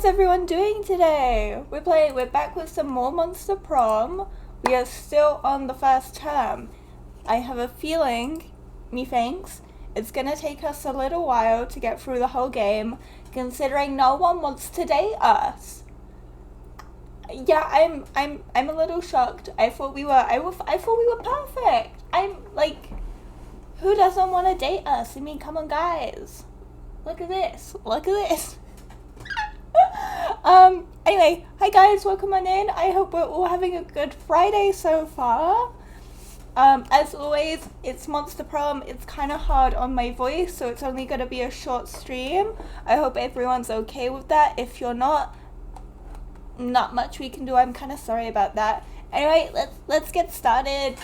is everyone doing today? We're back with some more Monster Prom. We are still on the first term. I have a feeling, methinks, it's gonna take us a little while to get through the whole game, considering no one wants to date us. Yeah, I'm a little shocked. I thought we were perfect. I'm like, who doesn't want to date us? I mean, come on, guys. Look at this. Anyway, hi guys, welcome on in. I hope we're all having a good Friday so far. As always, it's Monster Prom. It's kind of hard on my voice, so it's only going to be a short stream. I hope everyone's okay with that. If you're not much we can do. I'm kind of sorry about that. Anyway, let's get started.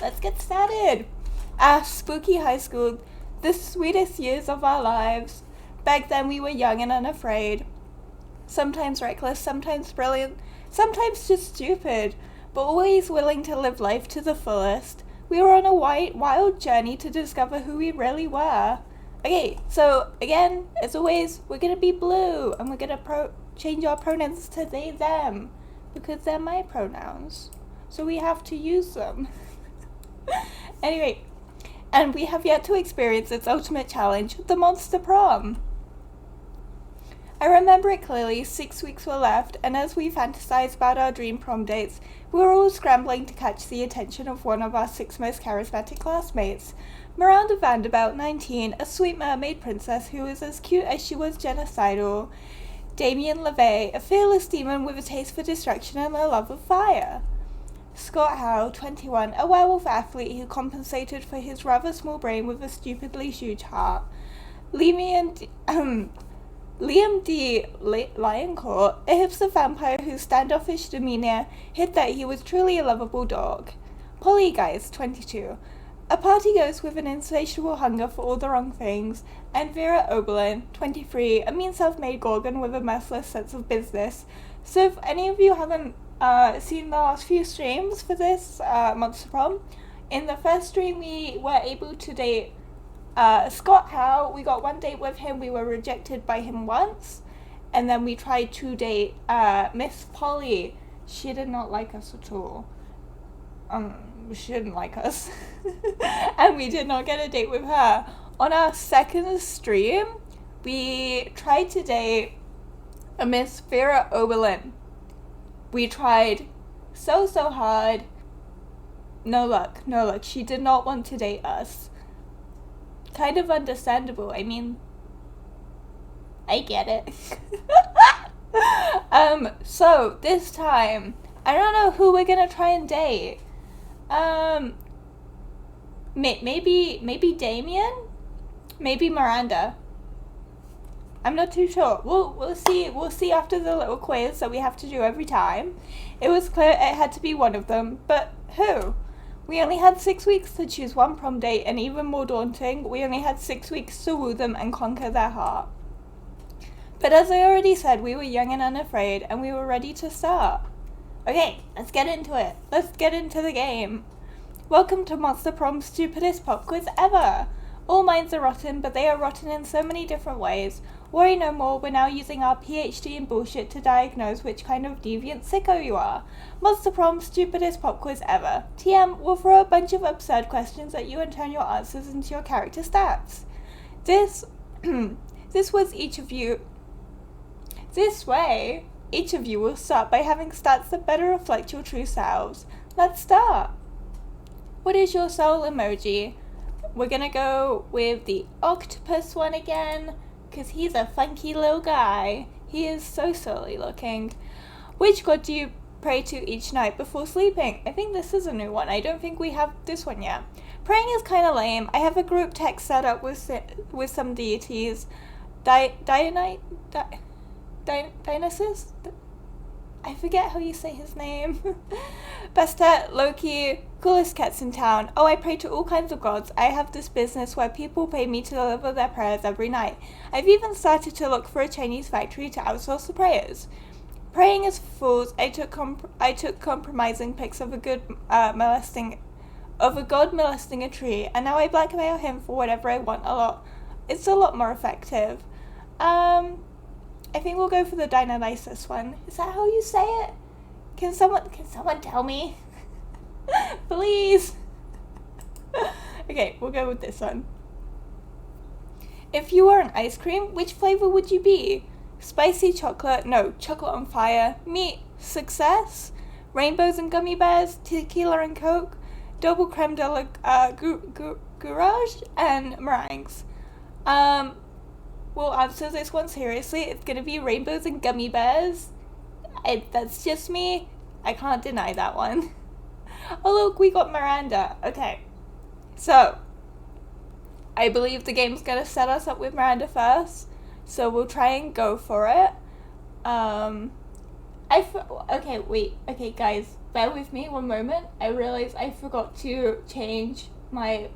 Spooky high school, the sweetest years of our lives. Back then we were young and unafraid. Sometimes reckless, sometimes brilliant, sometimes just stupid, but always willing to live life to the fullest. We were on a wild journey to discover who we really were. Okay, so again, as always, we're gonna be blue, and we're gonna change our pronouns to they, them, because they're my pronouns, so we have to use them. Anyway, and we have yet to experience its ultimate challenge, the Monster Prom. I remember it clearly. 6 weeks were left, and as we fantasized about our dream prom dates, we were all scrambling to catch the attention of one of our 6 most charismatic classmates. Miranda Vanderbilt, 19, a sweet mermaid princess who was as cute as she was genocidal. Damien LeVay, a fearless demon with a taste for destruction and a love of fire. Scott Howe, 21, a werewolf athlete who compensated for his rather small brain with a stupidly huge heart. Liam D. Lioncourt, a hipster vampire whose standoffish demeanor hid that he was truly a lovable dog. Pollygeist, 22, a party ghost with an insatiable hunger for all the wrong things. And Vera Oberlin, 23, a mean self-made gorgon with a merciless sense of business. So if any of you haven't seen the last few streams for this Monster Prom, in the first stream we were able to date Scott Howe. We got one date with him. We were rejected by him once, and then we tried to date Miss Polly. She did not like us at all. She didn't like us. And we did not get a date with her. On our second stream, we tried to date a Miss Vera Oberlin. We tried so hard. No luck. She did not want to date us. Kind of understandable. I mean, I get it. So this time, I don't know who we're gonna try and date. Maybe Damien? Maybe Miranda. I'm not too sure. We'll see after the little quiz that we have to do every time. It was clear it had to be one of them, but who? We only had 6 weeks to choose one prom date, and even more daunting, we only had 6 weeks to woo them and conquer their heart. But as I already said, we were young and unafraid, and we were ready to start. Okay, let's get into it. Let's get into the game. Welcome to Monster Prom's stupidest pop quiz ever. All minds are rotten, but they are rotten in so many different ways. Worry no more, we're now using our PhD in bullshit to diagnose which kind of deviant sicko you are. Monster Prom's stupidest pop quiz ever. TM, we'll throw a bunch of absurd questions at you and turn your answers into your character stats. This way, each of you will start by having stats that better reflect your true selves. Let's start. What is your soul emoji? We're gonna go with the octopus one again, because he's a funky little guy. He is so silly looking. Which god do you pray to each night before sleeping? I think this is a new one. I don't think we have this one yet. Praying is kind of lame. I have a group text set up with some deities. Dionysus? I forget how you say his name. Bastet, Loki, coolest cats in town. Oh, I pray to all kinds of gods. I have this business where people pay me to deliver their prayers every night. I've even started to look for a Chinese factory to outsource the prayers. Praying is for fools. I took compromising pics of a god molesting a tree, and now I blackmail him for whatever I want a lot. It's a lot more effective. I think we'll go for the Dionysus one. Is that how you say it? Can someone tell me? Please. Okay, we'll go with this one. If you were an ice cream, which flavor would you be? Spicy chocolate, no, chocolate on fire. Me, success. Rainbows and gummy bears, tequila and coke, double creme de la gourage, and meringues. We'll answer this one seriously. It's gonna be rainbows and gummy bears. That's just me. I can't deny that one. Oh look, we got Miranda. Okay, so I believe the game's gonna set us up with Miranda first, so we'll try and go for it. Okay, guys, bear with me one moment. I realized I forgot to change my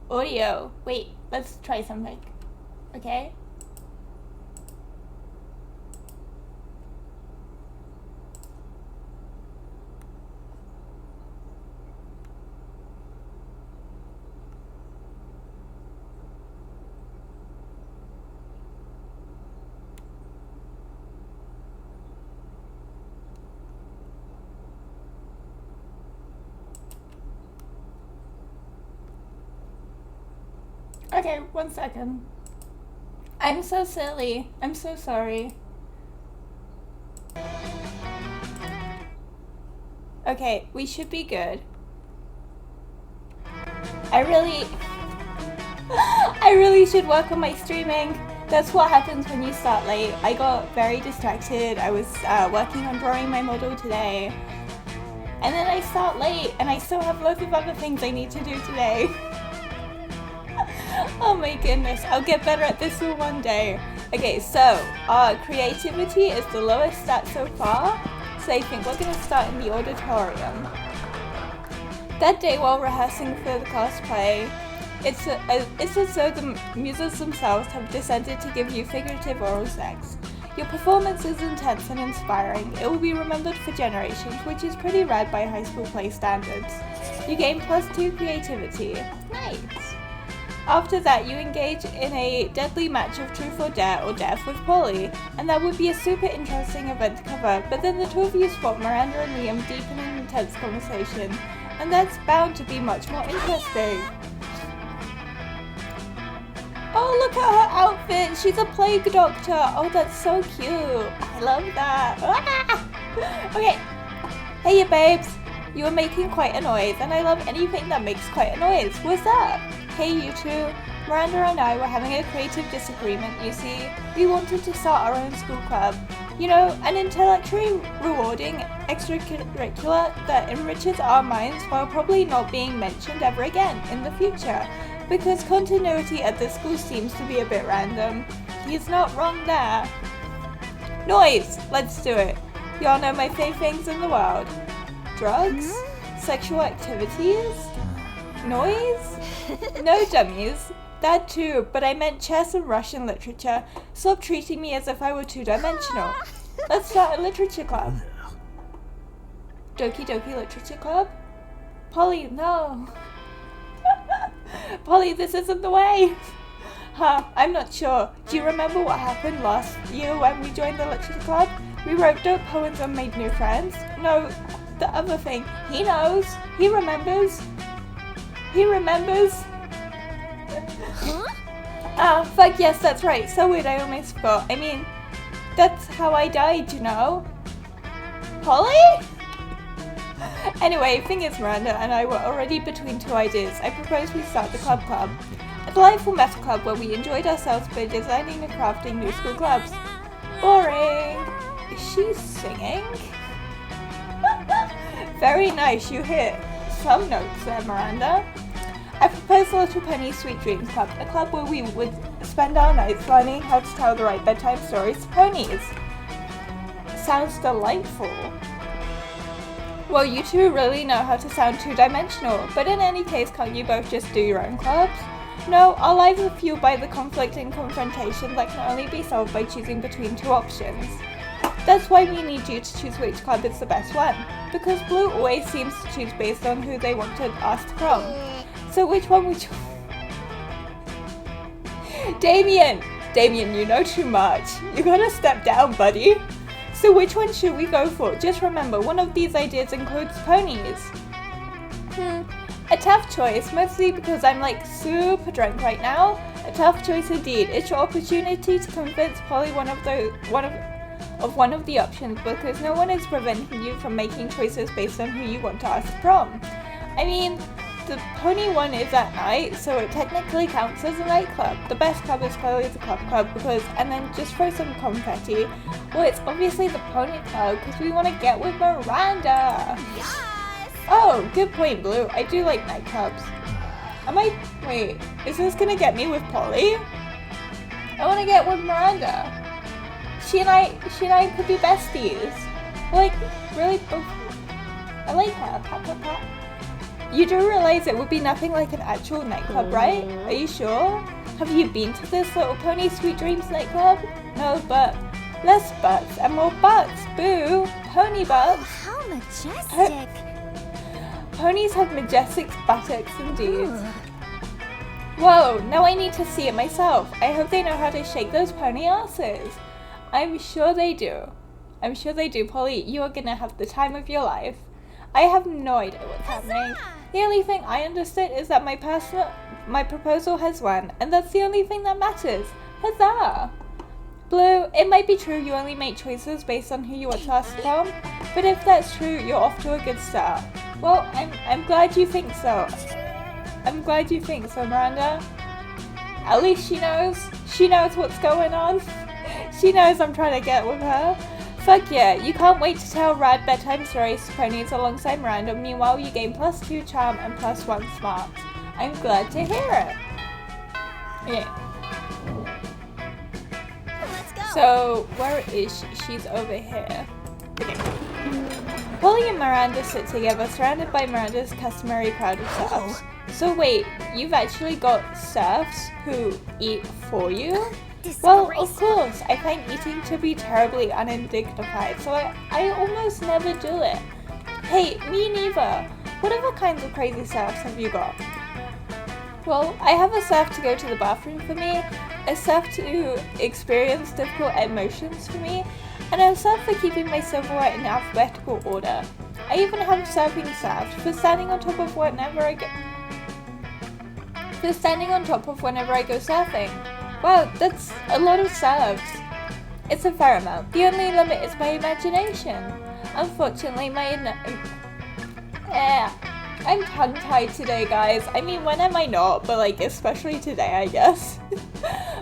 audio. Wait, let's try something. Okay. Okay, 1 second. I'm so silly. I'm so sorry. Okay, we should be good. I really should work on my streaming. That's what happens when you start late. I got very distracted. I was working on drawing my model today. And then I start late, and I still have loads of other things I need to do today. Oh my goodness, I'll get better at this one day. Okay, so our creativity is the lowest stat so far, so I think we're going to start in the auditorium. That day while rehearsing for the cosplay, it's as though the muses themselves have descended to give you figurative oral sex. Your performance is intense and inspiring. It will be remembered for generations, which is pretty rad by high school play standards. You gain +2 creativity. Nice! After that, you engage in a deadly match of truth or dare or death with Polly, and that would be a super interesting event to cover, but then the two of you spot Miranda and Liam deep in an intense conversation, and that's bound to be much more interesting. Oh, look at her outfit! She's a plague doctor! Oh, that's so cute! I love that! Ah! Okay, hey you babes! You are making quite a noise, and I love anything that makes quite a noise. What's up? Hey you two, Miranda and I were having a creative disagreement, you see. We wanted to start our own school club. You know, an intellectually rewarding extracurricular that enriches our minds while probably not being mentioned ever again in the future. Because continuity at this school seems to be a bit random. He's not wrong there. Noise! Let's do it. Y'all know my fave things in the world. Drugs? Sexual activities? Noise? No dummies. That too, but I meant chess and Russian literature. Stop treating me as if I were two-dimensional. Let's start a literature club. Doki Doki Literature Club? Polly, no. Polly, this isn't the way. I'm not sure. Do you remember what happened last year when we joined the literature club? We wrote dope poems and made new friends. No, the other thing. He knows. He remembers. He remembers. Fuck yes, that's right. So weird, I almost forgot. I mean, that's how I died, you know? Polly? Anyway, thing is, Miranda and I were already between two ideas. I propose we start the Club. A delightful meta club where we enjoyed ourselves by designing and crafting new school clubs. Boring. Is she singing? Very nice, you hit some notes there, Miranda. I propose the Little Pony Sweet Dreams Club, a club where we would spend our nights learning how to tell the right bedtime stories to ponies. Sounds delightful. Well, you two really know how to sound two-dimensional, but in any case, can't you both just do your own clubs? No, our lives are fueled by the conflict and confrontation that can only be solved by choosing between two options. That's why we need you to choose which club is the best one, because Blue always seems to choose based on who they want to ask to prom. So which one would you... Damien! Damien, you know too much. You gotta step down, buddy. So which one should we go for? Just remember, one of these ideas includes ponies. A tough choice, mostly because I'm like super drunk right now. A tough choice indeed. It's your opportunity to convince Polly one of the options, because no one is preventing you from making choices based on who you want to ask prom. I mean, the pony one is at night, so it technically counts as a nightclub. The best club is clearly the club because, and then just throw some confetti. Well, it's obviously the pony club because we want to get with Miranda. Yes! Oh, good point, Blue. I do like nightclubs. Wait, is this gonna get me with Polly? I want to get with Miranda. She and I could be besties. Like, really, both. I like her. Pat, pat, pat. You do realize it would be nothing like an actual nightclub, right? Are you sure? Have you been to this Little Pony Sweet Dreams nightclub? No, but less butts and more butts. Boo! Pony butts. How majestic. Ponies have majestic buttocks indeed. Whoa, now I need to see it myself. I hope they know how to shake those pony asses. I'm sure they do. I'm sure they do, Polly. You are gonna have the time of your life. I have no idea what's happening. The only thing I understood is that my proposal has won, and that's the only thing that matters. Huzzah! Blue, it might be true you only make choices based on who you want to ask prom, but if that's true, you're off to a good start. Well, I'm glad you think so. I'm glad you think so, Miranda. At least she knows. She knows what's going on. She knows I'm trying to get with her. Fuck yeah, you can't wait to tell rad bedtime stories to ponies alongside Miranda. Meanwhile, you gain +2 charm and +1 smart. I'm glad to hear it. Yeah. Let's go. So, where is she? She's over here. Okay. Polly and Miranda sit together, surrounded by Miranda's customary crowd of serfs. So wait, you've actually got serfs who eat for you? Well, of course, I find eating to be terribly undignified, so I almost never do it. Hey, me neither. What other kinds of crazy serfs have you got? Well, I have a serf to go to the bathroom for me, a serf to experience difficult emotions for me, and a serf for keeping my silverware in alphabetical order. I even have a serving serf for standing on top of whenever I go surfing. Wow, that's a lot of serfs. It's a fair amount. The only limit is my imagination. Unfortunately, I'm tongue-tied today, guys. I mean, when am I not? But like, especially today, I guess.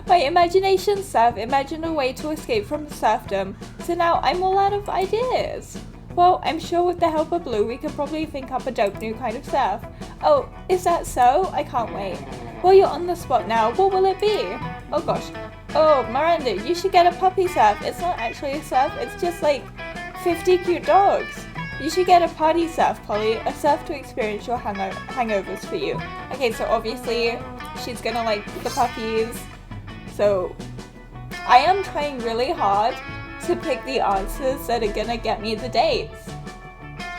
My imagination serf imagined a way to escape from serfdom, so now I'm all out of ideas. Well, I'm sure with the help of Blue, we could probably think up a dope new kind of serf. Oh, is that so? I can't wait. Well, you're on the spot now. What will it be? Oh gosh. Oh, Miranda, you should get a puppy serf. It's not actually a serf, it's just like 50 cute dogs. You should get a party serf, Polly. A serf to experience your hangovers for you. Okay, so obviously she's gonna like the puppies. So I am trying really hard to pick the answers that are gonna get me the dates.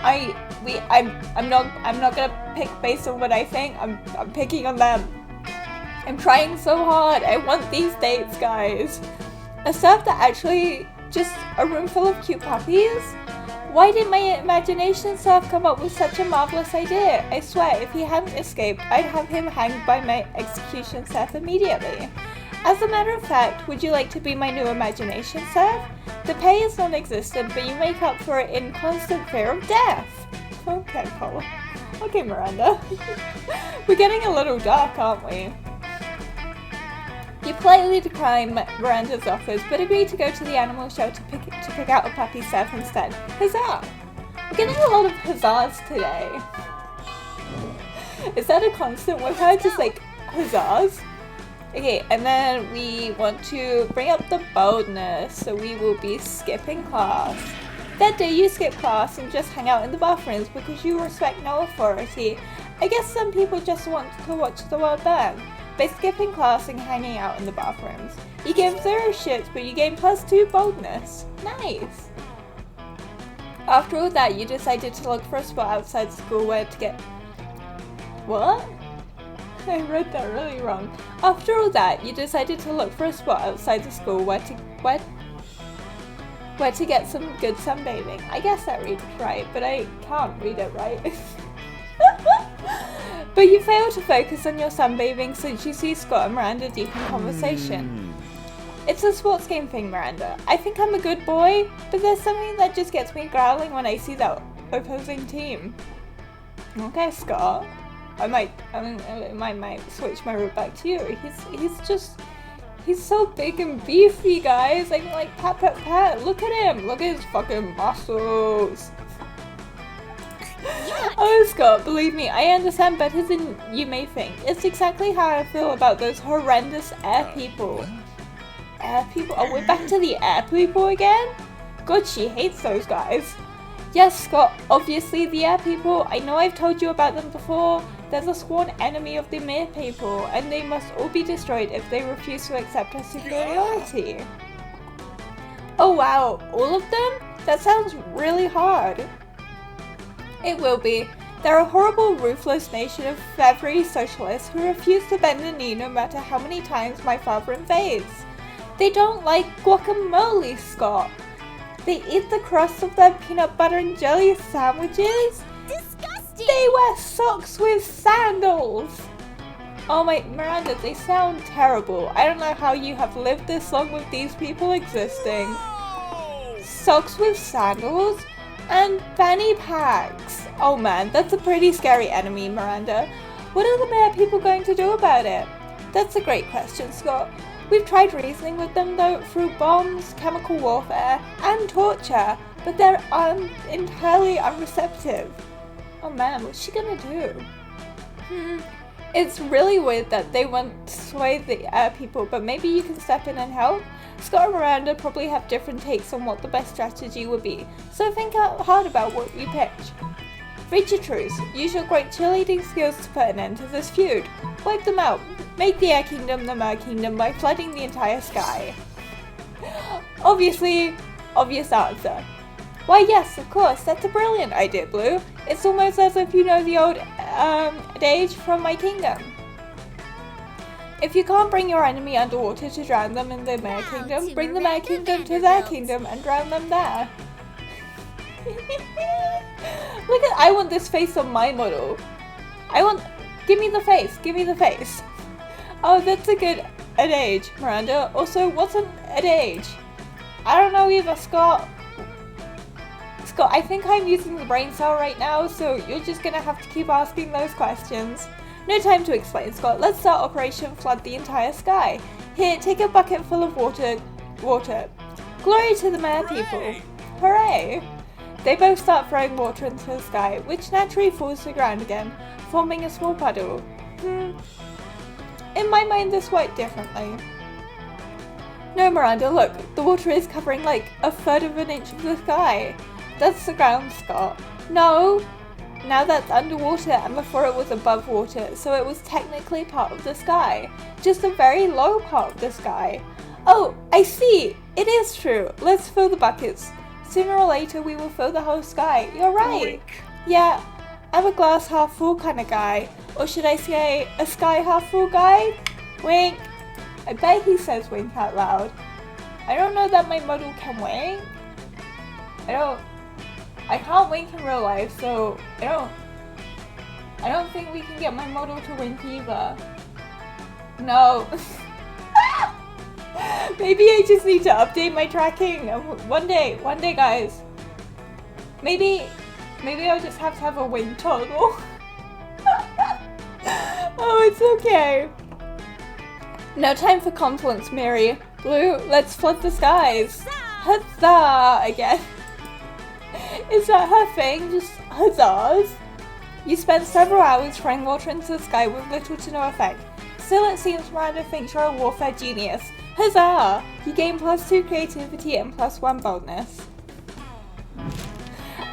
I'm not gonna pick based on what I think. I'm picking on them. I'm trying so hard. I want these dates, guys. A serf that actually just a room full of cute puppies? Why did my imagination serf come up with such a marvelous idea? I swear, if he hadn't escaped, I'd have him hanged by my execution serf immediately. As a matter of fact, would you like to be my new imagination serf? The pay is non-existent, but you make up for it in constant fear of death. Okay, Paula. Okay, Miranda. We're getting a little dark, aren't we? You politely decline Miranda's offers, but agree to go to the animal shelter to pick out a puppy serf instead. Huzzah! We're getting a lot of huzzahs today. Is that a constant with her? Just like huzzahs? Okay, and then we want to bring up the boldness, so we will be skipping class. That day you skip class and just hang out in the bathrooms because you respect no authority. I guess some people just want to watch the world burn. By skipping class and hanging out in the bathrooms. You give 0 shits, but you gain +2 boldness. Nice! After all that, you decided to look for a spot outside school where to get... What? I read that really wrong. After all that, you decided to look for a spot outside the school where to get some good sunbathing. I guess that reads right, but I can't read it right. But you fail to focus on your sunbathing since you see Scott and Miranda deep in conversation. It's a sports game thing, Miranda. I think I'm a good boy, but there's something that just gets me growling when I see that opposing team. Okay, Scott. I might switch my route back to you. He's so big and beefy, guys. I'm like, pat. Look at him. Look at his fucking muscles. Oh, Scott, believe me, I understand better than you may think. It's exactly how I feel about those horrendous air people. Air people? Oh, we're back to the air people again? God, she hates those guys. Yes, Scott, obviously the air people. I know I've told you about them before. There's a sworn enemy of the mere people, and they must all be destroyed if they refuse to accept our superiority. Oh wow, all of them? That sounds really hard. It will be. They're a horrible, ruthless nation of feathery socialists who refuse to bend the knee no matter how many times my father invades. They don't like guacamole, Scott. They eat the crust of their peanut butter and jelly sandwiches. Disgusting! They wear socks with sandals. Oh my, Miranda, they sound terrible. I don't know how you have lived this long with these people existing. Socks with sandals? And fanny packs. Oh man, that's a pretty scary enemy, Miranda. What are the mayor people going to do about it? That's a great question, Scott. We've tried reasoning with them though through bombs, chemical warfare, and torture, but they're entirely unreceptive. Oh man, what's she gonna do? It's really weird that they want to sway the air people, but maybe you can step in and help? Scott and Miranda probably have different takes on what the best strategy would be, so think hard about what you pitch. Reach your truce. Use your great cheerleading skills to put an end to this feud. Wipe them out. Make the Air Kingdom the Mer Kingdom by flooding the entire sky. Obvious answer. Why yes, of course, that's a brilliant idea, Blue. It's almost as if you know the old adage from my kingdom. If you can't bring your enemy underwater to drown them in the Mer Kingdom, bring the Mer Kingdom to their kingdom and drown them there. Look at, I want this face on my model. Give me the face. Oh, that's a good adage, Miranda. Also, what's an adage? I don't know either, Scott. Scott, I think I'm using the brain cell right now, so you're just gonna have to keep asking those questions. No time to explain, Scott. Let's start Operation Flood the entire sky. Here, take a bucket full of water. Glory to the Mer people. Hooray! They both start throwing water into the sky, which naturally falls to the ground again, forming a small puddle. In my mind, this worked differently. No, Miranda, look. The water is covering like a third of an inch of the sky. That's the ground, Scott. No! Now that's underwater, and before it was above water, so it was technically part of the sky. Just a very low part of the sky. Oh, I see! It is true. Let's fill the buckets. Sooner or later we will fill the whole sky. You're right. Yeah, I'm a glass half full kind of guy. Or should I say, a sky half full guy? Wink. I bet he says wink out loud. I don't know that my model can wink. I can't wink in real life, so I don't think we can get my model to wink either. No. Maybe I just need to update my tracking. One day, guys. Maybe I'll just have to have a wing toggle. Oh, it's okay. No time for compliments, Mary. Blue, let's flood the skies. Huzzah! Again. Is that her thing? Just huzzahs? You spent several hours throwing water into the sky with little to no effect. Still, it seems Miranda thinks you're a warfare genius. Huzzah! You gain +2 creativity and +1 boldness.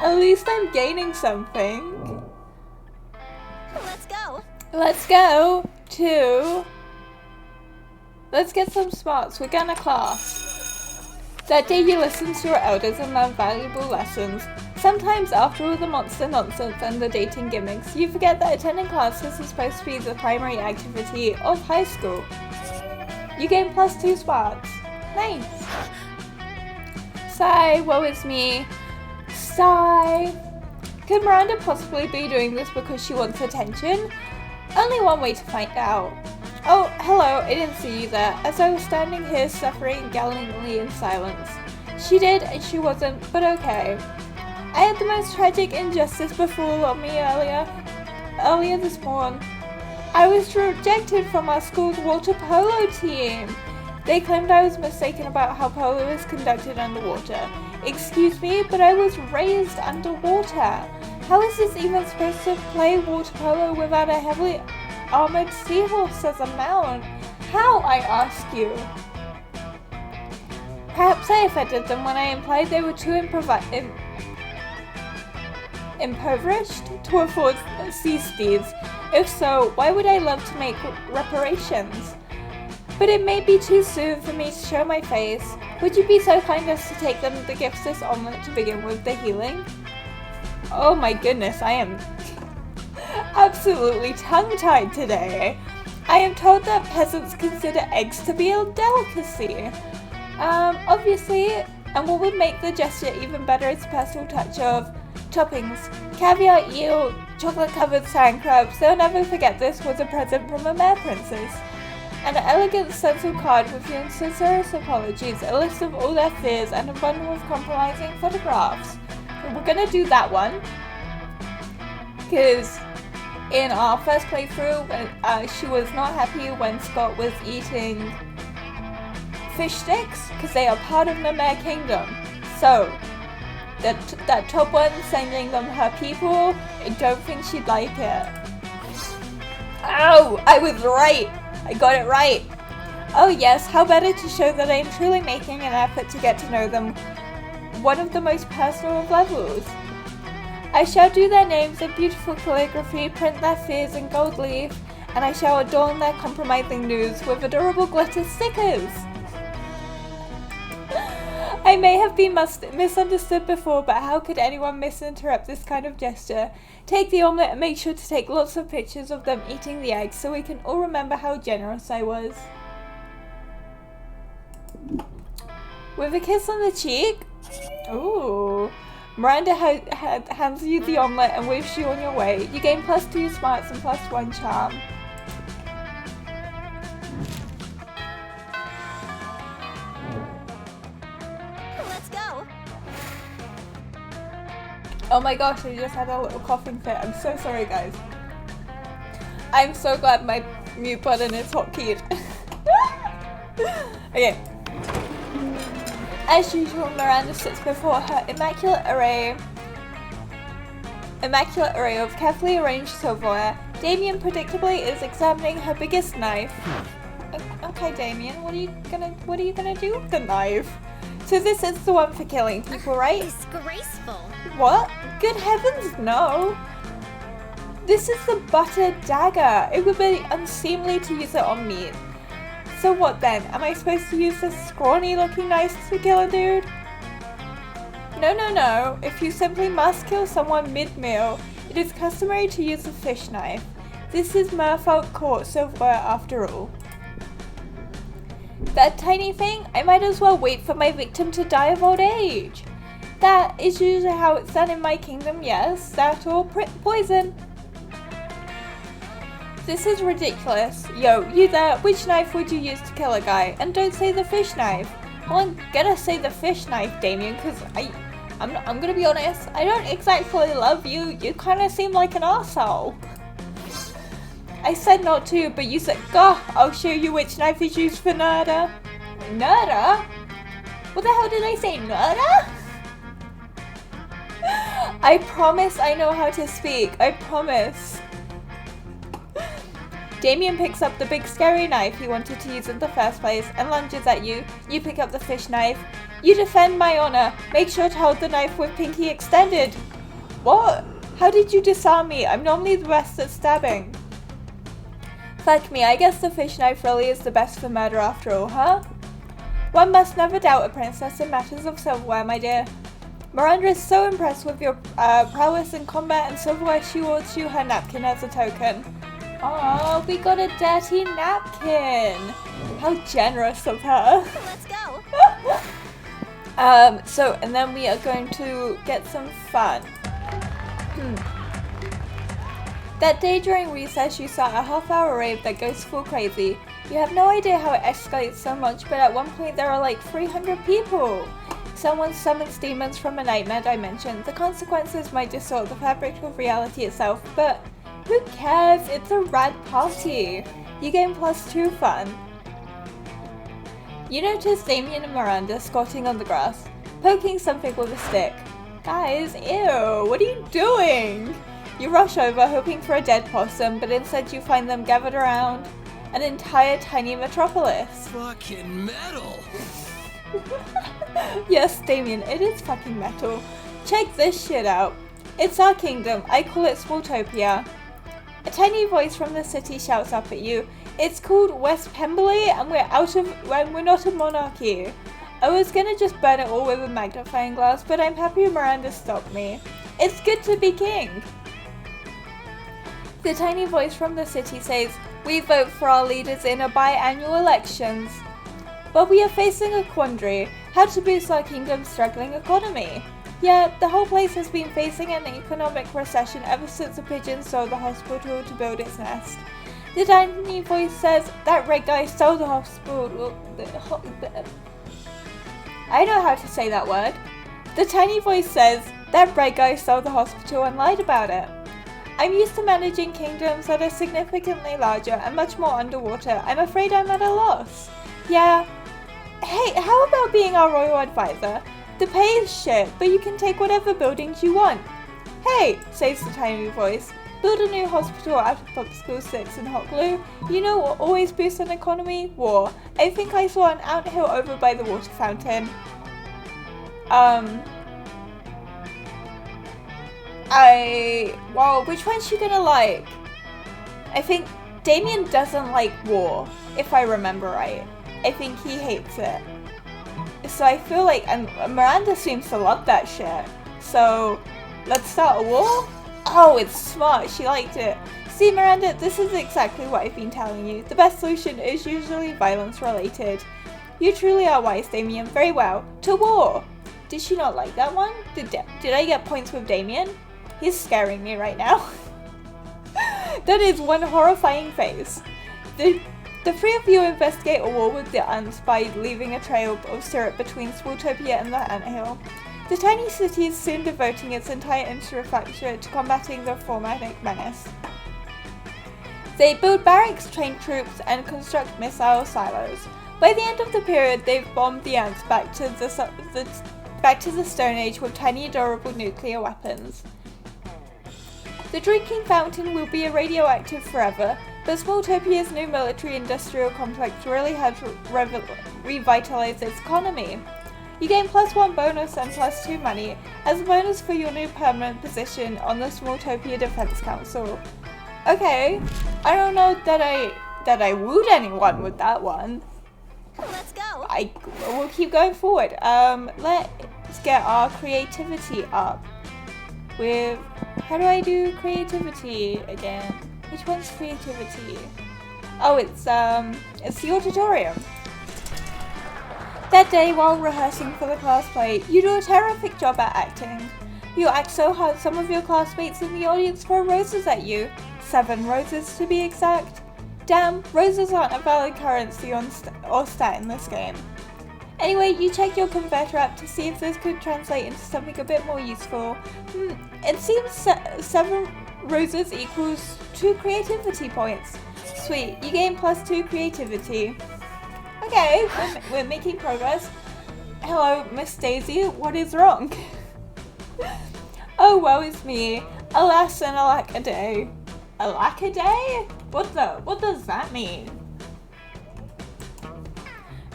At least I'm gaining something. Let's go to... Let's get some smarts. We're gonna class. That day you listened to your elders and learned valuable lessons. Sometimes after all the monster nonsense and the dating gimmicks, you forget that attending classes is supposed to be the primary activity of high school. You gain +2 smarts. Nice. Sigh, woe is me. Sigh. Could Miranda possibly be doing this because she wants attention? Only one way to find out. Oh, hello, I didn't see you there, as I was standing here suffering gallantly in silence. She did, and she wasn't, but okay. I had the most tragic injustice befall on me earlier this morning. I was rejected from our school's water polo team. They claimed I was mistaken about how polo is conducted underwater. Excuse me, but I was raised underwater. How is this even supposed to play water polo without a heavily armored seahorse as a mount? How, I ask you? Perhaps I offended them when I implied they were too impoverished to afford sea steeds. If so, why would I love to make reparations? But it may be too soon for me to show my face. Would you be so kind as to take them the gifts this omelette to begin with the healing? Oh my goodness, I am absolutely tongue-tied today. I am told that peasants consider eggs to be a delicacy. Obviously, and what would make the gesture even better is a personal touch of toppings. Caviar, eel, chocolate-covered sand crabs. They'll never forget this was a present from a mere princess. An elegant stencil card with your sincerest apologies, a list of all their fears, and a bundle of compromising photographs. We're gonna do that one, because in our first playthrough, she was not happy when Scott was eating fish sticks, because they are part of the Mare Kingdom. So, that top one, sending them her people, I don't think she'd like it. Oh, I was right! I got it right! Oh yes, how better to show that I am truly making an effort to get to know them, one of the most personal of levels. I shall do their names in beautiful calligraphy, print their fears in gold leaf, and I shall adorn their compromising news with adorable glitter stickers. I may have been misunderstood before, but how could anyone misinterpret this kind of gesture? Take the omelette and make sure to take lots of pictures of them eating the eggs so we can all remember how generous I was. With a kiss on the cheek? Ooh. Miranda hands you the omelette and waves you on your way. You gain +2 smarts and +1 charm. Let's go. Oh my gosh, I just had a little coughing fit. I'm so sorry, guys. I'm so glad my mute button is hotkeyed. Okay. As usual, Miranda sits before her immaculate array of carefully arranged silverware. Damien predictably is examining her biggest knife. Okay, Damien, what are you gonna do with the knife? So this is the one for killing people, right? Disgraceful. What? Good heavens, no. This is the butter dagger. It would be unseemly to use it on meat. So what then? Am I supposed to use this scrawny looking knife to kill a dude? No. If you simply must kill someone mid-meal, it is customary to use a fish knife. This is merfolk court silverware after all. That tiny thing? I might as well wait for my victim to die of old age. That is usually how it's done in my kingdom, yes. That or poison. This is ridiculous. Yo, you there, which knife would you use to kill a guy? And don't say the fish knife. Well, I'm gonna say the fish knife, Damien, because I'm gonna be honest, I don't exactly love you. You kind of seem like an arsehole. I said not to, but you said, "Gah, I'll show you which knife is used for murder." Murder? What the hell did I say, murder? I promise I know how to speak. I promise. Damien picks up the big scary knife he wanted to use in the first place and lunges at you. You pick up the fish knife. You defend my honor. Make sure to hold the knife with pinky extended. What? How did you disarm me? I'm normally the best at stabbing. Fuck me, I guess the fish knife really is the best for murder after all, huh? One must never doubt a princess in matters of silverware, my dear. Miranda is so impressed with your prowess in combat and so she awards you her napkin as a token. Oh, we got a dirty napkin! How generous of her. Let's go. And then we are going to get some fun. That day during recess, you start a half-hour rave that goes full crazy. You have no idea how it escalates so much, but at one point there are like 300 people. Someone summons demons from a nightmare dimension. The consequences might distort the fabric of reality itself, but who cares? It's a rad party. You gain +2 fun. You notice Damien and Miranda squatting on the grass, poking something with a stick. Guys, ew, what are you doing? You rush over hoping for a dead possum, but instead you find them gathered around an entire tiny metropolis. Fucking metal! Yes, Damien, it is fucking metal. Check this shit out. It's our kingdom. I call it Smalltopia. A tiny voice from the city shouts up at you. It's called West Pemberley, and we're not a monarchy. I was gonna just burn it all with a magnifying glass, but I'm happy Miranda stopped me. It's good to be king. The tiny voice from the city says, we vote for our leaders in a biannual elections. But we are facing a quandary, how to boost our kingdom's struggling economy. Yeah, the whole place has been facing an economic recession ever since the pigeons sold the hospital to build its nest. The tiny voice says, that red guy stole the hospital. I know how to say that word. The tiny voice says, that red guy stole the hospital and lied about it. I'm used to managing kingdoms that are significantly larger and much more underwater. I'm afraid I'm at a loss. Yeah. Hey, how about being our royal advisor? The pay is shit, but you can take whatever buildings you want. Hey, says the tiny voice. Build a new hospital out of popsicle sticks and hot glue. You know what always boosts an economy? War. I think I saw an anthill over by the water fountain. Well, which one's she gonna like? I think Damien doesn't like war, if I remember right. I think he hates it. So I feel like, and Miranda seems to love that shit. So, let's start a war? Oh, it's smart, she liked it. See Miranda, this is exactly what I've been telling you. The best solution is usually violence related. You truly are wise, Damien. Very well. To war! Did she not like that one? Did I get points with Damien? He's scaring me right now. That is one horrifying face. The three of you investigate a war with the ants by leaving a trail of syrup between Smalltopia and the anthill. The tiny city is soon devoting its entire infrastructure to combating the Formatic menace. They build barracks, train troops, and construct missile silos. By the end of the period, they've bombed the ants back to the Stone Age with tiny durable nuclear weapons. The drinking fountain will be radioactive forever, but Smalltopia's new military-industrial complex really has revitalized its economy. You gain +1 bonus and +2 money as a bonus for your new permanent position on the Smalltopia Defense Council. Okay, I don't know that I wooed anyone with that one. Let's go. We'll keep going forward. Let's get our creativity up. With, how do I do creativity again? Which one's creativity? Oh, it's the auditorium. That day, while rehearsing for the class play, you do a terrific job at acting. You act so hard some of your classmates in the audience throw roses at you. 7 roses to be exact. Damn, roses aren't a valid currency or stat in this game. Anyway, you check your converter app to see if this could translate into something a bit more useful. It seems 7 roses equals 2 creativity points. Sweet, you gain +2 creativity. Okay, we're making progress. Hello, Miss Daisy, what is wrong? Oh, woe is me. Alas and alack a day. Alack a day? What does that mean?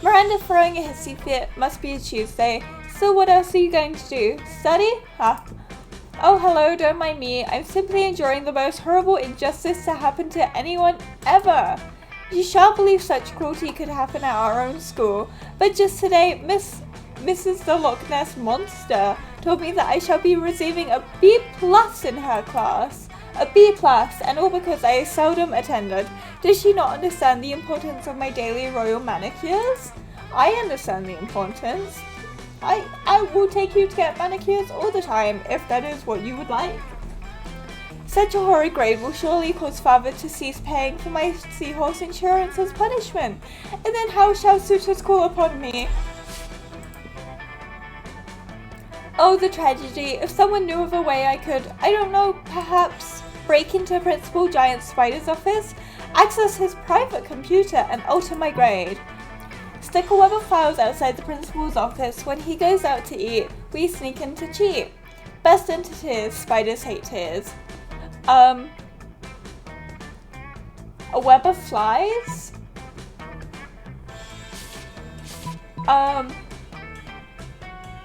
Miranda throwing a hissy fit. Must be a Tuesday. So what else are you going to do? Study? Huh. Oh, hello, don't mind me. I'm simply enjoying the most horrible injustice to happen to anyone ever. You shan't believe such cruelty could happen at our own school. But just today, Miss Mrs. the Loch Ness Monster told me that I shall be receiving a B+ in her class. A B+, and all because I seldom attended. Does she not understand the importance of my daily royal manicures? I understand the importance. I will take you to get manicures all the time, if that is what you would like. Such a horrid grade will surely cause father to cease paying for my seahorse insurance as punishment. And then how shall suitors call upon me? Oh, the tragedy. If someone knew of a way I could, I don't know, perhaps break into Principal Giant Spider's office, access his private computer, and alter my grade. Stick a web of files outside the principal's office. When he goes out to eat, we sneak in to cheat. Burst into tears. Spiders hate tears. A web of flies?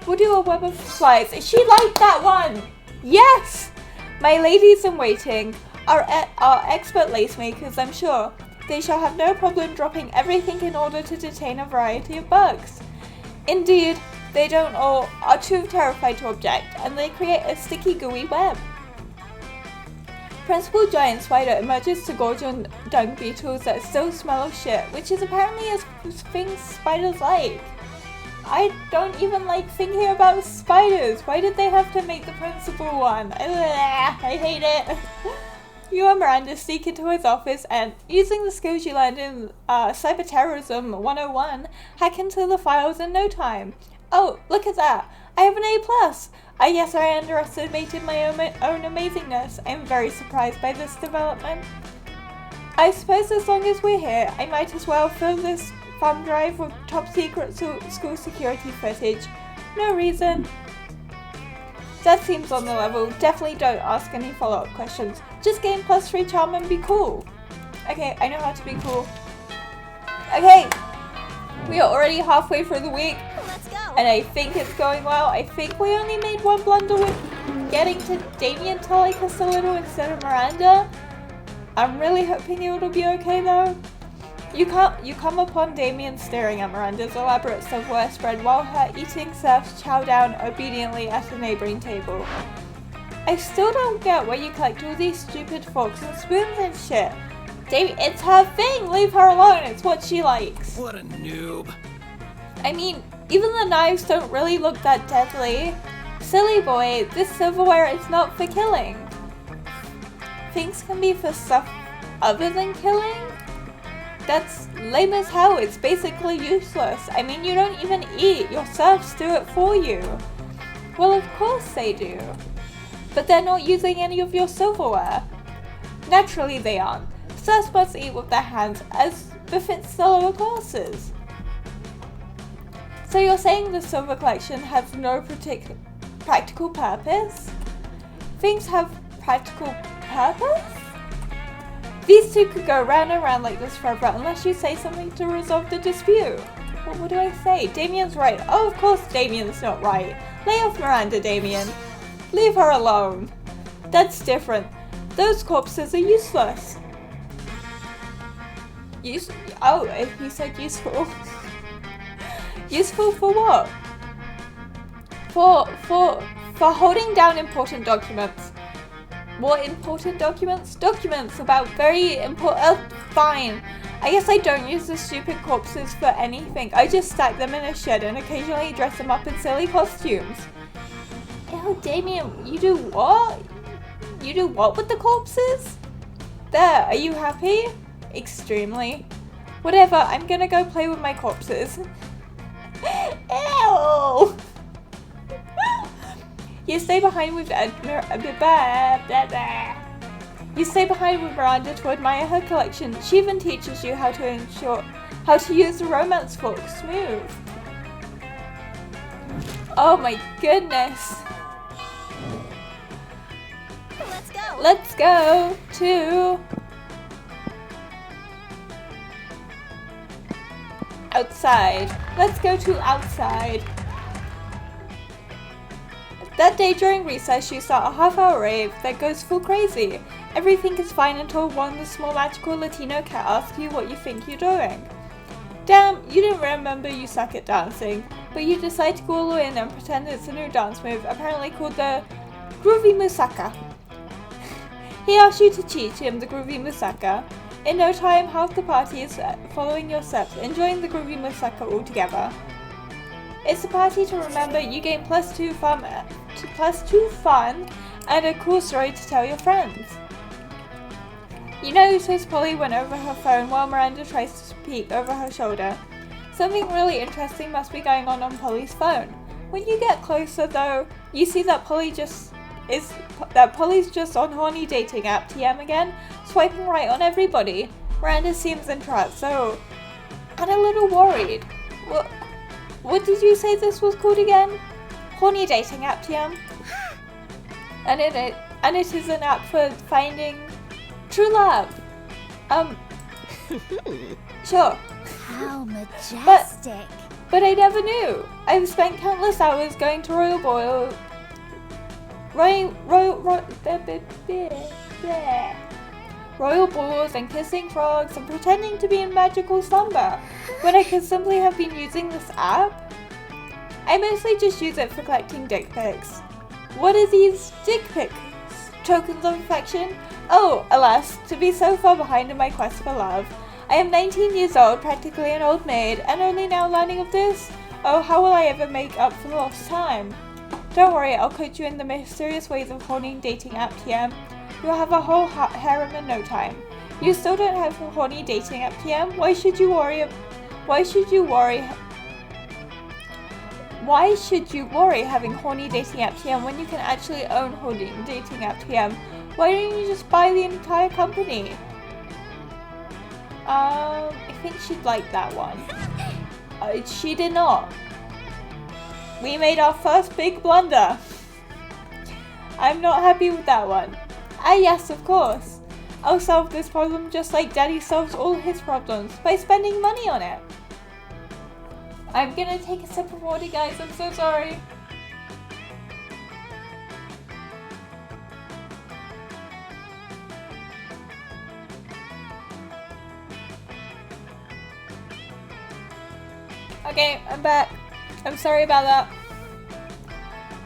We'll do a web of flies. She liked that one! Yes! My ladies in waiting are expert lace makers, I'm sure. They shall have no problem dropping everything in order to detain a variety of bugs. Indeed, they don't all are too terrified to object, and they create a sticky gooey web. Principal Giant Spider emerges to gorge on dung beetles that still smell of shit, which is apparently as things spiders like. I don't even like thinking about spiders. Why did they have to make the principal one? I hate it. You and Miranda sneak into his office and, using the skills you learned in Cyber Terrorism 101, hack into the files in no time. Oh, look at that. I have an A+. I guess I underestimated my own amazingness. I'm very surprised by this development. I suppose as long as we're here, I might as well fill this thumb drive with top secret school security footage. No reason. That seems on the level. Definitely don't ask any follow-up questions. Just gain +3 charm and be cool. Okay, I know how to be cool. Okay, we are already halfway through the week. Let's go. And I think it's going well. I think we only made one blunder with getting to Damien to like us a little instead of Miranda. I'm really hoping it will be okay though. You come upon Damien staring at Miranda's elaborate silverware spread while her eating serfs chow down obediently at a neighboring table. I still don't get why you collect all these stupid forks and spoons and shit. Damien, it's her thing! Leave her alone, it's what she likes. What a noob. I mean, even the knives don't really look that deadly. Silly boy, this silverware is not for killing. Things can be for stuff other than killing? That's lame as hell, it's basically useless. I mean, you don't even eat, your serfs do it for you. Well, of course they do. But they're not using any of your silverware. Naturally they aren't. Serfs must eat with their hands, as befits the lower classes. So you're saying the silver collection has no practical purpose? Things have practical purpose? These two could go round and round like this forever unless you say something to resolve the dispute. Well, what do I say? Damien's right. Oh, of course Damien's not right. Lay off Miranda, Damien. Leave her alone. That's different. Those corpses are useless. Oh, he said useful. Useful for what? For holding down important documents. What important documents? Documents about very important. Fine. I guess I don't use the stupid corpses for anything. I just stack them in a shed and occasionally dress them up in silly costumes. Oh, Damien, you do what? You do what with the corpses? There, are you happy? Extremely. Whatever, I'm gonna go play with my corpses. Ew! You stay behind with You stay behind with Miranda to admire her collection. She even teaches you how to use the romance fork smooth. Oh my goodness. Let's go. Let's go to outside. Let's go to outside. That day during recess, you start a half-hour rave that goes full crazy. Everything is fine until the small magical Latino cat asks you what you think you're doing. Damn, you didn't remember you suck at dancing. but you decide to go all in and pretend it's a new dance move, apparently called the Groovy Musaka. He asks you to teach him the Groovy Musaka. In no time, half the party is following your steps, enjoying the Groovy Musaka all together. It's a party to remember. You gain +2 fun and a cool story to tell your friends. You notice Polly went over her phone while Miranda tries to peek over her shoulder. Something really interesting must be going on Polly's phone. When you get closer though, you see that Polly's just on horny dating app TM again, swiping right on everybody. Miranda seems entranced, and a little worried. What did you say this was called again? Horny dating app TM. And it is an app for finding true love. Sure. How majestic. But I never knew. I've spent countless hours going to Royal balls and kissing frogs and pretending to be in magical slumber when I could simply have been using this app. I mostly just use it for collecting dick pics. What are these dick pics? Tokens of affection? Oh, alas, to be so far behind in my quest for love. I am 19 years old, practically an old maid, and only now learning of this? Oh, how will I ever make up for lost time? Don't worry, I'll coach you in the mysterious ways of horny dating app TM. You'll have a whole harem in no time. You still don't have a horny dating app TM? Why should you worry having horny dating app TM when you can actually own horny dating app TM? Why don't you just buy the entire company? I think she'd like that one. She did not. We made our first big blunder. I'm not happy with that one. Yes, of course. I'll solve this problem just like Daddy solves all his problems, by spending money on it. I'm gonna take a sip of water, guys. I'm so sorry. Okay, I'm back. I'm sorry about that.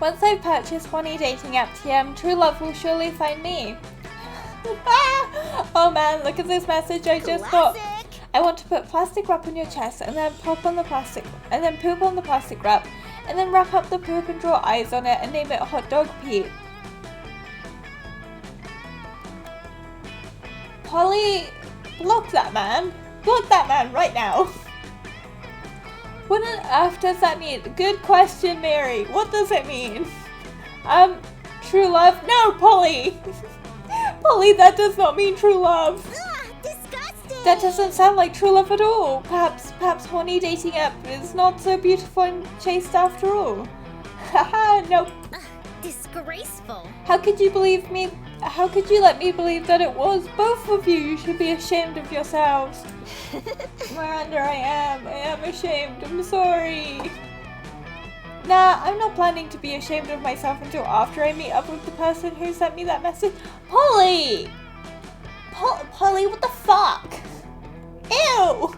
Once I've purchased horny dating app TM, true love will surely find me. Oh man, look at this message I just got. I want to put plastic wrap on your chest and then poop on the plastic wrap and then wrap up the poop and draw eyes on it and name it Hot Dog Pete. Polly, block that man. Block that man right now. What on earth does that mean? Good question, Mary. What does it mean? True love? No, Polly! Polly, that does not mean true love. Ugh, disgusting. That doesn't sound like true love at all. Perhaps horny dating app is not so beautiful and chaste after all. Haha, nope. Disgraceful. How could you believe me? How could you let me believe that it was? Both of you should be ashamed of yourselves. Miranda, I am ashamed. I'm sorry. Nah, I'm not planning to be ashamed of myself until after I meet up with the person who sent me that message. Polly! Polly, what the fuck? Ew!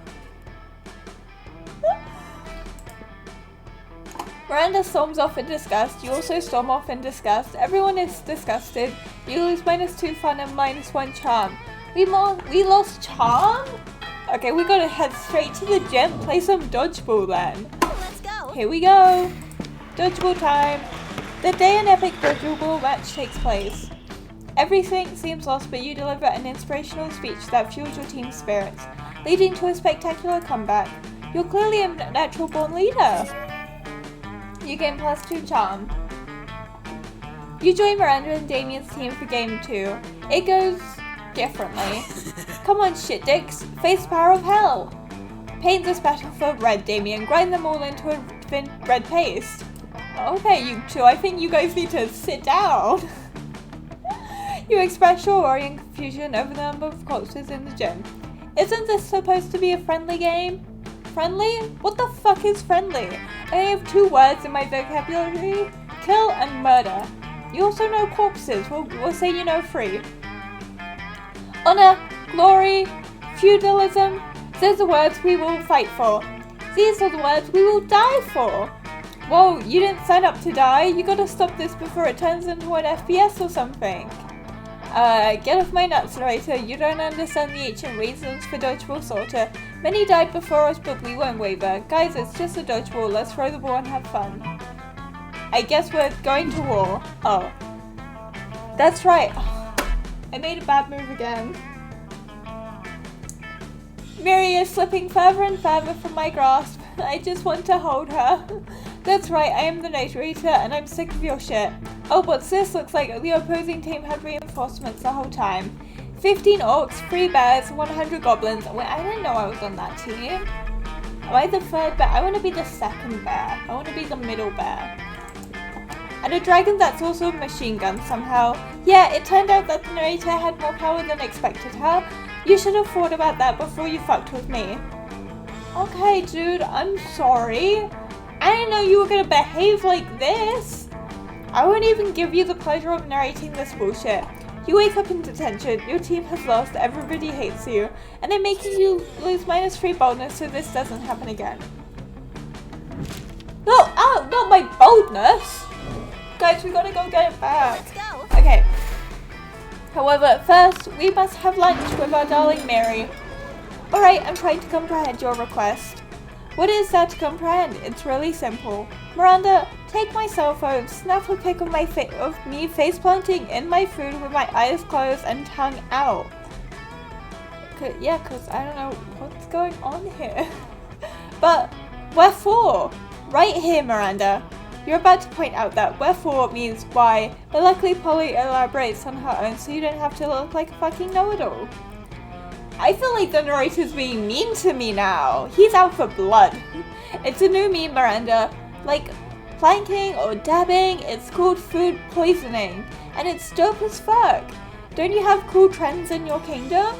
Miranda storms off in disgust. You also storm off in disgust. Everyone is disgusted. You lose -2 fun and -1 charm. We lost charm? Okay, we gotta head straight to the gym. Play some dodgeball then. Let's go. Here we go. Dodgeball time. The day an epic dodgeball match takes place. Everything seems lost, but you deliver an inspirational speech that fuels your team's spirits, leading to a spectacular comeback. You're clearly a natural born leader. You gain +2 charm. You join Miranda and Damien's team for game 2. It goes differently. Come on, shit dicks. Face the power of hell. Paint this battlefield red, Damien. Grind them all into a thin red paste. Okay, you two, I think you guys need to sit down. You express your worry and confusion over the number of corpses in the gym. Isn't this supposed to be a friendly game? Friendly? What the fuck is friendly? I have 2 words in my vocabulary. Kill and murder. You also know corpses. We'll say you know 3. Honor, glory, feudalism. Those are words we will fight for. These are the words we will die for. Whoa, you didn't sign up to die. You gotta stop this before it turns into an FPS or something. Get off my nuts, narrator. You don't understand the ancient reasons for dodgeball slaughter. Many died before us, but we won't waver. Guys, it's just a dodgeball. Let's throw the ball and have fun. I guess we're going to war. Oh. That's right. I made a bad move again. Miri is slipping further and further from my grasp. I just want to hold her. That's right, I am the narrator and I'm sick of your shit. Oh, what's this? Looks like the opposing team had reinforcements the whole time. 15 orcs, 3 bears, 100 goblins. Wait, I didn't know I was on that team. Am I the third bear? I want to be the second bear. I want to be the middle bear. And a dragon that's also a machine gun somehow. Yeah, it turned out that the narrator had more power than expected her. You should have thought about that before you fucked with me. Okay, dude, I'm sorry. I didn't know you were gonna behave like this. I won't even give you the pleasure of narrating this bullshit. You wake up in detention, your team has lost, everybody hates you, and they're making you lose -3 boldness so this doesn't happen again. No, not my boldness! Guys, we gotta go get it back. Let's go. Okay. However, first, we must have lunch with our darling Mary. Alright, I'm trying to comprehend your request. What is there to comprehend? It's really simple. Miranda, take my cell phone, snap a pic of me face planting in my food with my eyes closed and tongue out. Yeah, because I don't know what's going on here. But, wherefore? Right here, Miranda. You're about to point out that wherefore means why, but luckily Polly elaborates on her own so you don't have to look like a fucking know-it-all. I feel like the narrator's being mean to me now. He's out for blood. It's a new meme, Miranda. Like planking or dabbing, it's called food poisoning. And it's dope as fuck. Don't you have cool trends in your kingdom?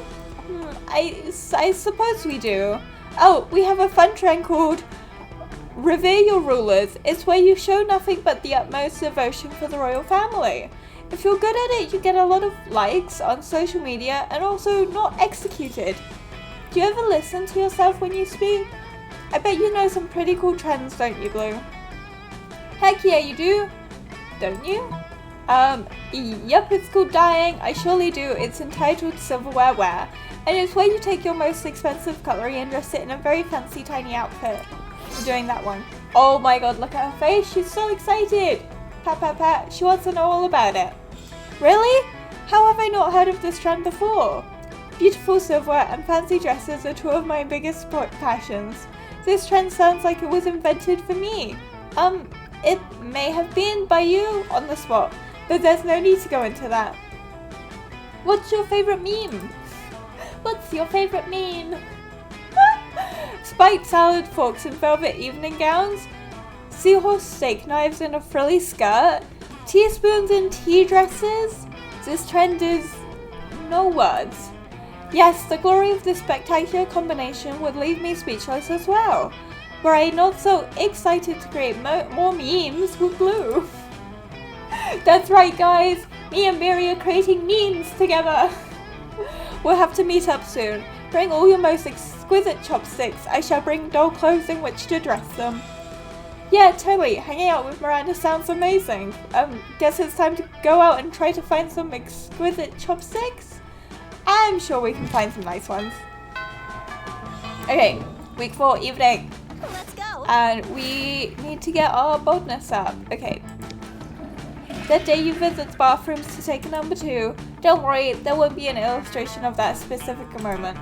I suppose we do. Oh, we have a fun trend called Revere Your Rulers. It's where you show nothing but the utmost devotion for the royal family. If you're good at it, you get a lot of likes on social media and also not executed. Do you ever listen to yourself when you speak? I bet you know some pretty cool trends, don't you, Blue? Heck yeah, you do. Don't you? Yep, it's called dyeing. I surely do. It's entitled Silverware Wear. And it's where you take your most expensive cutlery and dress it in a very fancy tiny outfit. I'm doing that one. Oh my god, look at her face. She's so excited. Pat, pat, pat. She wants to know all about it. Really? How have I not heard of this trend before? Beautiful silverware and fancy dresses are two of my biggest passions. This trend sounds like it was invented for me. It may have been by you on the spot, but there's no need to go into that. What's your favorite meme? What's your favorite meme? Spiked salad forks in velvet evening gowns, seahorse steak knives in a frilly skirt, teaspoons in tea dresses. This trend is no words. Yes, the glory of this spectacular combination would leave me speechless as well. Were I not so excited to create more memes with Blue. That's right, guys. Me and Miri are creating memes together. We'll have to meet up soon. Bring all your most exquisite chopsticks. I shall bring doll clothes in which to dress them. Yeah, totally. Hanging out with Miranda sounds amazing. Guess it's time to go out and try to find some exquisite chopsticks? I'm sure we can find some nice ones. Okay, week 4, evening. Let's go. And we need to get our boldness up. Okay. That day you visit the bathrooms to take a number 2. Don't worry, there won't be an illustration of that specific moment.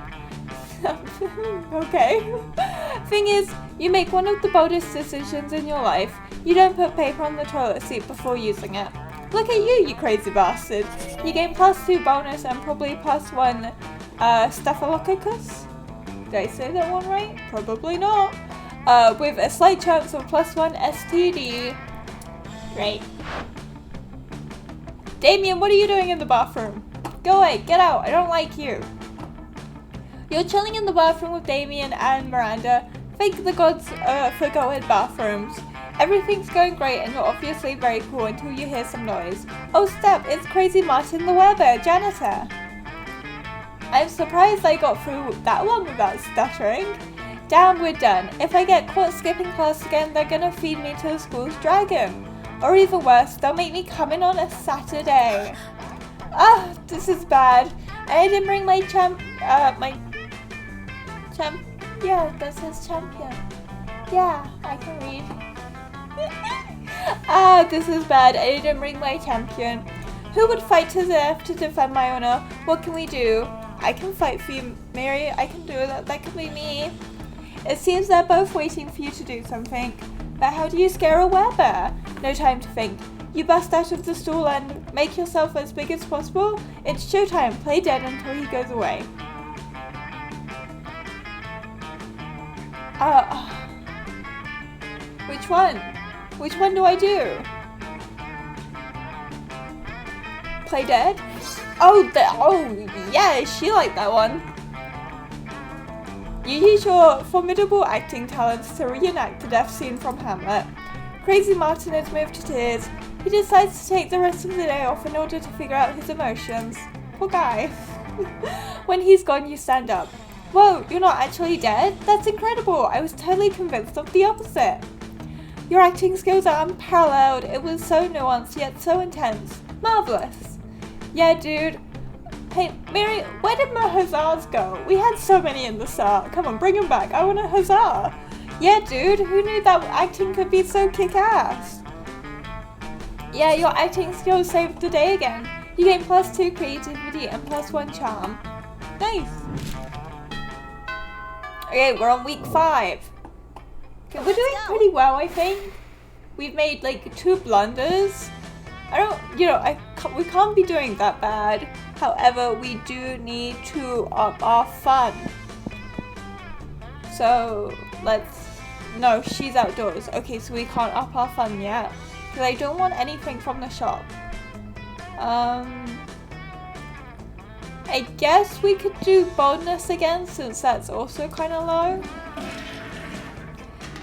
Okay. Thing is, you make one of the boldest decisions in your life. You don't put paper on the toilet seat before using it. Look at you, you crazy bastard. You gain +2 bonus and probably +1 staphylococcus. Did I say that one right? Probably not. With a slight chance of +1 STD. Great. Damien, what are you doing in the bathroom? Go away, get out, I don't like you. You're chilling in the bathroom with Damien and Miranda. Thank the gods for go-ahead bathrooms. Everything's going great and you're obviously very cool until you hear some noise. Oh step, it's Crazy Martin the Weather, janitor. I'm surprised I got through that one without stuttering. Damn, we're done. If I get caught skipping class again, they're gonna feed me to the school's dragon. Or even worse, they'll make me come in on a Saturday. Ah, this is bad. I didn't bring my yeah, that says champion. Yeah, I can read. Ah, this is bad. I didn't bring my champion. Who would fight to the death to defend my honor? What can we do? I can fight for you, Mary. I can do that. That could be me. It seems they're both waiting for you to do something. But how do you scare a werebear? No time to think. You bust out of the stall and make yourself as big as possible. It's showtime. Play dead until he goes away. Which one? Which one do I do? Play dead? Oh, yeah, she liked that one. You use your formidable acting talents to reenact the death scene from Hamlet. Crazy Martin is moved to tears. He decides to take the rest of the day off in order to figure out his emotions. Poor guy. When he's gone, you stand up. Whoa, you're not actually dead? That's incredible. I was totally convinced of the opposite. Your acting skills are unparalleled. It was so nuanced yet so intense. Marvelous. Yeah, dude. Hey, Mary, where did my huzzahs go? We had so many in the start. Come on, bring them back. I want a huzzah. Yeah, dude. Who knew that acting could be so kick-ass? Yeah, your acting skills saved the day again. You gain +2 creativity and +1 charm. Nice. Okay, we're on week 5. Okay, we're doing pretty well, I think. We've made like 2 blunders. We can't be doing that bad. However, we do need to up our fun. So, no, she's outdoors. Okay, so we can't up our fun yet. Because I don't want anything from the shop. I guess we could do boldness again since that's also kind of low.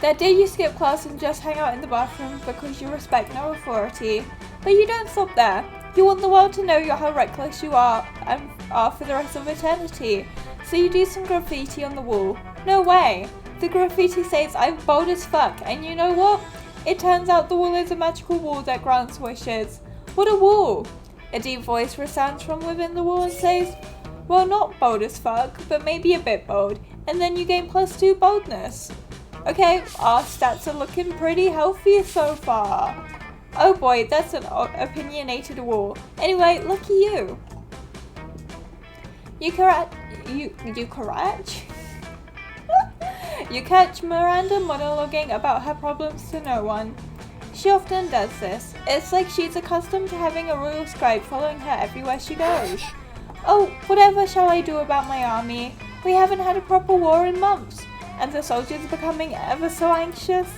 That day you skip class and just hang out in the bathroom because you respect no authority. But you don't stop there. You want the world to know how reckless you are and are for the rest of eternity. So you do some graffiti on the wall. No way. The graffiti says, I'm bold as fuck. And you know what? It turns out the wall is a magical wall that grants wishes. What a wall! A deep voice resounds from within the wall and says, well, not bold as fuck, but maybe a bit bold. And then you gain +2 boldness. Okay, our stats are looking pretty healthy so far. Oh boy, that's an opinionated wall. Anyway, lucky you. You catch Miranda monologuing about her problems to no one. She often does this. It's like she's accustomed to having a royal scribe following her everywhere she goes. Oh, whatever shall I do about my army? We haven't had a proper war in months, and the soldiers are becoming ever so anxious.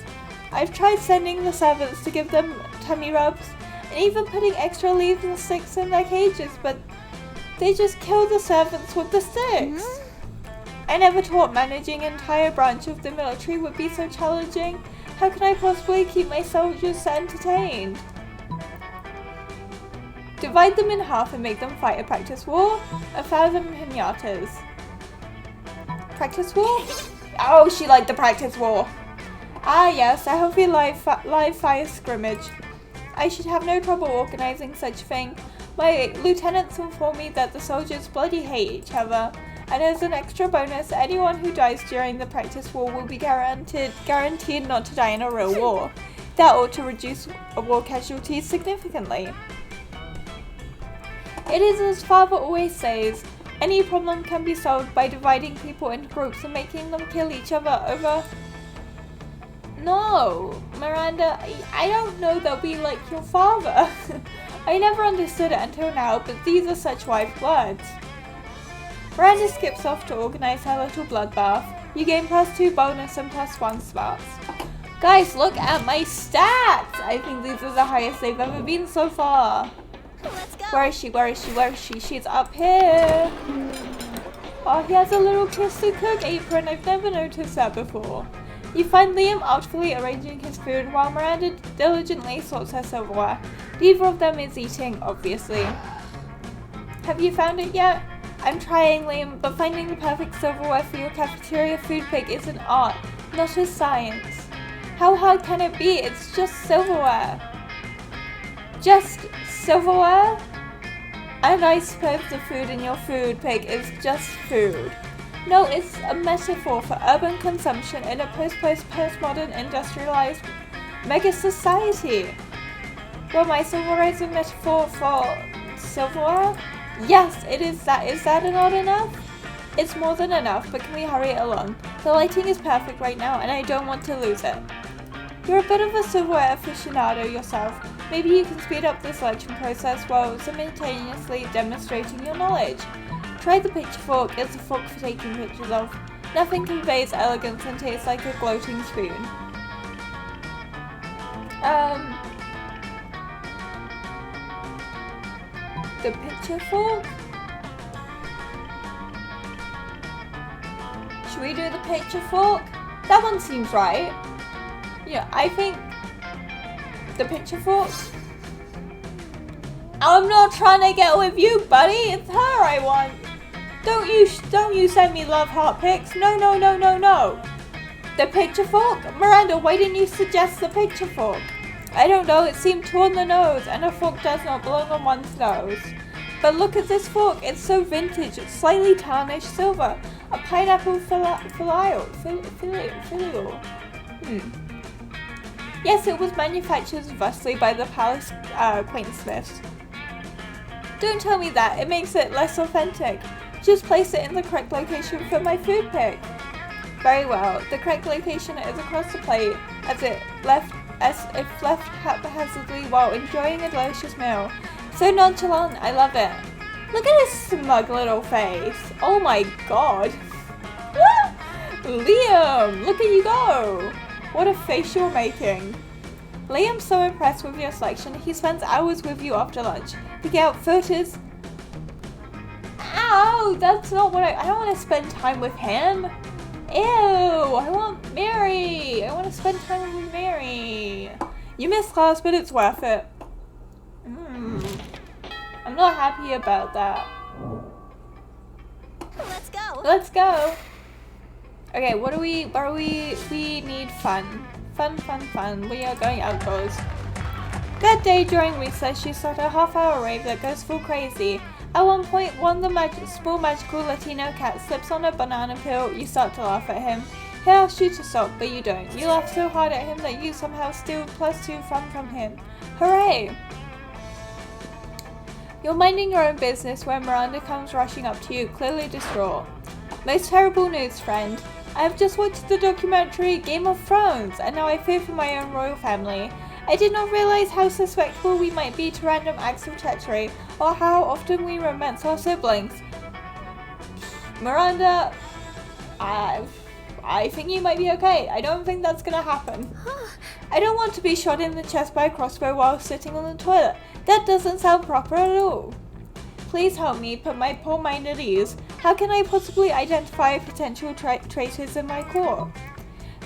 I've tried sending the servants to give them tummy rubs, and even putting extra leaves and sticks in their cages, but they just kill the servants with the sticks. I never thought managing an entire branch of the military would be so challenging. How can I possibly keep my soldiers entertained? Divide them in half and make them fight a practice war. 1,000 pinatas. Practice war? Oh, she liked the practice war. Ah yes, a healthy live fire scrimmage. I should have no trouble organizing such a thing. My lieutenants inform me that the soldiers bloody hate each other. And as an extra bonus, anyone who dies during the practice war will be guaranteed not to die in a real war. That ought to reduce war casualties significantly. It is as Father always says, any problem can be solved by dividing people into groups and making them kill each other over... No, Miranda, I don't know that we like your father. I never understood it until now, but these are such wise words. Miranda skips off to organize her little bloodbath. You gain +2 bonus and +1 smarts. Guys, look at my stats! I think these are the highest they've ever been so far. Let's go. Where is she? Where is she? Where is she? She's up here. Oh, he has a little kiss to cook apron. I've never noticed that before. You find Liam artfully arranging his food while Miranda diligently sorts her silverware. Neither of them is eating, obviously. Have you found it yet? I'm trying, Liam, but finding the perfect silverware for your cafeteria food pick is an art, not a science. How hard can it be? It's just silverware. Just silverware? And I suppose the food in your food pick is just food. No, it's a metaphor for urban consumption in a postmodern industrialized mega society. Well, my silverware is a metaphor for silverware? Yes, it is that. Is that not enough? It's more than enough, but can we hurry it along? The lighting is perfect right now, and I don't want to lose it. You're a bit of a silverware aficionado yourself. Maybe you can speed up the selection process while simultaneously demonstrating your knowledge. Try the picture fork. It's a fork for taking pictures of. Nothing conveys elegance and tastes like a gloating spoon. The picture fork? Should we do the picture fork? That one seems right. Yeah, I think the picture fork. I'm not trying to get with you, buddy. It's her I want. Don't you send me love heart pics. No. The picture fork? Miranda, why didn't you suggest the picture fork? I don't know, it seemed too on the nose, and a fork does not belong on one's nose. But look at this fork, it's so vintage, it's slightly tarnished silver. A pineapple filial. Yes, it was manufactured thusly by the Palace Quainsmiths. Don't tell me that, it makes it less authentic. Just place it in the correct location for my food pick. Very well, the correct location is across the plate, as if left haphazardly while enjoying a delicious meal. So nonchalant, I love it. Look at his smug little face. Oh my god. Liam, look at you go. What a face you're making. Liam's so impressed with your selection, he spends hours with you after lunch. Pick out photos. Ow, that's not what I don't want to spend time with him. Ew, I want Mary. I want to spend time with Mary. You missed class, but it's worth it. I'm not happy about that. Let's go. Okay, what do we need fun. Fun. We are going outdoors. That day during recess, you start a half-hour rave that goes full crazy. At one point, one of the small magical Latino cat slips on a banana peel. You start to laugh at him. He asks you to stop, but you don't. You laugh so hard at him that you somehow steal +2 fun from him. Hooray! You're minding your own business when Miranda comes rushing up to you, clearly distraught. Most terrible news, friend. I have just watched the documentary Game of Thrones, and now I fear for my own royal family. I did not realize how susceptible we might be to random acts of treachery, or how often we romance our siblings. Miranda, I think you might be okay. I don't think that's gonna happen. I don't want to be shot in the chest by a crossbow while sitting on the toilet. That doesn't sound proper at all. Please help me put my poor mind at ease. How can I possibly identify potential traitors in my corps?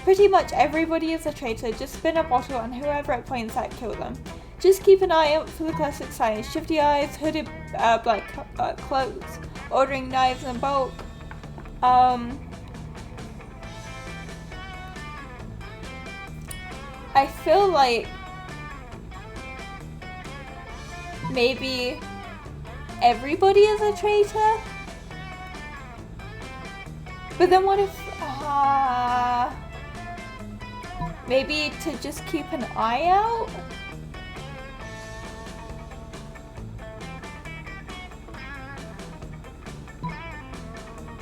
Pretty much everybody is a traitor. Just spin a bottle and whoever it points at, kill them. Just keep an eye out for the classic signs. Shifty eyes, hooded black cloaks, ordering knives in bulk. I feel like maybe everybody is a traitor? But then what if, maybe to just keep an eye out?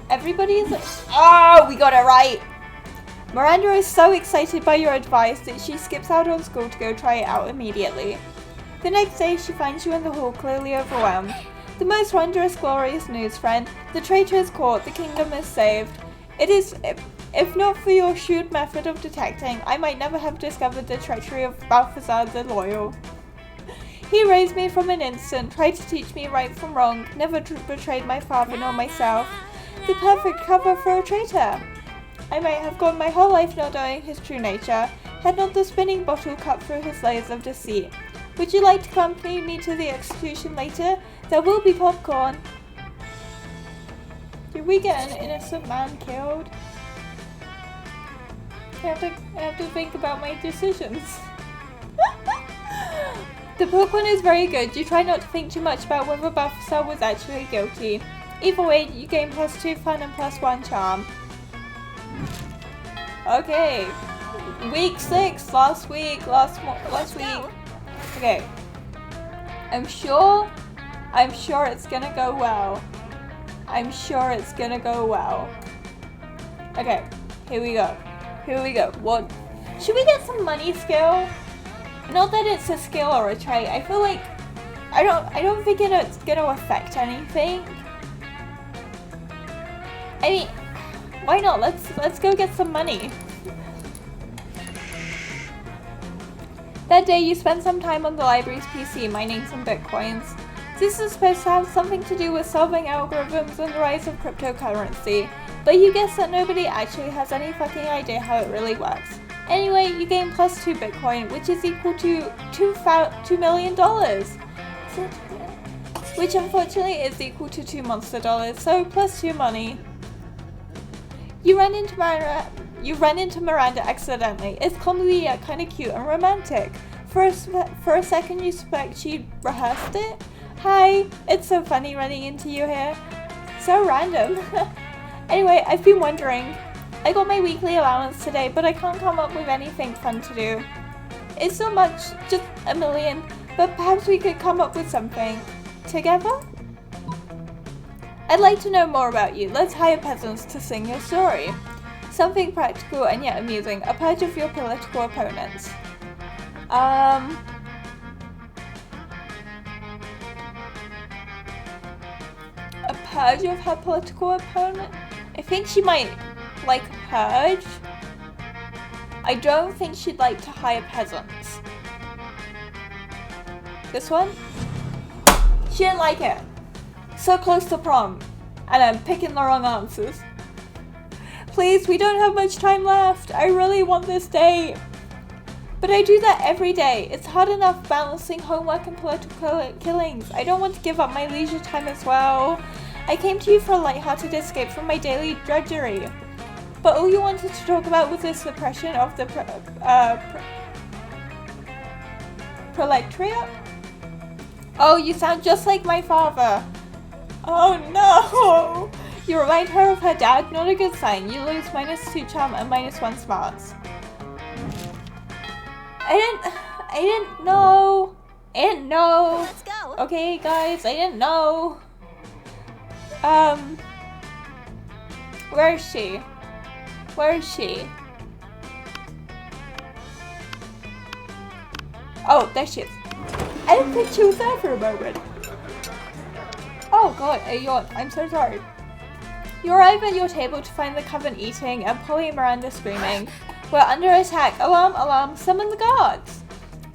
Everybody is oh, we got it right! Miranda is so excited by your advice that she skips out on school to go try it out immediately. The next day she finds you in the hall, clearly overwhelmed. The most wondrous, glorious news, friend. The traitor is caught, the kingdom is saved. It is, if not for your shrewd method of detecting, I might never have discovered the treachery of Balthazar the Loyal. He raised me from an instant, tried to teach me right from wrong, never betrayed my father nor myself. The perfect cover for a traitor. I might have gone my whole life not knowing his true nature, had not the spinning bottle cut through his layers of deceit. Would you like to accompany me to the execution later? There will be popcorn. Did we get an innocent man killed? I have to think about my decisions. The book one is very good. You try not to think too much about whether Balthasar was actually guilty. Either way, you gain +2 fun and +1 charm. Okay. Week 6, last week. Okay. I'm sure it's gonna go well. Okay, here we go. What? Should we get some money skill? Not that it's a skill or a trait. I feel like I don't think it's gonna affect anything. I mean, why not? Let's go get some money. That day you spent some time on the library's PC mining some bitcoins. This is supposed to have something to do with solving algorithms and the rise of cryptocurrency, but you guess that nobody actually has any fucking idea how it really works. Anyway, you gain +2 bitcoin, which is equal to $2 million. Which unfortunately is equal to 2 monster dollars, so +2 money. You run into Miranda accidentally. It's clumsy yet kind of cute and romantic. For a second you suspect she rehearsed it. Hi, it's so funny running into you here. So random. Anyway, I've been wondering. I got my weekly allowance today, but I can't come up with anything fun to do. It's not much, just $1 million, but perhaps we could come up with something. Together? I'd like to know more about you. Let's hire peasants to sing your story. Something practical and yet amusing. A purge of your political opponents. A purge of her political opponent? I think she might like purge. I don't think she'd like to hire peasants. This one? She didn't like it. So close to prom. And I'm picking the wrong answers. Please, we don't have much time left. I really want this date. But I do that every day. It's hard enough balancing homework and political killings. I don't want to give up my leisure time as well. I came to you for a light-hearted escape from my daily drudgery. But all you wanted to talk about was the suppression of the proletariat? Oh, you sound just like my father. Oh no! You remind her of her dad, not a good sign. You lose -2 charm and -1 smarts. I didn't know. Let's go. Okay, guys, I didn't know. Where is she? Oh, there she is. I didn't think she was there for a moment. Oh god, a yawn. I'm so sorry. You arrive at your table to find the coven eating and Polly and Miranda screaming. We're under attack. Alarm, alarm, summon the guards.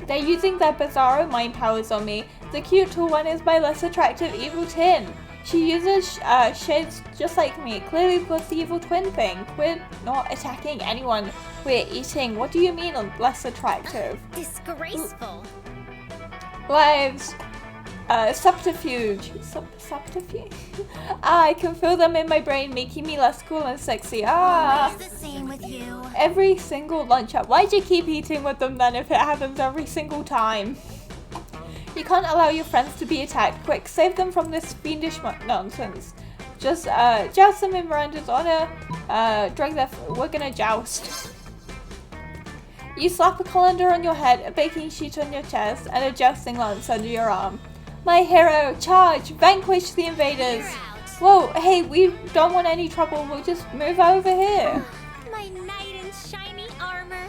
They're using their bizarro mind powers on me. The cute tall one is my less attractive evil twin. She uses shades just like me. Clearly was the evil twin thing. We're not attacking anyone. We're eating. What do you mean less attractive? Disgraceful. Lives. Subterfuge. Subterfuge? I can feel them in my brain, making me less cool and sexy. Always the same with you. Every single lunch up. Why'd you keep eating with them then if it happens every single time? You can't allow your friends to be attacked. Quick, save them from this fiendish nonsense. Just joust them in Miranda's honor. Drag their. We're gonna joust. You slap a colander on your head, a baking sheet on your chest, and a jousting lance under your arm. My hero, charge! Vanquish the invaders! Whoa, hey, we don't want any trouble. We'll just move over here. My knight in shiny armor.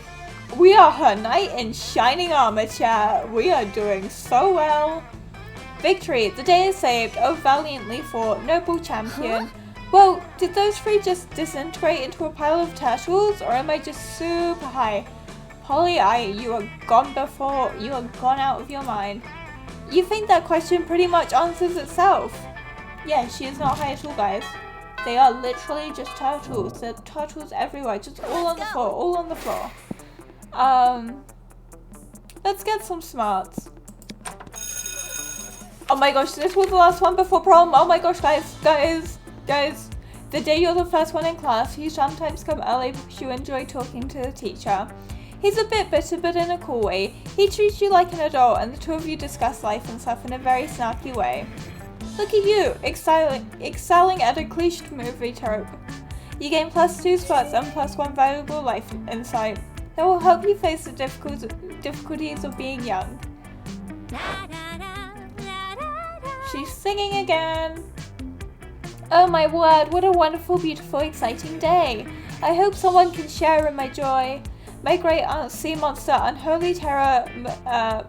We are her knight in shining armor, chat. We are doing so well. Victory! The day is saved. Oh, valiantly fought, noble champion. Whoa, did those three just disintegrate into a pile of turtles, or am I just super high? Polly, you are gone before. You are gone out of your mind. You think that question pretty much answers itself? Yeah, she is not high at all, guys. They are literally just turtles. There are turtles everywhere, just all on the floor, all on the floor. Let's get some smarts. Oh my gosh, this was the last one before prom. Oh my gosh, guys. The day you're the first one in class, you sometimes come early because you enjoy talking to the teacher. He's a bit bitter, but in a cool way. He treats you like an adult, and the two of you discuss life and stuff in a very snarky way. Look at you, excelling at a cliched movie trope. You gain +2 spots and +1 valuable life insight that will help you face the difficulties of being young. She's singing again. Oh my word, what a wonderful, beautiful, exciting day. I hope someone can share in my joy. My great aunt sea monster, unholy terror,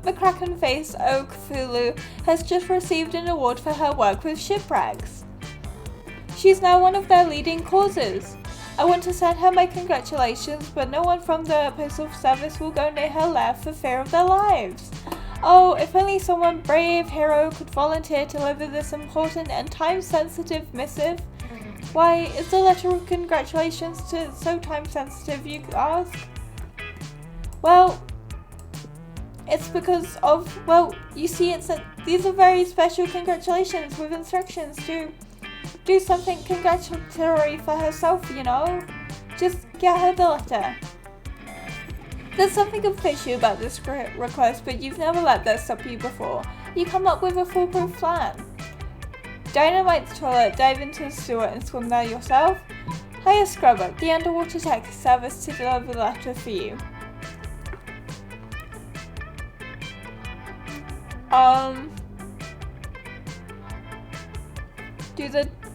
McCracken face Oak Fulu has just received an award for her work with shipwrecks. She's now one of their leading causes. I want to send her my congratulations, but no one from the postal service will go near her lair for fear of their lives. Oh, if only someone brave hero could volunteer to deliver this important and time-sensitive missive. Why is the letter of congratulations so time-sensitive, you ask? Well, it's because of, well, you see, these are very special congratulations with instructions to do something congratulatory for herself, you know? Just get her the letter. There's something official about this request, but you've never let that stop you before. You come up with a foolproof plan. Dynamite the toilet, dive into the sewer and swim there yourself. Hire Scrubber, the underwater tech service, to deliver the letter for you.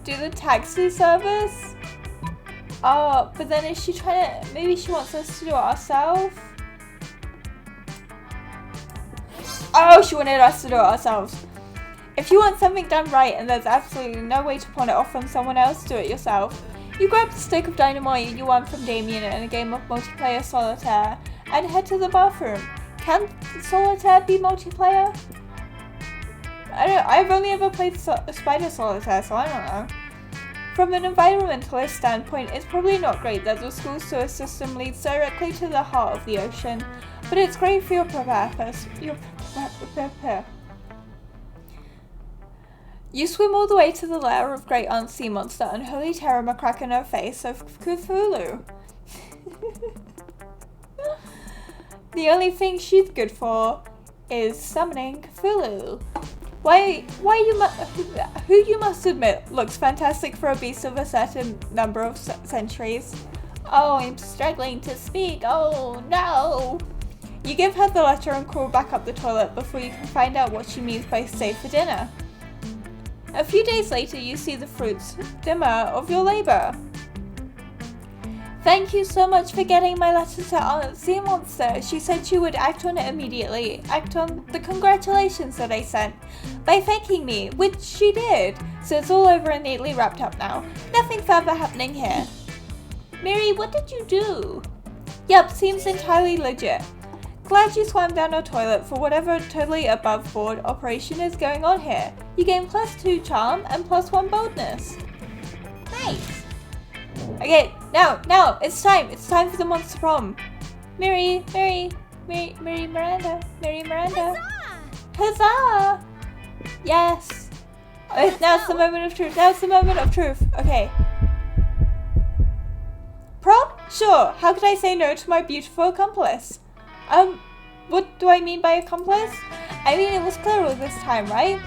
Do the taxi service? Oh, but then is she trying to, maybe she wants us to do it ourselves? Oh, she wanted us to do it ourselves. If you want something done right and there's absolutely no way to pawn it off on someone else, do it yourself. You grab the stick of dynamite you won from Damien in a game of multiplayer solitaire and head to the bathroom. Can solitaire be multiplayer? I've only ever played Spider Solitaire, so I don't know. From an environmentalist standpoint, it's probably not great that the school sewer system leads directly to the heart of the ocean, but it's great for your purpose. You swim all the way to the lair of Great Aunt Sea Monster, Unholy Terror McCracken her face of Cthulhu. The only thing she's good for is summoning Cthulhu. Who you must admit looks fantastic for a beast of a certain number of centuries. Oh, I'm struggling to speak. Oh no! You give her the letter and crawl back up the toilet before you can find out what she means by stay for dinner. A few days later, you see the fruits, dimmer, of your labor. Thank you so much for getting my letter to Aunt Sea Monster. She said she would act on it immediately. Act on the congratulations that I sent by thanking me, which she did. So it's all over and neatly wrapped up now. Nothing further happening here. Mary, what did you do? Yep, seems entirely legit. Glad you swam down our toilet for whatever totally above board operation is going on here. You gain +2 charm and +1 boldness. Nice. Okay, now, it's time for the monster prom. Mary Miranda. Huzzah! Yes. Now's the moment of truth. Okay. Prom? Sure. How could I say no to my beautiful accomplice? What do I mean by accomplice? I mean, it was clear this time, right?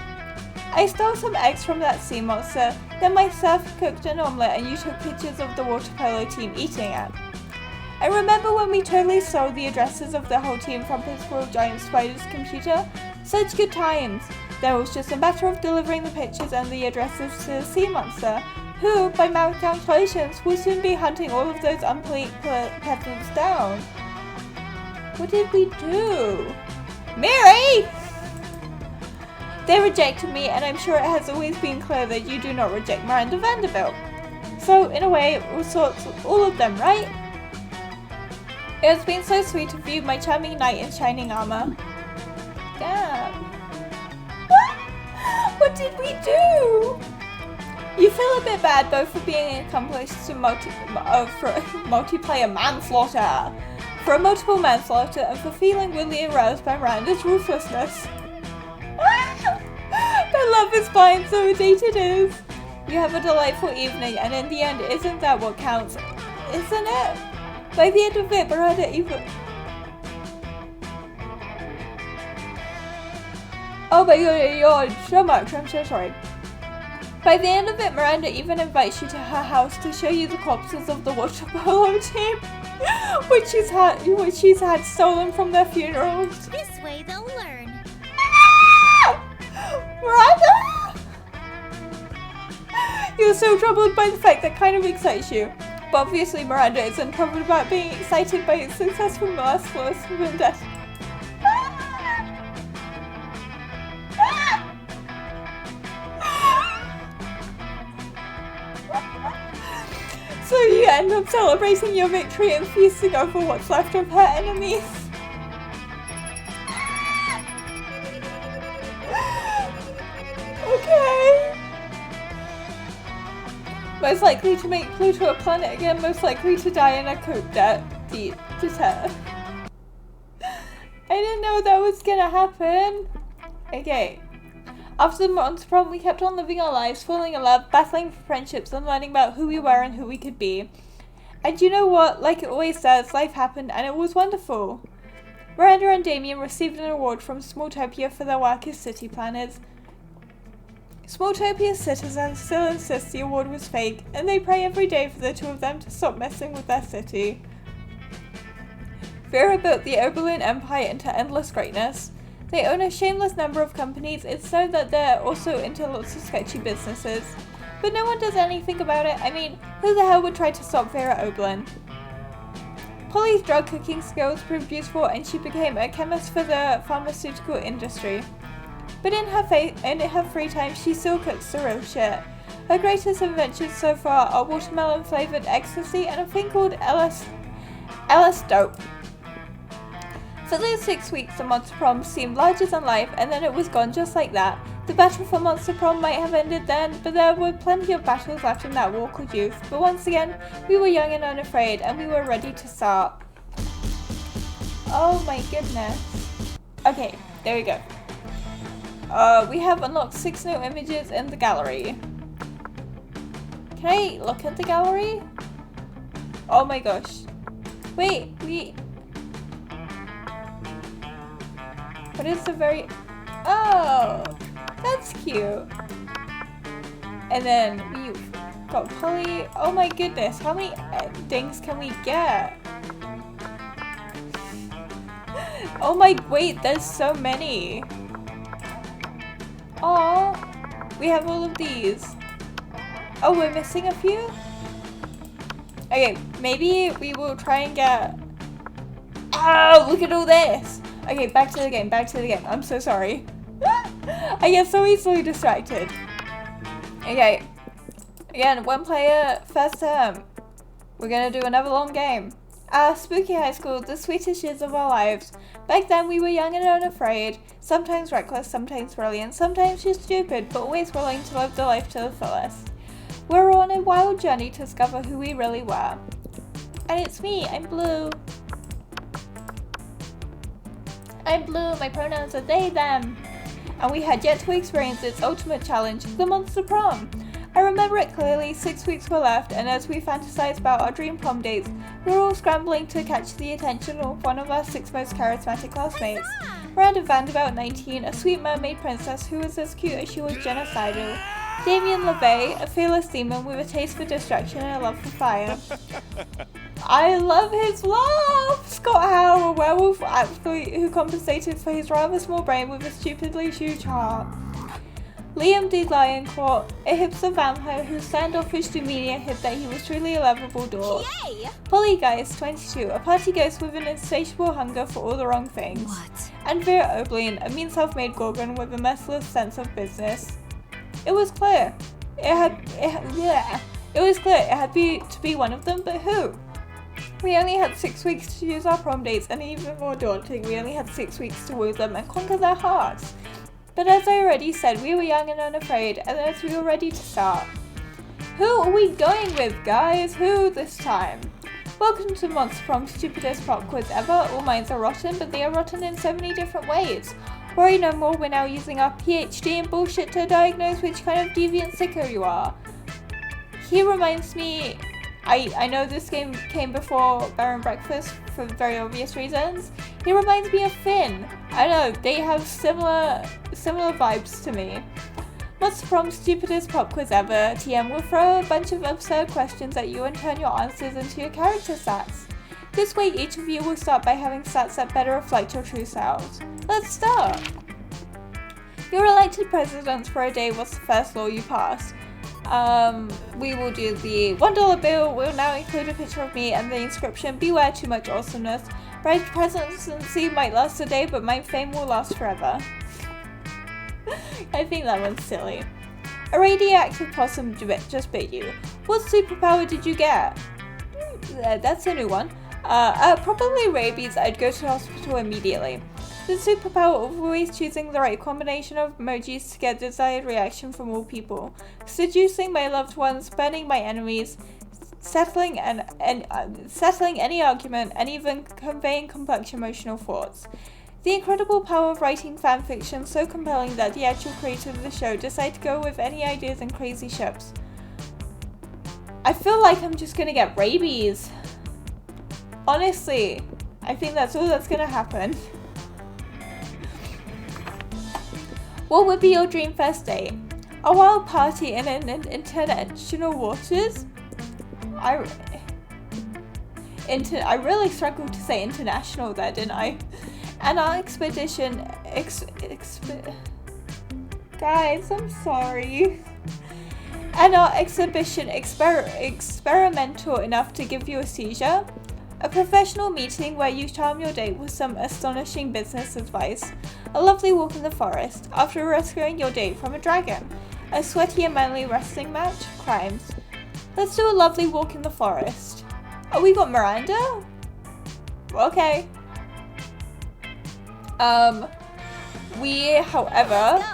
I stole some eggs from that sea monster, then myself cooked an omelette and you took pictures of the water polo team eating it. I remember when we totally stole the addresses of the whole team from Principal Giant Spider's computer. Such good times. Then it was just a matter of delivering the pictures and the addresses to the sea monster, who, by my calculations, will soon be hunting all of those unpolite peasants down. What did we do? Mary! They rejected me, and I'm sure it has always been clear that you do not reject Miranda Vanderbilt. So, in a way, it was all of them, right? It has been so sweet of you, my charming knight in shining armor. Damn. What did we do? You feel a bit bad both for being accomplished to multiplayer manslaughter, for multiple manslaughter, and for feeling really aroused by Miranda's ruthlessness. That love is blind, so indeed it is. You have a delightful evening, and in the end, isn't that what counts? Isn't it? By the end of it, Miranda even... Oh my god, you're so much, I'm so sorry. By the end of it, Miranda even invites you to her house to show you the corpses of the water polo team, which she's had stolen from their funerals. This way they'll learn. Miranda! You're so troubled by the fact that kind of excites you. But obviously Miranda isn't troubled about being excited by its successful merciless vendetta. So you end up celebrating your victory and feasting over what's left of her enemies. Okay. Most likely to make Pluto a planet again, most likely to die in a coup d'etat. I didn't know that was gonna happen. Okay. After the months prom, we kept on living our lives, falling in love, battling for friendships, and learning about who we were and who we could be. And you know what? Like it always does, life happened and it was wonderful. Miranda and Damien received an award from Smalltopia for their work as city planners. Smalltopia's citizens still insist the award was fake, and they pray every day for the two of them to stop messing with their city. Vera built the Oberlin Empire into endless greatness. They own a shameless number of companies. It's known that they're also into lots of sketchy businesses. But no one does anything about it. I mean, who the hell would try to stop Vera Oberlin? Polly's drug cooking skills proved useful and she became a chemist for the pharmaceutical industry. But in her free time, she still cooks the real shit. Her greatest inventions so far are watermelon flavoured ecstasy and a thing called LS dope. For those 6 weeks, the Monster Prom seemed larger than life, and then it was gone just like that. The battle for Monster Prom might have ended then, but there were plenty of battles left in that war called youth. But once again, we were young and unafraid, and we were ready to start. Oh my goodness. Okay, there we go. We have unlocked 6 new images in the gallery. Can I look at the gallery? Oh my gosh. Wait, what is the very... Oh, that's cute. And then we've got Polly. Oh my goodness, how many things can we get? Oh my, wait, there's so many. Oh, we have all of these. Oh, we're missing a few? Okay, maybe we will try and get... Oh, look at all this. Okay, back to the game. I'm so sorry. I get so easily distracted. Okay, again, 1 player, first term. We're gonna do another long game. Spooky high school, the sweetest years of our lives. Back then we were young and unafraid, sometimes reckless, sometimes brilliant, sometimes just stupid, but always willing to live the life to the fullest. We're on a wild journey to discover who we really were. And it's me, I'm Blue. I'm Blue, my pronouns are they, them. And we had yet to experience its ultimate challenge, the Monster Prom. I remember it clearly, 6 weeks were left, and as we fantasized about our dream prom dates, we were all scrambling to catch the attention of one of our 6 most charismatic classmates. Miranda Vanderbilt, 19, a sweet mermaid princess who was as cute as she was genocidal. Damien LeVay, a fearless demon with a taste for destruction and a love for fire. I love his laugh! Scott Howe, a werewolf athlete who compensated for his rather small brain with a stupidly huge heart. Liam D. Lioncourt, a hipster vampire whose standoffish demeanor hid that he was truly a lovable dork. Yay! Pollygeist, 22, a party ghost with an insatiable hunger for all the wrong things. What? And Vera Oberlin, a mean self-made gorgon with a merciless sense of business. It was clear. It had to be one of them, but who? We only had 6 weeks to choose our prom dates, and even more daunting, we only had 6 weeks to woo them and conquer their hearts. But as I already said, we were young and unafraid, and as we were ready to start. Who are we going with, guys? Who this time? Welcome to Monster Prom's stupidest pop quiz ever. All minds are rotten, but they are rotten in so many different ways. Worry no more, we're now using our PhD in bullshit to diagnose which kind of deviant sicko you are. He reminds me, I know this game came before Bear and Breakfast for very obvious reasons. He reminds me of Finn. I know, they have similar vibes to me. What's Prom's stupidest pop quiz ever? TM will throw a bunch of absurd questions at you and turn your answers into your character stats. This way each of you will start by having stats that better reflect your true selves. Let's start! You're elected president for a day. What's the first law you pass? We will do the $1 bill. Will now include a picture of me and the inscription, "Beware too much awesomeness. My presidency might last a day, but my fame will last forever." I think that one's silly. A radioactive possum just bit you. What superpower did you get? That's a new one. Probably rabies. I'd go to the hospital immediately. The superpower of always choosing the right combination of emojis to get desired reaction from all people. Seducing my loved ones, burning my enemies, settling any argument, and even conveying complex emotional thoughts. The incredible power of writing fan fiction so compelling that the actual creator of the show decided to go with any ideas and crazy ships. I feel like I'm just gonna get rabies. Honestly, I think that's all that's gonna happen. What would be your dream first date? A wild party in international waters? I really struggled to say international there, didn't I? And our expedition guys, I'm sorry. And our exhibition experimental enough to give you a seizure? A professional meeting where you charm your date with some astonishing business advice. A lovely walk in the forest after rescuing your date from a dragon. A sweaty and manly wrestling match? Crimes. Let's do a lovely walk in the forest. Oh, we got Miranda? Okay. However,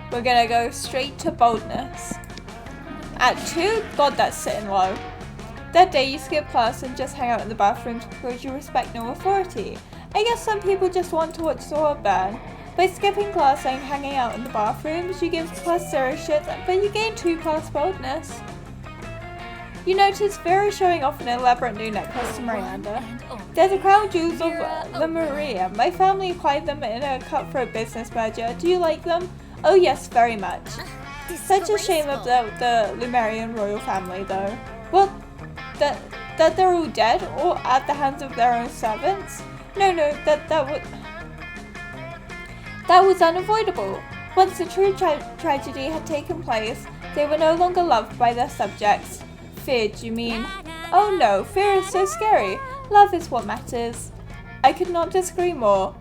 we're gonna go straight to boldness. At 2, God, that's sitting low. That day you skip class and just hang out in the bathrooms because you respect no authority. I guess some people just want to watch the world burn. By skipping class and hanging out in the bathrooms, you give class 0 shit, but you gain 2 class boldness. You notice Vera showing off an elaborate new necklace to Miranda. They're the crown jewels of the Maria. My family acquired them in a cutthroat business merger. Do you like them? Oh yes, very much. Such a shame about the Lumerian royal family though. Well, that they're all dead or at the hands of their own servants? No, that was unavoidable. Once the true tragedy had taken place, they were no longer loved by their subjects. Feared, you mean? Oh no, fear is so scary. Love is what matters. I could not disagree more.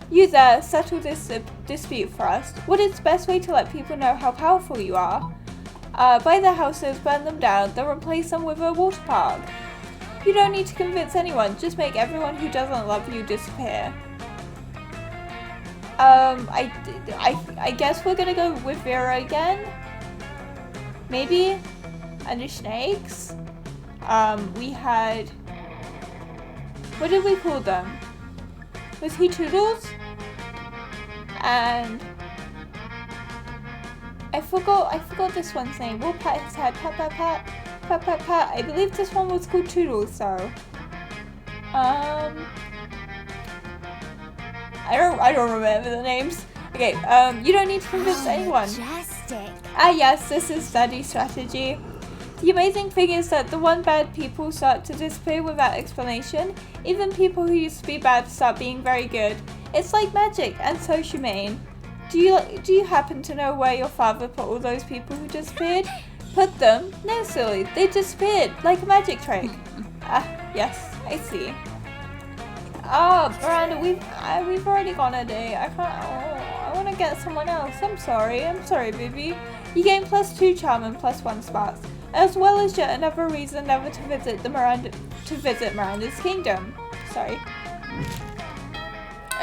You there, settle this dispute for us. What is the best way to let people know how powerful you are? Buy their houses, burn them down, then replace them with a water park. You don't need to convince anyone, just make everyone who doesn't love you disappear. I guess we're gonna go with Vera again. Maybe? And the snakes? We had... What did we call them? Was he Toodles? And... I forgot this one's name. We'll pat his head. Pat, pat, pat. Pat, pat, pat. I believe this one was called Toodles, so... I don't remember the names. Okay, you don't need to convince anyone. Majestic. Ah yes, this is study strategy. The amazing thing is that the one bad people start to disappear without explanation. Even people who used to be bad start being very good. It's like magic, and so humane. Do you happen to know where your father put all those people who disappeared? Put them? No, silly. They disappeared, like a magic trick. Ah, yes, I see. Oh, Miranda, we've already gone a day. I can't. Oh, I want to get someone else. I'm sorry, baby. You gain +2 charm and +1 sparks, as well as yet another reason never to visit Miranda's kingdom. Sorry.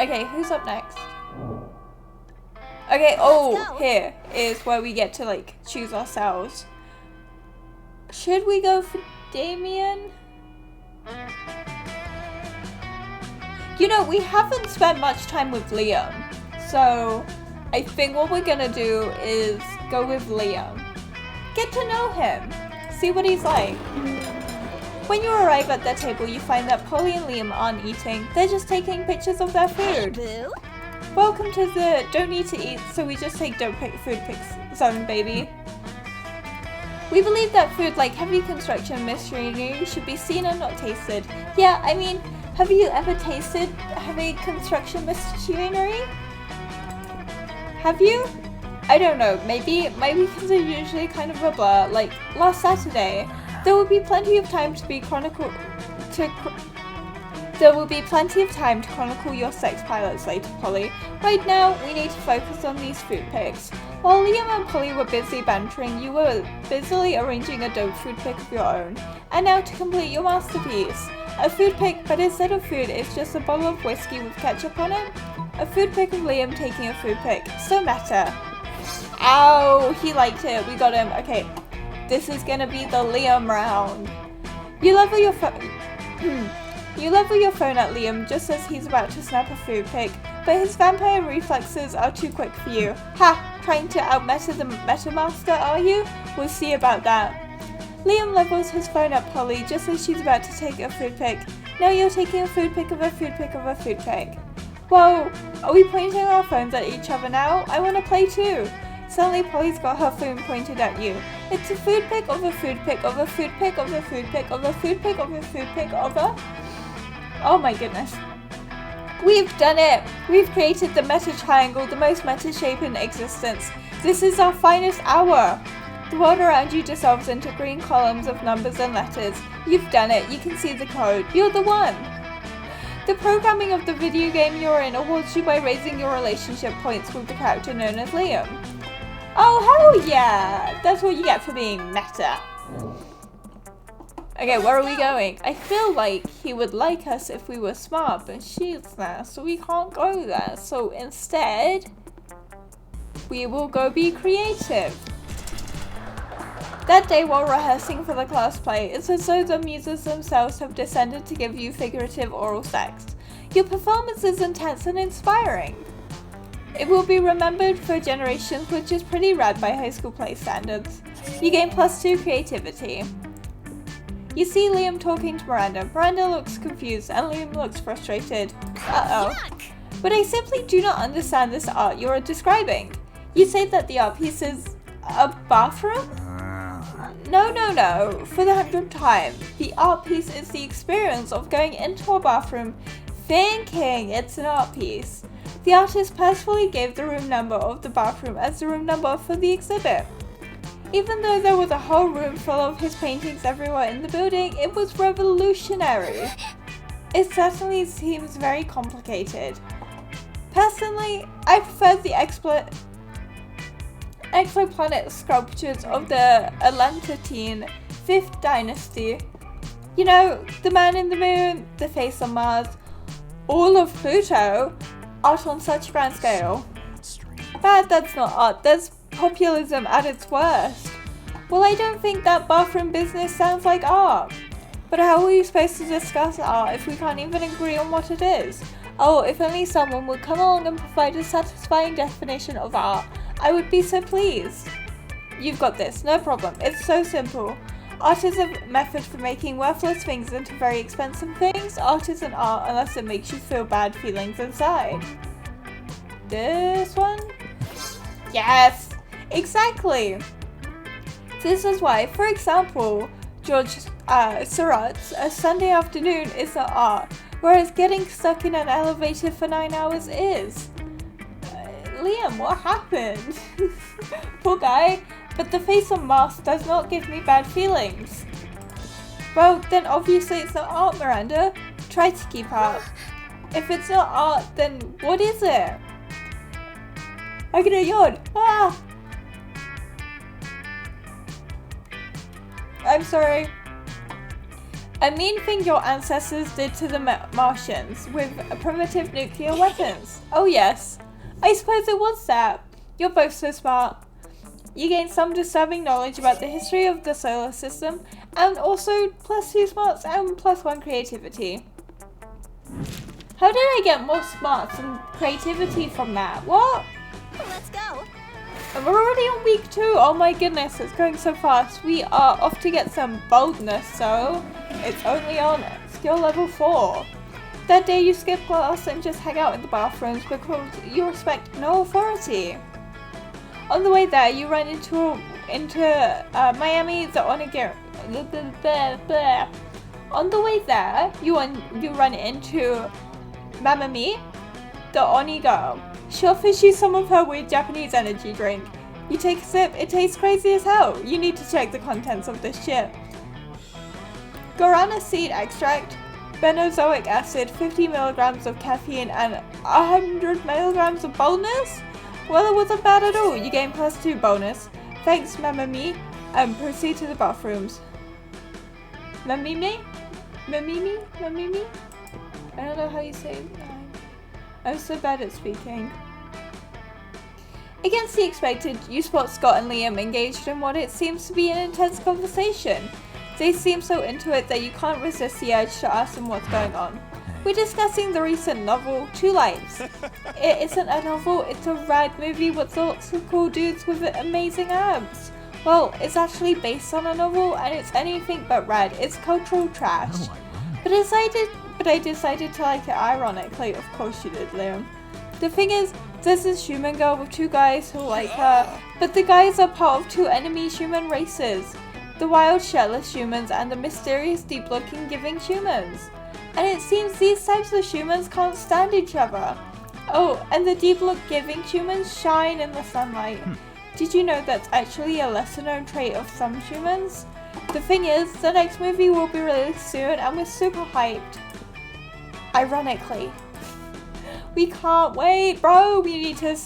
Okay, who's up next? Okay. Oh, here is where we get to like choose ourselves. Should we go for Damien? You know, we haven't spent much time with Liam, so I think what we're gonna do is go with Liam. Get to know him. See what he's like. When you arrive at their table, you find that Polly and Liam aren't eating. They're just taking pictures of their food. Boo. Welcome to the don't need to eat, so we just take don't pick food pics zone, baby. We believe that food like heavy construction machinery should be seen and not tasted. Yeah, I mean, have you ever tasted heavy construction machinery? Have you? I don't know, maybe my weekends are usually kind of a blur, like last Saturday. There will be plenty of time to chronicle your sex pilots later, Polly. Right now, we need to focus on these food pics. While Liam and Polly were busy bantering, you were busily arranging a dope food pic of your own. And now to complete your masterpiece. A food pic, but instead of food, it's just a bottle of whiskey with ketchup on it. A food pic of Liam taking a food pic. So meta. Ow, he liked it. We got him. Okay, this is gonna be the Liam round. You level your phone. You level your phone at Liam just as he's about to snap a food pic, but his vampire reflexes are too quick for you. Ha! Trying to out-meta the Metamaster, are you? We'll see about that. Liam levels his phone at Polly just as she's about to take a food pic. Now you're taking a food pic of a food pic of a food pic. Whoa! Are we pointing our phones at each other now? I want to play too! Suddenly Polly's got her phone pointed at you. It's a food pic of a food pic of a food pic of a food pic of a food pic of a food pic of a... Oh my goodness. We've done it! We've created the meta triangle, the most meta shape in existence. This is our finest hour! The world around you dissolves into green columns of numbers and letters. You've done it. You can see the code. You're the one! The programming of the video game you're in awards you by raising your relationship points with the character known as Liam. Oh, hell yeah! That's what you get for being meta. Okay, where are we going? I feel like he would like us if we were smart, but she's there, so we can't go there. So instead, we will go be creative. That day while rehearsing for the class play, it's as though the muses themselves have descended to give you figurative oral sex. Your performance is intense and inspiring. It will be remembered for generations, which is pretty rad by high school play standards. You gain +2 creativity. You see Liam talking to Miranda. Miranda looks confused and Liam looks frustrated. Uh-oh. But I simply do not understand this art you're describing. You say that the art piece is a bathroom? No. For the 100th time. The art piece is the experience of going into a bathroom thinking it's an art piece. The artist purposefully gave the room number of the bathroom as the room number for the exhibit. Even though there was a whole room full of his paintings everywhere in the building, it was revolutionary. It certainly seems very complicated. Personally, I prefer the exoplanet sculptures of the Atlantean 5th dynasty. You know, the man in the moon, the face on Mars, all of Pluto, art on such a grand scale. Bad, that's not art, that's populism at its worst. Well, I don't think that bathroom business sounds like art. But how are we supposed to discuss art if we can't even agree on what it is? Oh, if only someone would come along and provide a satisfying definition of art, I would be so pleased. You've got this, no problem. It's so simple. Art is a method for making worthless things into very expensive things. Art isn't art unless it makes you feel bad feelings inside. This one? Yes! Exactly! This is why, for example, George Seurat's A Sunday Afternoon is not art, whereas getting stuck in an elevator for 9 hours is. Liam, what happened? Poor guy. But the face on Mars does not give me bad feelings. Well, then obviously it's not art, Miranda. Try to keep up. If it's not art, then what is it? I'm gonna yawn. Ah! I'm sorry. A mean thing your ancestors did to the Martians with primitive nuclear weapons. Oh yes. I suppose it was that. You're both so smart. You gain some disturbing knowledge about the history of the solar system, and also +2 smarts and +1 creativity. How did I get more smarts and creativity from that? What? Let's go. And we're already on week 2. Oh my goodness, it's going so fast. We are off to get some boldness, so it's only on skill level 4. That day you skip class and just hang out in the bathrooms because you respect no authority. On the way there, you run into Miami the Onigiri. On the way there, you run into Mamami, the Oni girl. She offers you some of her weird Japanese energy drink. You take a sip, it tastes crazy as hell. You need to check the contents of this shit. Guarana seed extract, benzoic acid, 50 milligrams of caffeine, and 100 milligrams of boldness? Well, it wasn't bad at all. You gain +2 bonus. Thanks, Mamami. And proceed to the bathrooms. Mamimi? I don't know how you say it. I'm so bad at speaking. Against the expected, you spot Scott and Liam engaged in what it seems to be an intense conversation. They seem so into it that you can't resist the urge to ask them what's going on. We're discussing the recent novel, Two Lives. It isn't a novel, it's a rad movie with lots of cool dudes with amazing abs. Well, it's actually based on a novel and it's anything but rad. It's cultural trash. But I decided to like it ironically. Of course you did, Liam. The thing is, there's this human girl with 2 guys who like her, but the guys are part of 2 enemy human races. The wild shirtless humans and the mysterious deep-looking giving humans. And it seems these types of humans can't stand each other. Oh, and the deep-look giving humans shine in the sunlight. Did you know that's actually a lesser-known trait of some humans? The thing is, the next movie will be released soon and we're super hyped. Ironically. We can't wait, bro! We need to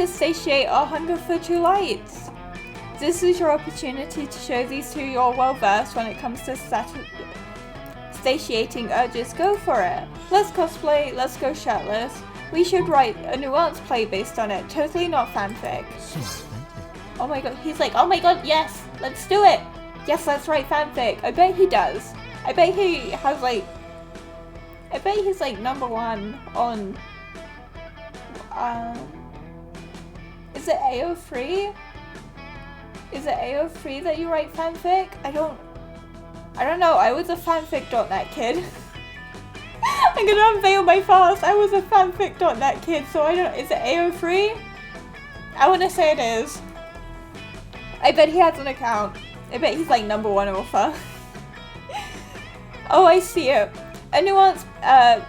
satiate our hunger for 2 lights. This is your opportunity to show these 2 you're well versed when it comes to satiating urges. Go for it. Let's cosplay, let's go shirtless. We should write a nuanced play based on it, totally not fanfic. Oh my god, he's like, oh my god, yes, let's do it. Yes, let's write fanfic. I bet he does. I bet he has like, I bet he's like #1 on, is it AO3? Is it AO3 that you write fanfic? I don't know. I was a fanfic.net kid. I'm gonna unveil my past. I was a fanfic.net kid, so I don't. Is it AO3? I wanna say it is. I bet he has an account. I bet he's like #1 author. Oh, I see it. A nuanced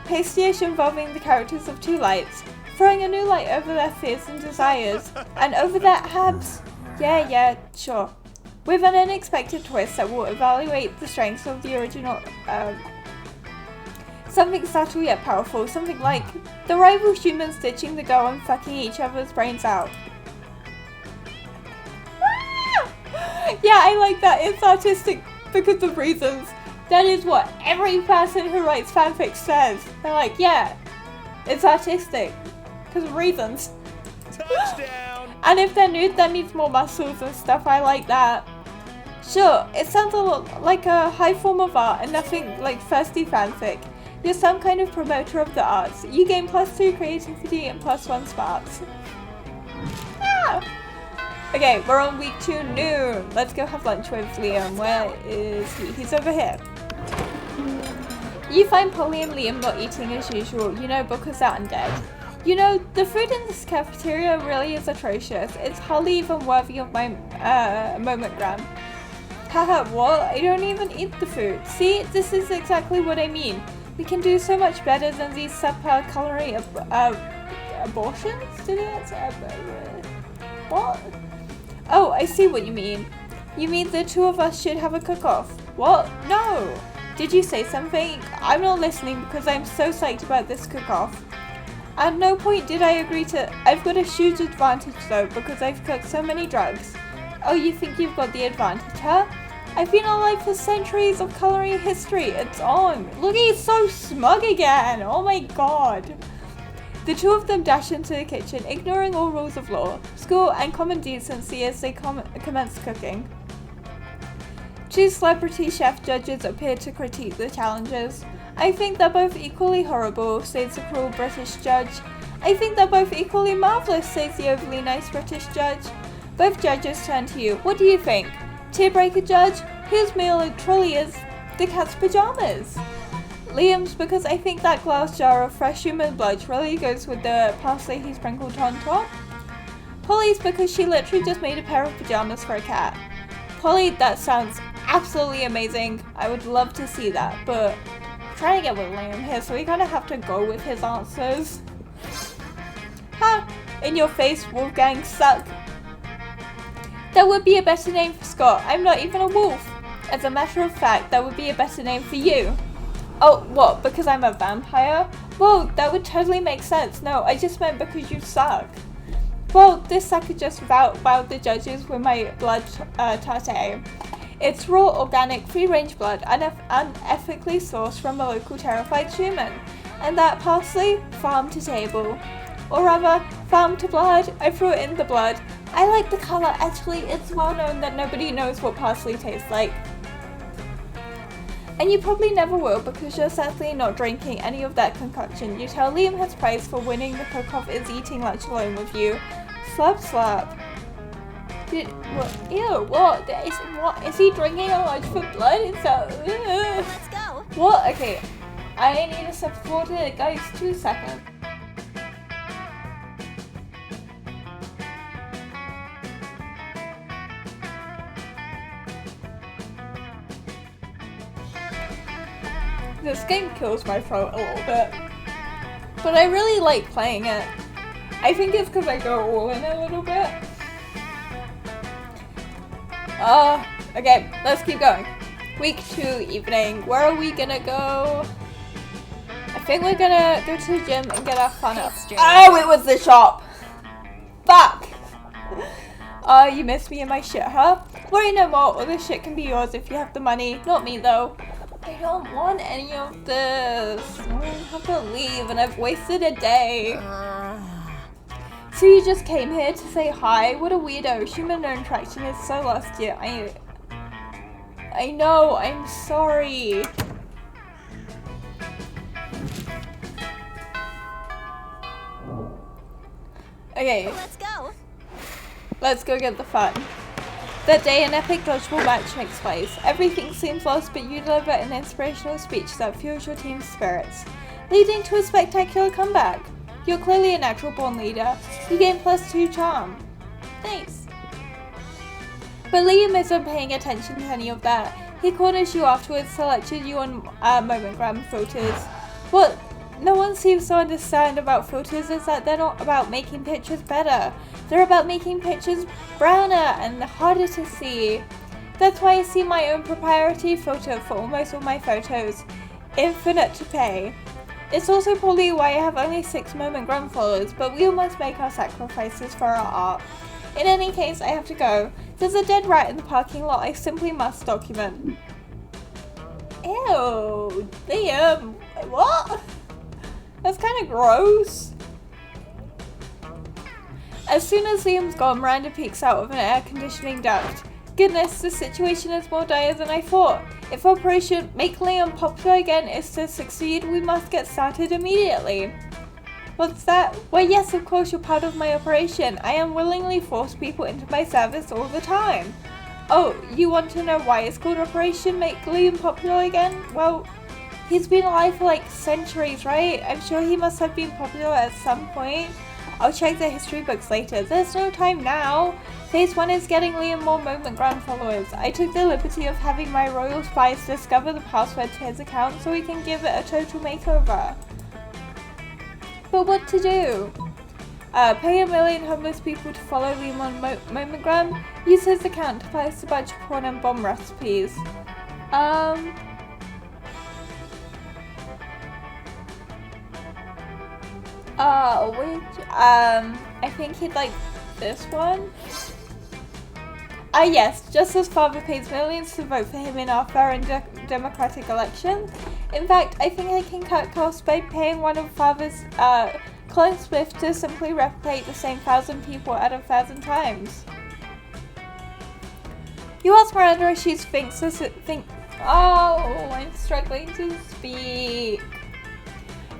pastiche involving the characters of 2 lights, throwing a new light over their fears and desires, and over their abs. Yeah, sure. With an unexpected twist that will evaluate the strengths of the original, something subtle yet powerful, something like the rival humans ditching the girl and fucking each other's brains out. Yeah, I like that. It's artistic because of reasons. That is what every person who writes fanfic says. They're like, yeah, it's artistic because of reasons. Touchdown! And if they're nude, that needs more muscles and stuff. I like that. Sure, it sounds a lot like a high form of art and nothing like thirsty fanfic. You're some kind of promoter of the arts. You gain +2 creativity and +1 sparks. Ah! Okay, we're on week 2 noon. Let's go have lunch with Liam. Where is he? He's over here. You find Polly and Liam not eating as usual. You know, because they're undead. You know, the food in this cafeteria really is atrocious. It's hardly even worthy of my momentgram. Haha, what? I don't even eat the food. See, this is exactly what I mean. We can do so much better than these subpar culinary abortions? Did it? What? Oh, I see what you mean. You mean the 2 of us should have a cook-off? What? No! Did you say something? I'm not listening because I'm so psyched about this cook-off. At no point did I agree to. I've got a huge advantage though because I've cooked so many drugs. Oh, you think you've got the advantage, huh? I've been alive for centuries of culinary history. It's on. Look, he's so smug again. Oh my god. The 2 of them dash into the kitchen, ignoring all rules of law, school, and common decency as they commence cooking. 2 celebrity chef judges appear to critique the challenges. I think they're both equally horrible, states a cruel British judge. I think they're both equally marvellous, says the overly nice British judge. Both judges turn to you. What do you think? Tearbreaker judge, whose meal truly is the cat's pajamas? Liam's, because I think that glass jar of fresh human blood really goes with the parsley he sprinkled on top. Polly's, because she literally just made a pair of pajamas for a cat. Polly, that sounds absolutely amazing. I would love to see that, but I'm trying to get with Liam here, so we kind of have to go with his answers. Ha! In your face, Wolfgang suck. That would be a better name for Scott. I'm not even a wolf. As a matter of fact, that would be a better name for you. Oh, what? Because I'm a vampire? Well, that would totally make sense. No, I just meant because you suck. Well, this sucker just wowed the judges with my blood tarte. It's raw, organic, free-range blood, unethically sourced from a local terrified human. And that parsley? Farm to table. Or rather, farm to blood. I threw it in the blood. I like the colour. Actually, it's well known that nobody knows what parsley tastes like. And you probably never will, because you're sadly not drinking any of that concoction. You tell Liam his prize for winning the cook-off is eating lunch alone with you. Slap slap. What? Ew, what? What? Is he drinking a lunch for blood? It's so... Let's go. What? Okay. I need a sip of water. Guys, 2 seconds. This game kills my throat a little bit, but I really like playing it. I think it's because I go all in a little bit. Okay, let's keep going. Week 2 evening. Where are we gonna go? I think we're gonna go to the gym and get our fun up. Oh, it was the shop! Fuck! You missed me in my shit, huh? Worry no more, all this shit can be yours if you have the money. Not me though. I don't want any of this. I have to leave and I've wasted a day. So you just came here to say hi? What a weirdo. Human interaction is so lost here. I know, I'm sorry. Okay. Let's go get the fun. That day, an epic dodgeball match takes place. Everything seems lost, but you deliver an inspirational speech that fuels your team's spirits, leading to a spectacular comeback. You're clearly a natural-born leader. You gain +2 charm. Thanks. But Liam isn't paying attention to any of that. He corners you afterwards, selected you on Momentgram filters. What no one seems to understand about filters is that they're not about making pictures better. They're about making pictures browner and harder to see. That's why I see my own proprietary filter for almost all my photos. Infinite to pay. It's also probably why I have only 6 Momentgram followers, but we all must make our sacrifices for our art. In any case, I have to go. There's a dead rat in the parking lot I simply must document. Ew, Liam, what? That's kind of gross. As soon as Liam's gone, Miranda peeks out of an air conditioning duct. Goodness, the situation is more dire than I thought. If Operation Make Liam Popular Again is to succeed, we must get started immediately. What's that? Well, yes, of course you're part of my operation. I unwillingly force people into my service all the time. Oh, you want to know why it's called Operation Make Liam Popular Again? Well, he's been alive for like centuries, right? I'm sure he must have been popular at some point. I'll check the history books later. There's no time now. Phase 1 is getting Liam more Momentgram followers. I took the liberty of having my royal spies discover the password to his account so we can give it a total makeover. But what to do? Pay 1 million homeless people to follow Liam on Momentgram. Use his account to post a bunch of porn and bomb recipes. I think he'd like this one. Yes, just as father pays millions to vote for him in our fair and democratic election. In fact, I think I can cut costs by paying one of father's clone Smith to simply replicate the same 1,000 people at 1,000 times. You ask Miranda if she thinks. Oh, I'm struggling to speak.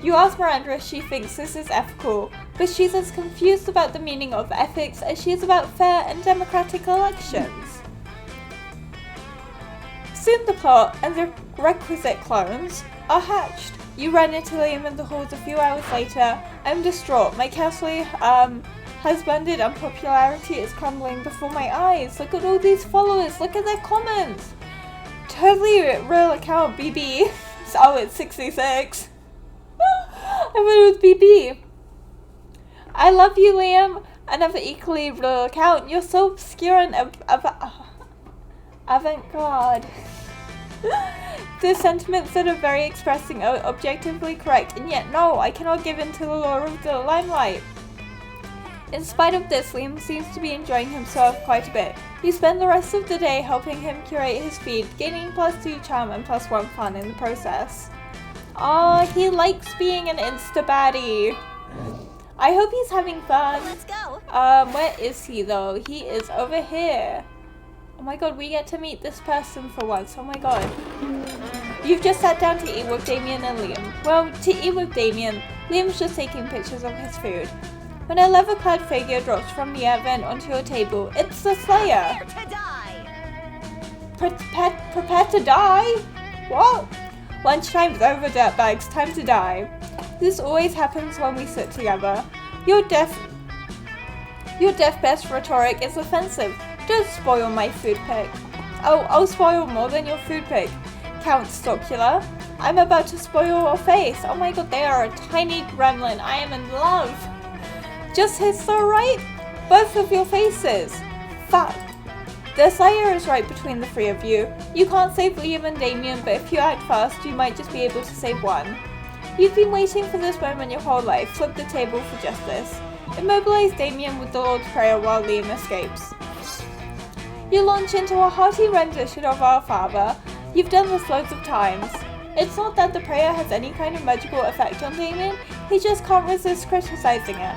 You ask Miranda if she thinks this is ethical, but she's as confused about the meaning of ethics as she is about fair and democratic elections. Soon the plot and the requisite clones are hatched. You run into Liam in the halls a few hours later. I'm distraught. My carefully husbanded unpopularity is crumbling before my eyes. Look at all these followers. Look at their comments. Totally real account, BB. Oh, it's 66. I thought it was BB. I love you, Liam. Another equally real account. You're so obscure and avant-garde. The sentiments that are very expressing are objectively correct, and yet no, I cannot give in to the law of the limelight. In spite of this, Liam seems to be enjoying himself quite a bit. You spend the rest of the day helping him curate his feed, gaining +2 charm and +1 fun in the process. Aw, he likes being an Insta baddie. I hope he's having fun. Let's go. Where is he though? He is over here. Oh my god, we get to meet this person for once. Oh my god. You've just sat down to eat with Damien and Liam. Well, to eat with Damien, Liam's just taking pictures of his food. When a leather-clad figure drops from the air vent onto your table, it's the Slayer. Prepare to die. Prepare to die? What? Lunchtime's over, dirtbags. Time to die. This always happens when we sit together. Your deaf best rhetoric is offensive. Don't spoil my food pic. Oh, I'll spoil more than your food pic. Count Stocula. I'm about to spoil your face. Oh my god, they are a tiny gremlin. I am in love. Just hit so right. Both of your faces. Fuck. The Slayer is right between the three of you. You can't save Liam and Damien, but if you act fast, you might just be able to save one. You've been waiting for this moment your whole life. Flip the table for justice. Immobilize Damien with the Lord's Prayer while Liam escapes. You launch into a hearty rendition of Our Father. You've done this loads of times. It's not that the prayer has any kind of magical effect on Damien, he just can't resist criticizing it.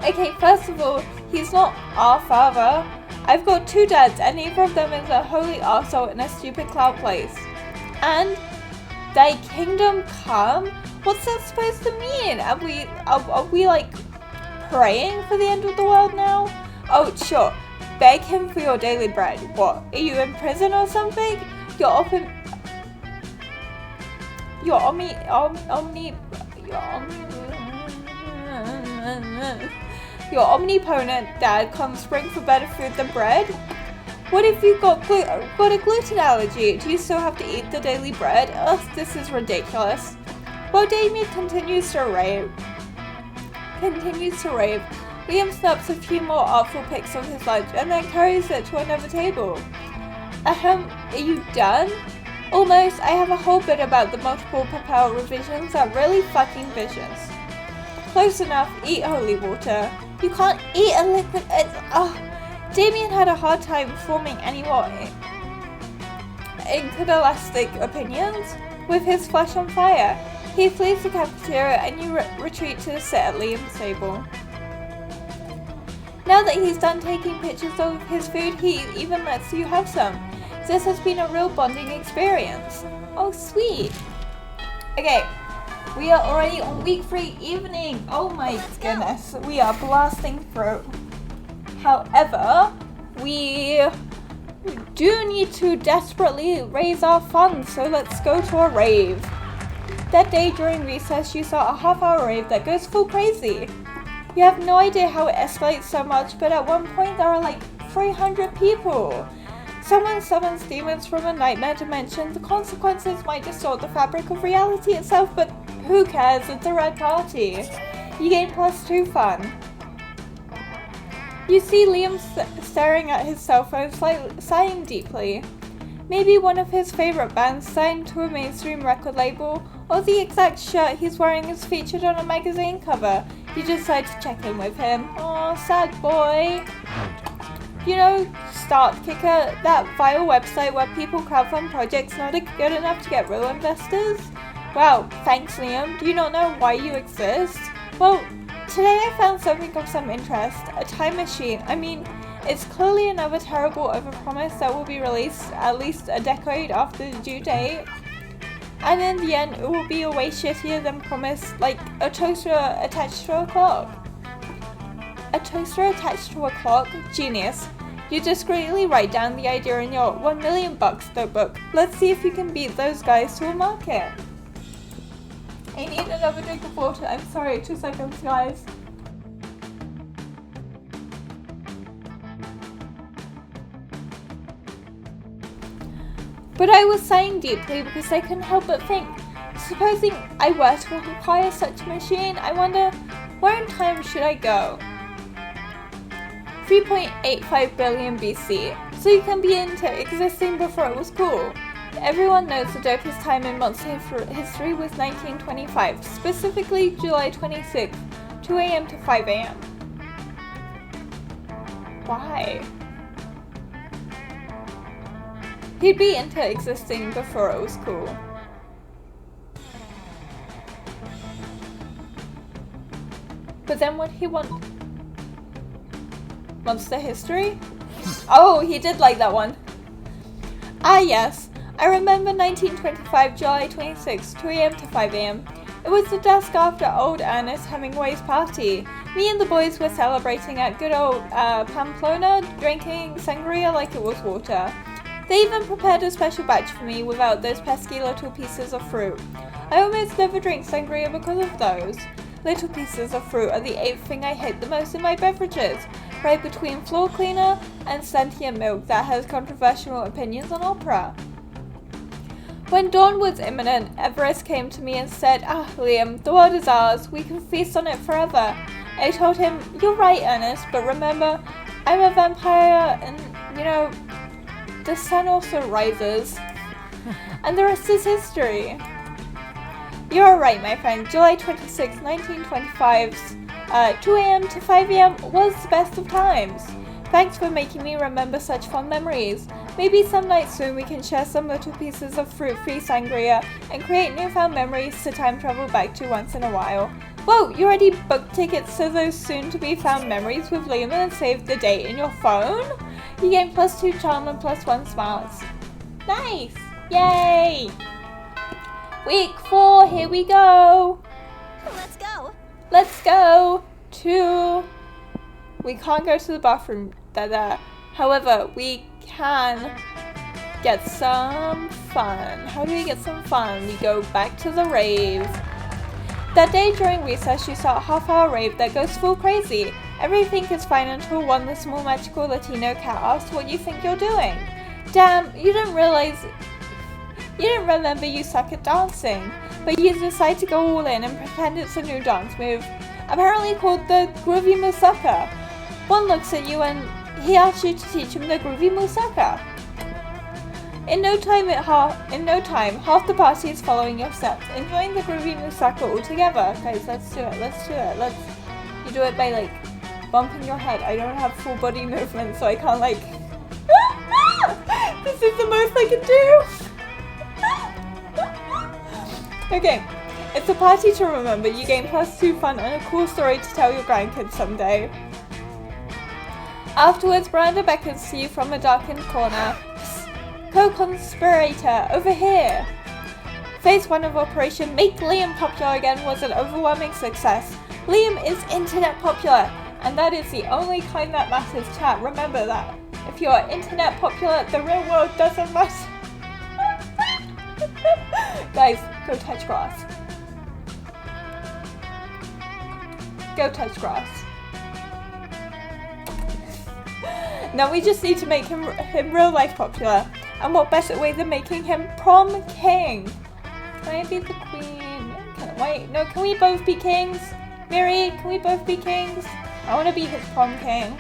Okay, first of all, he's not Our Father. I've got 2 dads, and neither of them is a holy arsehole in a stupid cloud place. And thy kingdom come? What's that supposed to mean? Are we like praying for the end of the world now? Oh, sure. Beg him for your daily bread. What? Are you in prison or something? Your omnipotent dad can't spring for better food than bread? What if you've got a gluten allergy? Do you still have to eat the daily bread? Ugh, this is ridiculous. While Damien continues to rave, Liam snaps a few more artful pics of his lunch and then carries it to another table. Are you done? Almost. I have a whole bit about the multiple propel revisions that really fucking vicious. Close enough. Eat holy water. You can't eat a liquid. Damien had a hard time forming any more iconoclastic opinions with his flesh on fire. He flees the cafeteria and you retreat to sit at Liam's table. Now that he's done taking pictures of his food, he even lets you have some. This has been a real bonding experience. Oh, sweet. Okay, we are already on week 3 evening. Oh my goodness, we are blasting through. However, we do need to desperately raise our funds, so let's go to a rave. That day during recess, you saw a half-hour rave that goes full crazy. You have no idea how it escalates so much, but at one point there are like 300 people. Someone summons demons from a nightmare dimension. The consequences might distort the fabric of reality itself, but who cares? It's a red party. You gain +2 fun. You see Liam staring at his cell phone, sighing deeply. Maybe one of his favorite bands signed to a mainstream record label, or the exact shirt he's wearing is featured on a magazine cover. You decide to check in with him. Aw, sad boy. You know, StartKicker, that vile website where people crowdfund projects not good enough to get real investors? Wow, thanks Liam. Do you not know why you exist? Well, today I found something of some interest. A time machine. I mean, it's clearly another terrible overpromise that will be released at least a decade after the due date. And in the end, it will be a way shittier than promised, like a toaster attached to a clock. A toaster attached to a clock? Genius. You discreetly write down the idea in your 1 million bucks notebook. Let's see if you can beat those guys to a market. I need another drink of water. I'm sorry, 2 seconds, guys. But I was sighing deeply because I couldn't help but think, supposing I were to acquire such a machine, I wonder, where in time should I go? 3.85 billion BC, so you can be into existing before it was cool. Everyone knows the dopest time in monster history was 1925, specifically July 26th, 2 a.m. to 5 a.m. Why? He'd be into existing before it was cool. But then what he want? Monster history? Oh, he did like that one. Ah yes, I remember 1925, July 26, 2 a.m. to 5 a.m. It was the dusk after old Ernest Hemingway's party. Me and the boys were celebrating at good old Pamplona, drinking sangria like it was water. They even prepared a special batch for me without those pesky little pieces of fruit. I almost never drink sangria because of those. Little pieces of fruit are the 8th thing I hate the most in my beverages, right between floor cleaner and sentient milk that has controversial opinions on opera. When dawn was imminent, Everest came to me and said, Liam, the world is ours, we can feast on it forever. I told him, you're right, Ernest, but remember, I'm a vampire and, the sun also rises. And the rest is history. You're right, my friend. July 26, 1925's 2 a.m. to 5 a.m. was the best of times. Thanks for making me remember such fond memories. Maybe some night soon we can share some little pieces of fruit-free sangria and create newfound memories to time travel back to once in a while. Whoa, you already booked tickets to those soon-to-be-found memories with Liam and saved the date in your phone? You gain +2 charm and +1 smarts. Nice! Yay! Week 4, here we go! Let's go! Let's go to... We can't go to the bathroom. However, we can get some fun. How do we get some fun? We go back to the rave. That day during recess, you saw a half-hour rave that goes full crazy. Everything is fine until one the small magical Latino cat asks what you think you're doing. Damn, you didn't remember you suck at dancing, but you decide to go all in and pretend it's a new dance move, apparently called the Groovy Musaka. One looks at you and he asks you to teach him the Groovy Musaka. In no time, half the party is following your steps, enjoying the Groovy Musaka all together. Guys, let's do it. You do it by bumping your head. I don't have full body movement, so I can't This is the most I can do. Okay, it's a party to remember. You gain +2 fun and a cool story to tell your grandkids someday. Afterwards, Miranda beckons to you from a darkened corner. Co-conspirator, over here! Phase 1 of Operation Make Liam Popular Again was an overwhelming success. Liam is internet popular, and that is the only kind that matters, chat. Remember that. If you are internet popular, the real world doesn't matter. Guys, go touch grass. Go touch grass. Now we just need to make him real life popular. And what better way than making him prom king? Can I be the queen? Can we both be kings? Miri, can we both be kings? I want to be his prom king.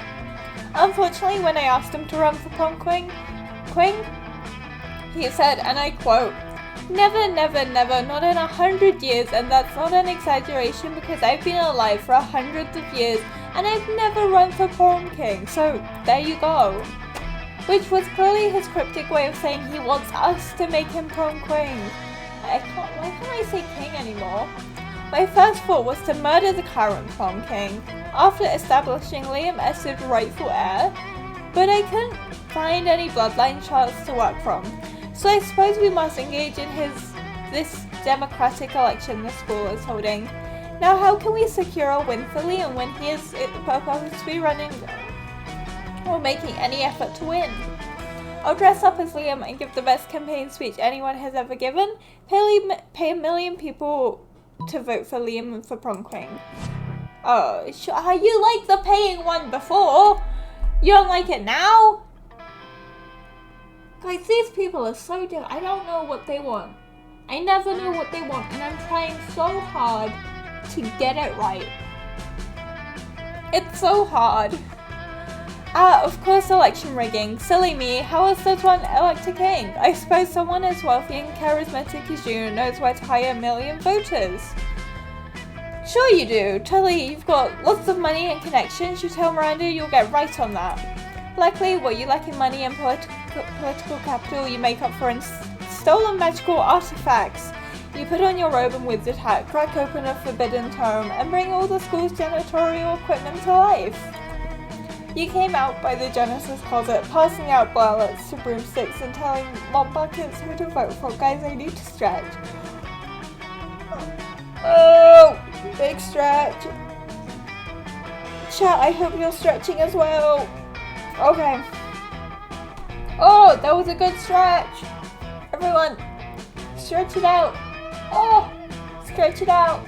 Unfortunately, when I asked him to run for prom queen, he said, and I quote, "Never, never, never, not in 100 years, and that's not an exaggeration because I've been alive for hundreds of years and I've never run for prom king, so there you go." Which was clearly his cryptic way of saying he wants us to make him prom queen. Why can't I say king anymore? My first thought was to murder the current prom king after establishing Liam as his rightful heir, but I couldn't find any bloodline charts to work from. So I suppose we must engage in his this democratic election the school is holding. Now how can we secure a win for Liam when he is purposely running or making any effort to win? I'll dress up as Liam and give the best campaign speech anyone has ever given. Pay a million people to vote for Liam for prom queen. Oh, you liked the paying one before. You don't like it now? Guys, these people are so different. I don't know what they want. I never know what they want, and I'm trying so hard to get it right. It's so hard. Of course, election rigging. Silly me. How else does one elect a king? I suppose someone as wealthy and charismatic as you knows where to hire a million voters. Sure you do. Totally, you've got lots of money and connections. You tell Miranda you'll get right on that. Luckily, what you lack in money and political capital, you make up for in stolen magical artifacts. You put on your robe and wizard hat, crack open a forbidden tome, and bring all the school's janitorial equipment to life. You came out by the Genesis closet, passing out ballots to broomsticks and telling mop buckets who to vote for. Guys, I need to stretch. Oh, big stretch. Chat, I hope you're stretching as well. Okay. Oh, that was a good stretch. Everyone, stretch it out. Oh, stretch it out.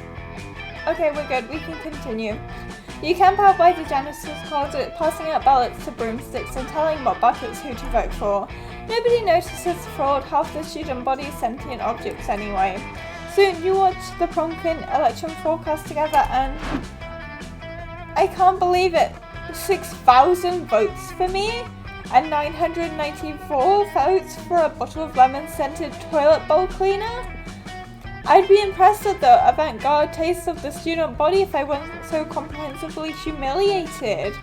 Okay, we're good. We can continue. You camp out by the Genesis closet, passing out ballots to broomsticks and telling mop buckets who to vote for. Nobody notices the fraud. Half the student body is sentient objects anyway. Soon you watch the prom queen election forecast together and I can't believe it. 6,000 votes for me and 994 votes for a bottle of lemon-scented toilet bowl cleaner. I'd be impressed at the avant-garde taste of the student body if I wasn't so comprehensively humiliated.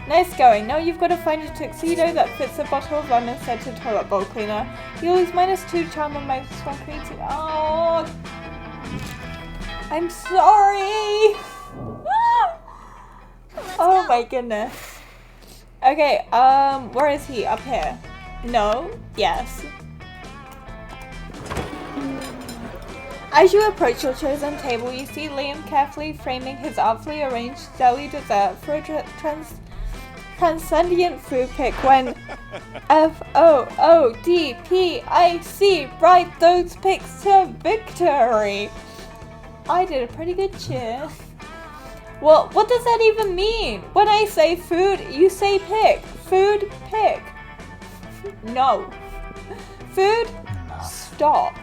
Nice going. Now you've got to find a tuxedo that fits a bottle of lemon-scented toilet bowl cleaner. You lose -2 charm and -1 creativity. Oh, I'm sorry. Oh my goodness. Okay, where is he? Up here? No? Yes. As you approach your chosen table, you see Liam carefully framing his artfully arranged deli dessert for a transcendent food pick when FOODPIC write those picks to victory. I did a pretty good cheer. Well, what does that even mean? When I say food, you say pick. Food, pick. No. Food, stop.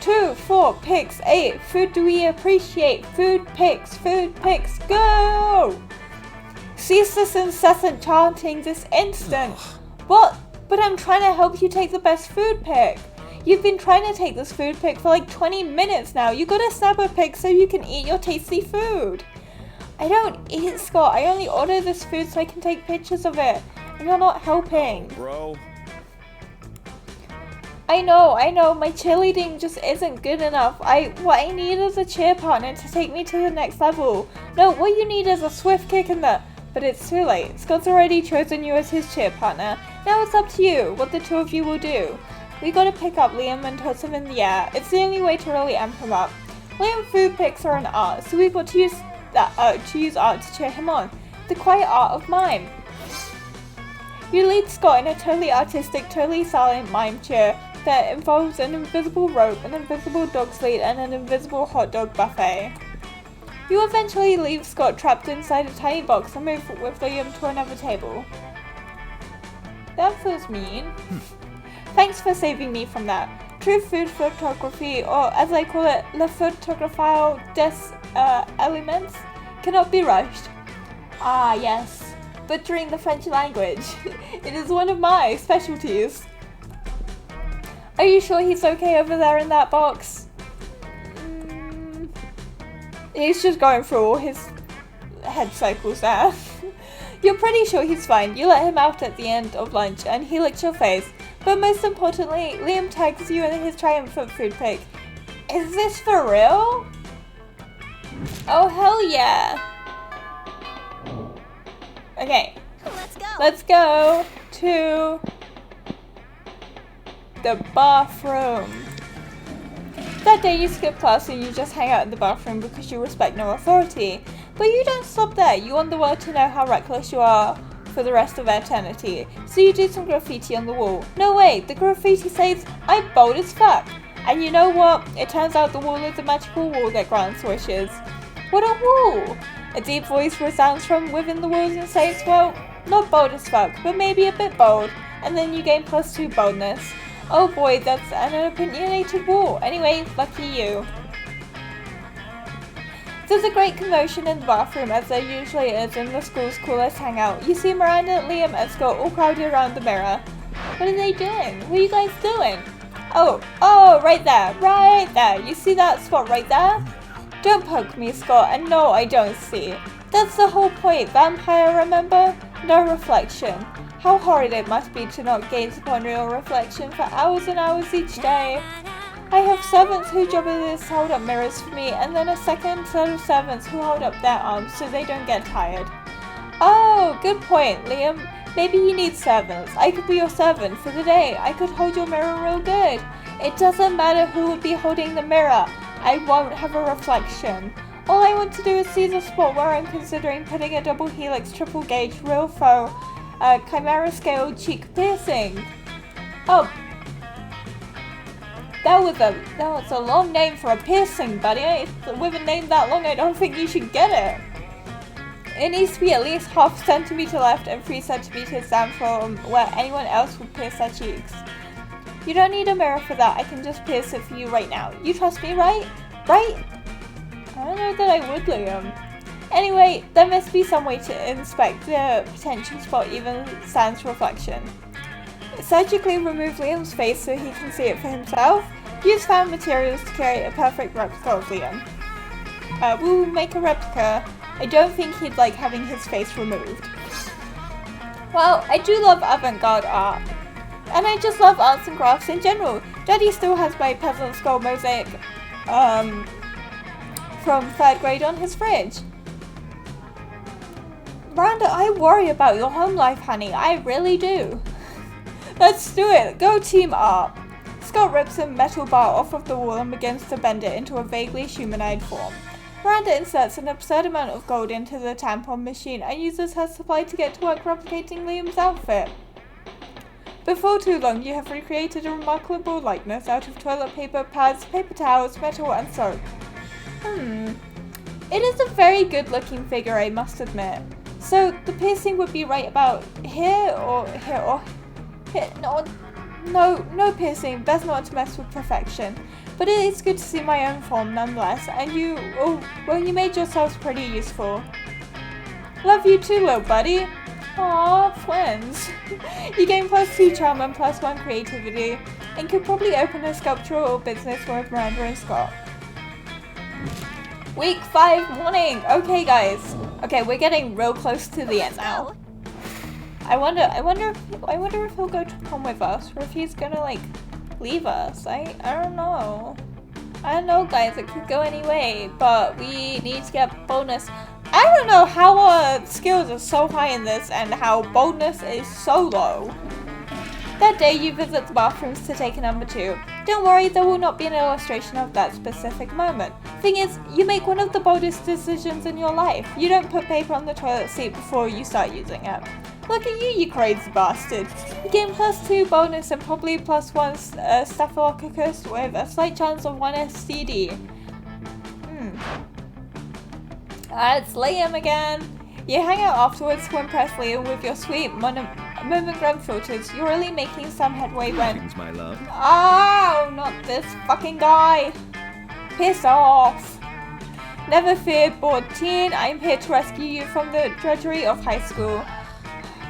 2, 4, picks, 8. Food do we appreciate? Food picks, go! Cease this incessant chanting this instant. What? But I'm trying to help you take the best food pick. You've been trying to take this food pick for like 20 minutes now. You gotta snap a pic so you can eat your tasty food. I don't eat, Scott. I only order this food so I can take pictures of it. And you're not helping. Bro. I know, my cheerleading just isn't good enough. What I need is a cheer partner to take me to the next level. No, what you need is a swift kick in the... But it's too late. Scott's already chosen you as his cheer partner. Now it's up to you, what the two of you will do. We gotta pick up Liam and toss him in the air. It's the only way to really amp him up. Liam food picks are an art, so we've got to use art to cheer him on. The quiet art of mime. You lead Scott in a totally artistic, totally silent mime cheer that involves an invisible rope, an invisible dog sled, and an invisible hot dog buffet. You eventually leave Scott trapped inside a tiny box and move with Liam to another table. That feels mean. Thanks for saving me from that. True food photography, or as I call it, la photographie des elements, cannot be rushed. Ah yes, butchering the French language. It is one of my specialties. Are you sure he's okay over there in that box? He's just going through all his head cycles there. You're pretty sure he's fine. You let him out at the end of lunch and he licks your face. But most importantly, Liam tags you in his triumphant food pic. Is this for real? Oh hell yeah. Okay. Let's go to the bathroom. That day you skip class and you just hang out in the bathroom because you respect no authority. But you don't stop there. You want the world to know how reckless you are for the rest of eternity. So you do some graffiti on the wall. No way, the graffiti says, I'm bold as fuck. And you know what? It turns out the wall is a magical wall that grants wishes. What a wall! A deep voice resounds from within the walls and says, well, not bold as fuck, but maybe a bit bold. And then you gain +2 boldness. Oh boy, that's an opinionated wall. Anyway, lucky you. There's a great commotion in the bathroom, as there usually is in the school's coolest hangout. You see Miranda, Liam, and Scott all crowded around the mirror. What are they doing? What are you guys doing? Oh, right there. You see that spot right there? Don't poke me, Scott, and no, I don't see. That's the whole point, vampire, remember? No reflection. How horrid it must be to not gaze upon real reflection for hours and hours each day. I have servants whose job it is to hold up mirrors for me, and then a second set of servants who hold up their arms so they don't get tired. Oh, good point, Liam. Maybe you need servants. I could be your servant for the day. I could hold your mirror real good. It doesn't matter who would be holding the mirror. I won't have a reflection. All I want to do is see the spot where I'm considering putting a double helix triple gauge real faux chimera scale cheek piercing. Oh, that was a long name for a piercing, buddy. With a name that long, I don't think you should get it. It needs to be at least ½ centimeter left and 3 centimeters down from where anyone else would pierce their cheeks. You don't need a mirror for that. I can just pierce it for you right now. You trust me, right? Right? I don't know that I would, Liam. Anyway, there must be some way to inspect the potential spot even sans reflection. Surgically remove Liam's face so he can see it for himself. Use found materials to create a perfect replica of Liam. We'll make a replica. I don't think he'd like having his face removed. Well, I do love avant-garde art. And I just love arts and crafts in general. Daddy still has my peasant skull mosaic from 3rd grade on his fridge. Miranda, I worry about your home life, honey. I really do. Let's do it. Go team art. Scott rips a metal bar off of the wall and begins to bend it into a vaguely humanoid form. Miranda inserts an absurd amount of gold into the tampon machine and uses her supply to get to work replicating Liam's outfit. Before too long, you have recreated a remarkable likeness out of toilet paper, pads, paper towels, metal, and soap. It is a very good-looking figure, I must admit. So, the piercing would be right about here or here or here? No piercing. Best not to mess with perfection. But it is good to see my own form nonetheless, and you made yourselves pretty useful. Love you too, little buddy. Aww, friends. You gain +2 charm and +1 creativity, and could probably open a sculptural business with Miranda and Scott. Week 5 morning. Okay, guys. Okay, we're getting real close to the end now. I wonder if he'll go to prom with us, or if he's gonna like leave us. I don't know. I don't know, guys. It could go any way, but we need to get bonus. I don't know how our skills are so high in this and how boldness is so low. That day you visit the bathrooms to take a number 2. Don't worry, there will not be an illustration of that specific moment. Thing is, you make one of the boldest decisions in your life. You don't put paper on the toilet seat before you start using it. Look at you crazy bastard. You gain +2 bonus and probably +1 staphylococcus with a slight chance of 1 STD. It's Liam again. You hang out afterwards to impress Liam with your sweet moment-gram filters. You're really making some headway when... Greetings, my love. Oh, not this fucking guy. Piss off. Never fear, bored teen. I'm here to rescue you from the drudgery of high school.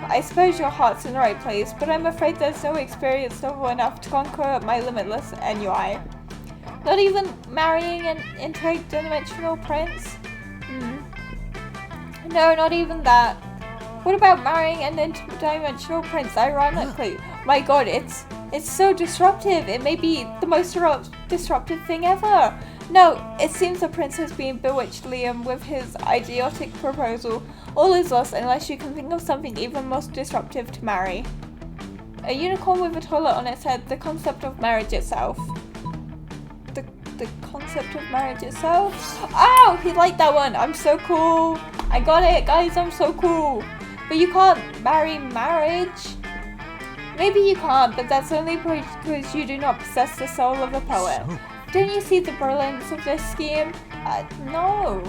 I suppose your heart's in the right place, but I'm afraid there's no experience novel enough to conquer my limitless NUI. Not even marrying an interdimensional prince? No, not even that. What about marrying an interdimensional prince, ironically? My god, it's so disruptive. It may be the most disruptive thing ever. No, it seems the prince has been bewitched Liam with his idiotic proposal. All is lost unless you can think of something even more disruptive to marry. A unicorn with a toilet on its head, the concept of marriage itself. the concept of marriage itself. Oh, he liked that one. I'm so cool. I got it, guys. I'm so cool. But you can't marry marriage. Maybe you can't, but that's only because you do not possess the soul of a poet. Don't you see the brilliance of this scheme? No.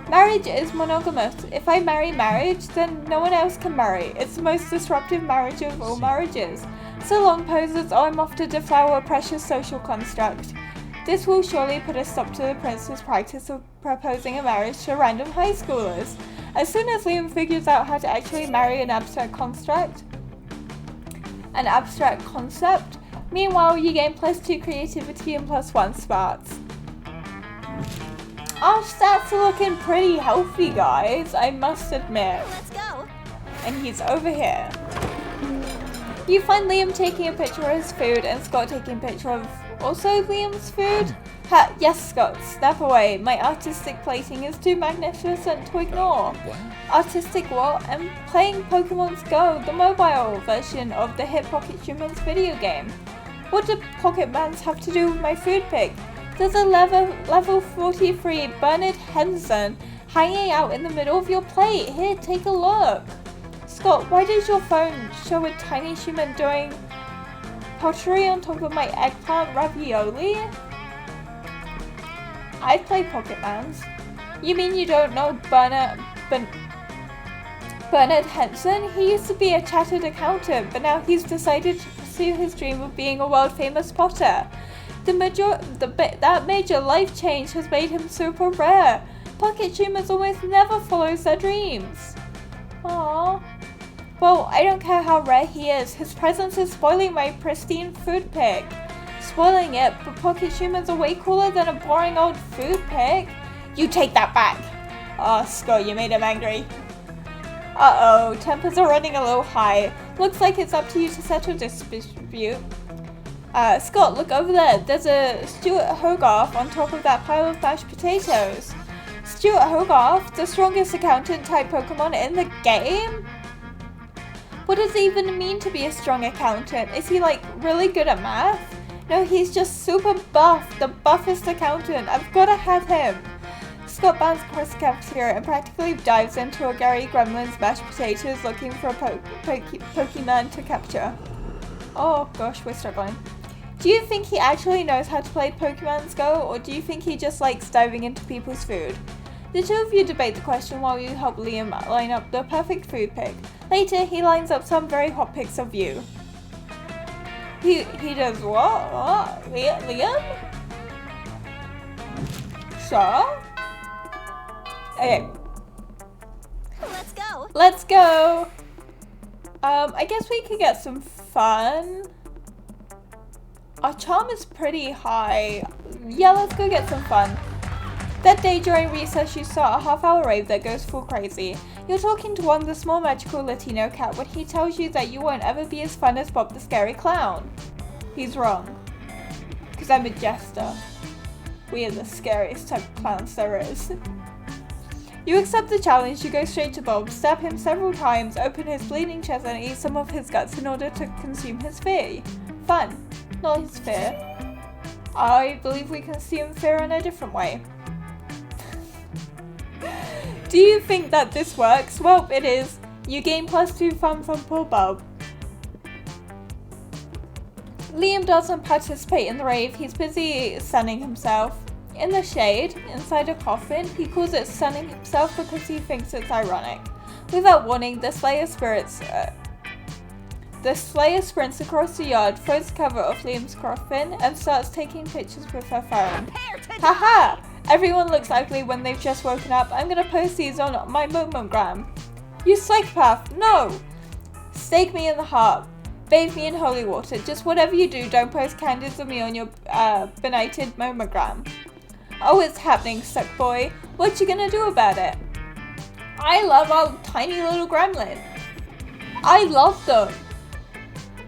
Marriage is monogamous. If I marry marriage, then no one else can marry. It's the most disruptive marriage of all marriages. So long, posers. Oh, I'm off to deflower a precious social construct. This will surely put a stop to the prince's practice of proposing a marriage to random high schoolers. As soon as Liam figures out how to actually marry an abstract concept, meanwhile you gain +2 creativity and +1 smarts. Our stats are looking pretty healthy, guys, I must admit. Let's go. And he's over here. You find Liam taking a picture of his food and Scott taking a picture of also Liam's food. Ha, yes, Scott, step away. My artistic plating is too magnificent to ignore. Artistic what? I'm playing Pokemon's Go, the mobile version of the hit Pocket Humans video game. What do Pocket Mans have to do with my food pic? There's a level 43 Bernard Henson hanging out in the middle of your plate. Here, take a look. Scott, why does your phone show a tiny human doing pottery on top of my eggplant ravioli? I play Pocket Mans. You mean you don't know Bernard Henson? He used to be a chartered accountant, but now he's decided to pursue his dream of being a world-famous potter. That major life change has made him super rare. Pocket humans almost never follows their dreams. Aww. Well, I don't care how rare he is. His presence is spoiling my pristine food pic. Spoiling it, but Pocket humans are way cooler than a boring old food pic. You take that back. Oh, Scott, you made him angry. Uh-oh, tempers are running a little high. Looks like it's up to you to settle this dispute. Scott, look over there. There's a Stuart Hogarth on top of that pile of mashed potatoes. Stuart Hogarth, the strongest accountant-type Pokemon in the game? What does it even mean to be a strong accountant? Is he, like, really good at math? No, he's just super buff, the buffest accountant. I've gotta have him. Scott bounds across the cafeteria and practically dives into a Gary Gremlin's mashed potatoes looking for a Pokemon to capture. Oh gosh, we're struggling. Do you think he actually knows how to play Pokemon's Go, or do you think he just likes diving into people's food? The two of you debate the question while you help Liam line up the perfect food pic. Later, he lines up some very hot pics of you. He does what? What? Liam? Sure? Okay. Let's go! I guess we could get some fun. Our charm is pretty high. Yeah, let's go get some fun. That day during recess, you saw a half-hour rave that goes full crazy. You're talking to one, the small magical Latino cat, when he tells you that you won't ever be as fun as Bob the Scary Clown. He's wrong. Because I'm a jester. We are the scariest type of clowns there is. You accept the challenge, you go straight to Bob, stab him several times, open his bleeding chest and eat some of his guts in order to consume his fear. Fun. Not his fear. I believe we consume fear in a different way. Do you think that this works? Well, it is. You gain +2 fun from poor Bob. Liam doesn't participate in the rave, he's busy sunning himself. In the shade, inside a coffin, he calls it sunning himself because he thinks it's ironic. Without warning, the Slayer sprints across the yard, throws the cover off Liam's coffin, and starts taking pictures with her phone. Haha! Everyone looks ugly when they've just woken up. I'm gonna post these on my Momogram. You psychopath! No! Stake me in the heart. Bathe me in holy water. Just whatever you do, don't post candids of me on your benighted Momogram. Oh, it's happening, suck boy. What you gonna do about it? I love our tiny little gremlin. I love them.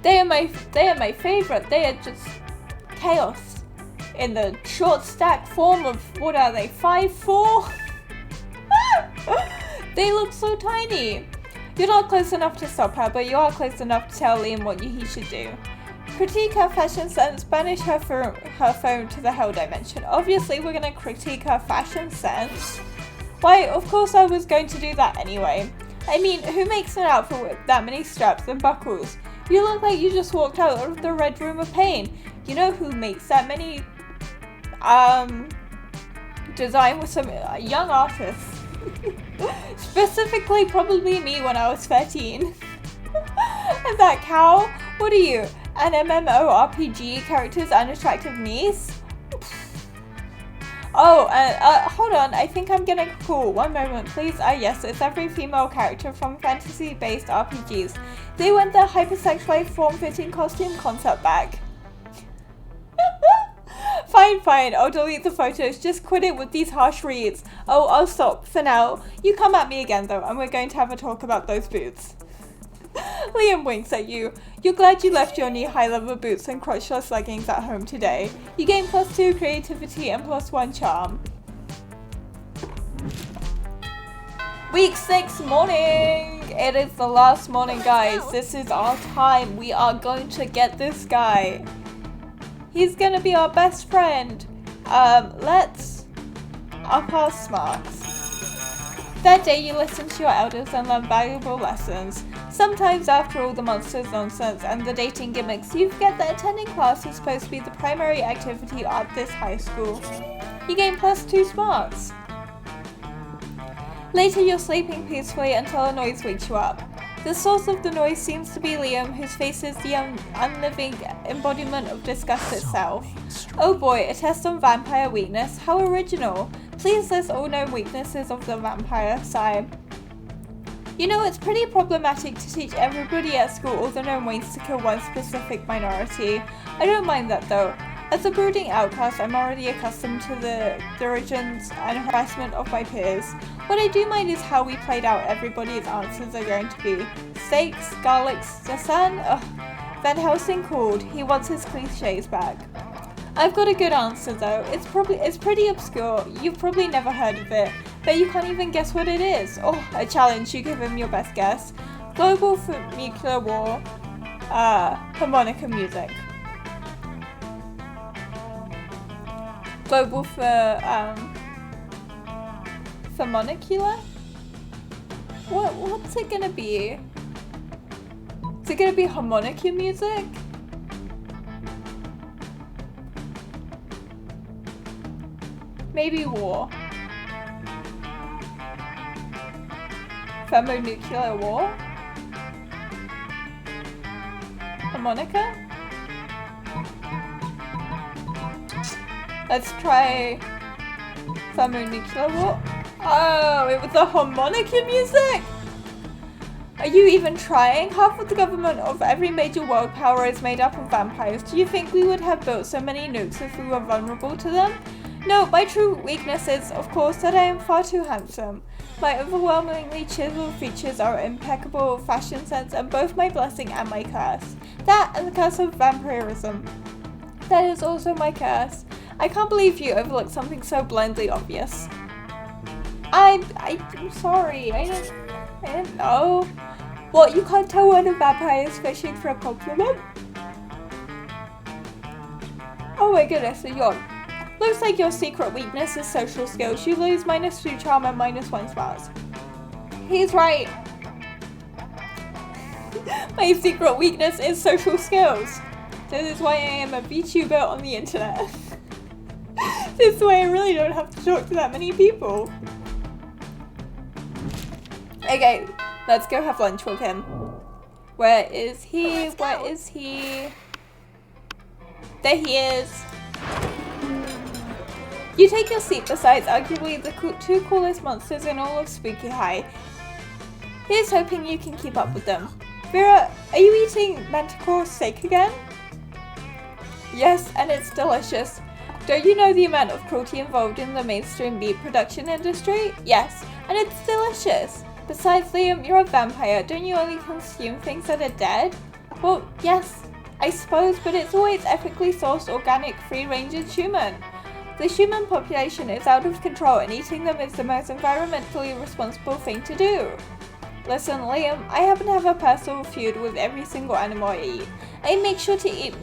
They are my favorite. They are just chaos in the short stack form of, what are they, 5'4"? They look so tiny. You're not close enough to stop her, but you are close enough to tell Liam what he should do. Critique her fashion sense, banish her phone to the hell dimension. Obviously, we're gonna critique her fashion sense. Why, of course I was going to do that anyway. I mean, who makes an outfit with that many straps and buckles? You look like you just walked out of the Red Room of Pain. You know who makes that many, design with some young artists. Specifically, probably me when I was 13. And that cow? What are you? An MMORPG character's unattractive niece? Oh, hold on, I think I'm getting cool. One moment, please. Yes, it's every female character from fantasy-based RPGs. They want their hypersexualized form-fitting costume concept back. Fine, I'll delete the photos. Just quit it with these harsh reads. Oh, I'll stop for now. You come at me again, though, and we're going to have a talk about those boots. Liam winks at you. You're glad you left your knee-high leather boots and crotchless leggings at home today. You gain +2 creativity and +1 charm. Week 6 morning! It is the last morning, guys. This is our time. We are going to get this guy. He's gonna be our best friend. Let's up our smarts. That day you listen to your elders and learn valuable lessons. Sometimes after all the monsters nonsense and the dating gimmicks, you forget that attending class is supposed to be the primary activity at this high school. You gain +2 smarts. Later you're sleeping peacefully until a noise wakes you up. The source of the noise seems to be Liam, whose face is the unliving embodiment of disgust itself. Oh boy, a test on vampire weakness. How original. Please list all known weaknesses of the vampire. Sigh. You know, it's pretty problematic to teach everybody at school all the known ways to kill one specific minority. I don't mind that though. As a brooding outcast, I'm already accustomed to the derisions and harassment of my peers. What I do mind is how we played out everybody's answers are going to be. Steaks, garlic, sasan? Ugh. Van Helsing called. He wants his cliches back. I've got a good answer though. It's pretty obscure. You've probably never heard of it. But you can't even guess what it is. Oh, a challenge. You give him your best guess. Global for nuclear war. Harmonica music. Global for monocular? What's it gonna be? Is it gonna be harmonica music? Maybe war. Thermonuclear war? Harmonica? Let's try thermonuclear war. Oh, it was the harmonica music? Are you even trying? Half of the government of every major world power is made up of vampires. Do you think we would have built so many nukes if we were vulnerable to them? No, my true weakness is, of course, that I am far too handsome. My overwhelmingly chiseled features are impeccable fashion sense and both my blessing and my curse. That and the curse of vampirism. That is also my curse. I can't believe you overlooked something so blindly obvious. I'm sorry, I didn't know. What, you can't tell when a vampire is fishing for a compliment? Oh my goodness, a yawn. Looks like your secret weakness is social skills. You lose -2 charm and -1 smarts. He's right. My secret weakness is social skills. This is why I am a VTuber on the internet. This way I really don't have to talk to that many people. Okay, let's go have lunch with him. Where is he? Where is he? There he is. You take your seat beside arguably the two coolest monsters in all of Spooky High. Here's hoping you can keep up with them. Vera, are you eating manticore steak again? Yes, and it's delicious. Don't you know the amount of cruelty involved in the mainstream meat production industry? Yes, and it's delicious. Besides, Liam, you're a vampire. Don't you only consume things that are dead? Well, yes, I suppose, but it's always ethically sourced, organic, free-range and human. The human population is out of control and eating them is the most environmentally responsible thing to do. Listen, Liam, I happen to have a personal feud with every single animal I eat, I make sure to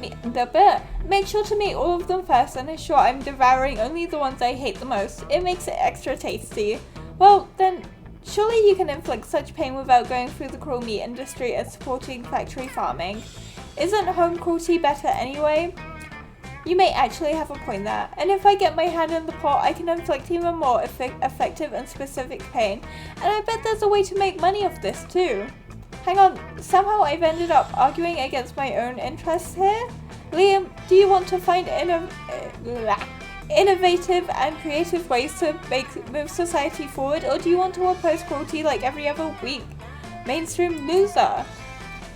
make sure to meet all of them first and ensure I'm devouring only the ones I hate the most. It makes it extra tasty. Well, then, surely you can inflict such pain without going through the cruel meat industry and supporting factory farming. Isn't home cruelty better anyway? You may actually have a point there, and if I get my hand in the pot, I can inflict even more effective and specific pain, and I bet there's a way to make money off this too. Hang on, somehow I've ended up arguing against my own interests here? Liam, do you want to find innovative and creative ways to move society forward, or do you want to oppose cruelty like every other weak mainstream loser?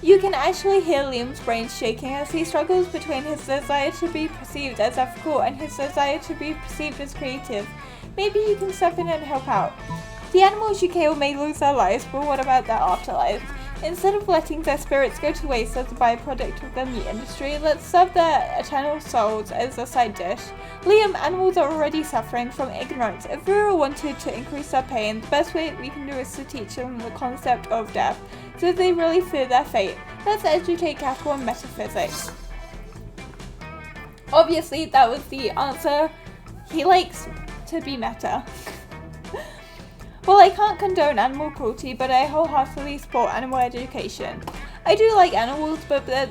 You can actually hear Liam's brains shaking as he struggles between his desire to be perceived as ethical and his desire to be perceived as creative. Maybe you can step in and help out. The animals you kill may lose their lives, but what about their afterlife? Instead of letting their spirits go to waste as a byproduct of the meat industry, let's serve their eternal souls as a side dish. Liam, animals are already suffering from ignorance. If we really wanted to increase their pain, the best way we can do is to teach them the concept of death, so they really fear their fate. Let's educate cattle on metaphysics. Obviously, that was the answer. He likes to be meta. Well, I can't condone animal cruelty, but I wholeheartedly support animal education. I do like animals, but I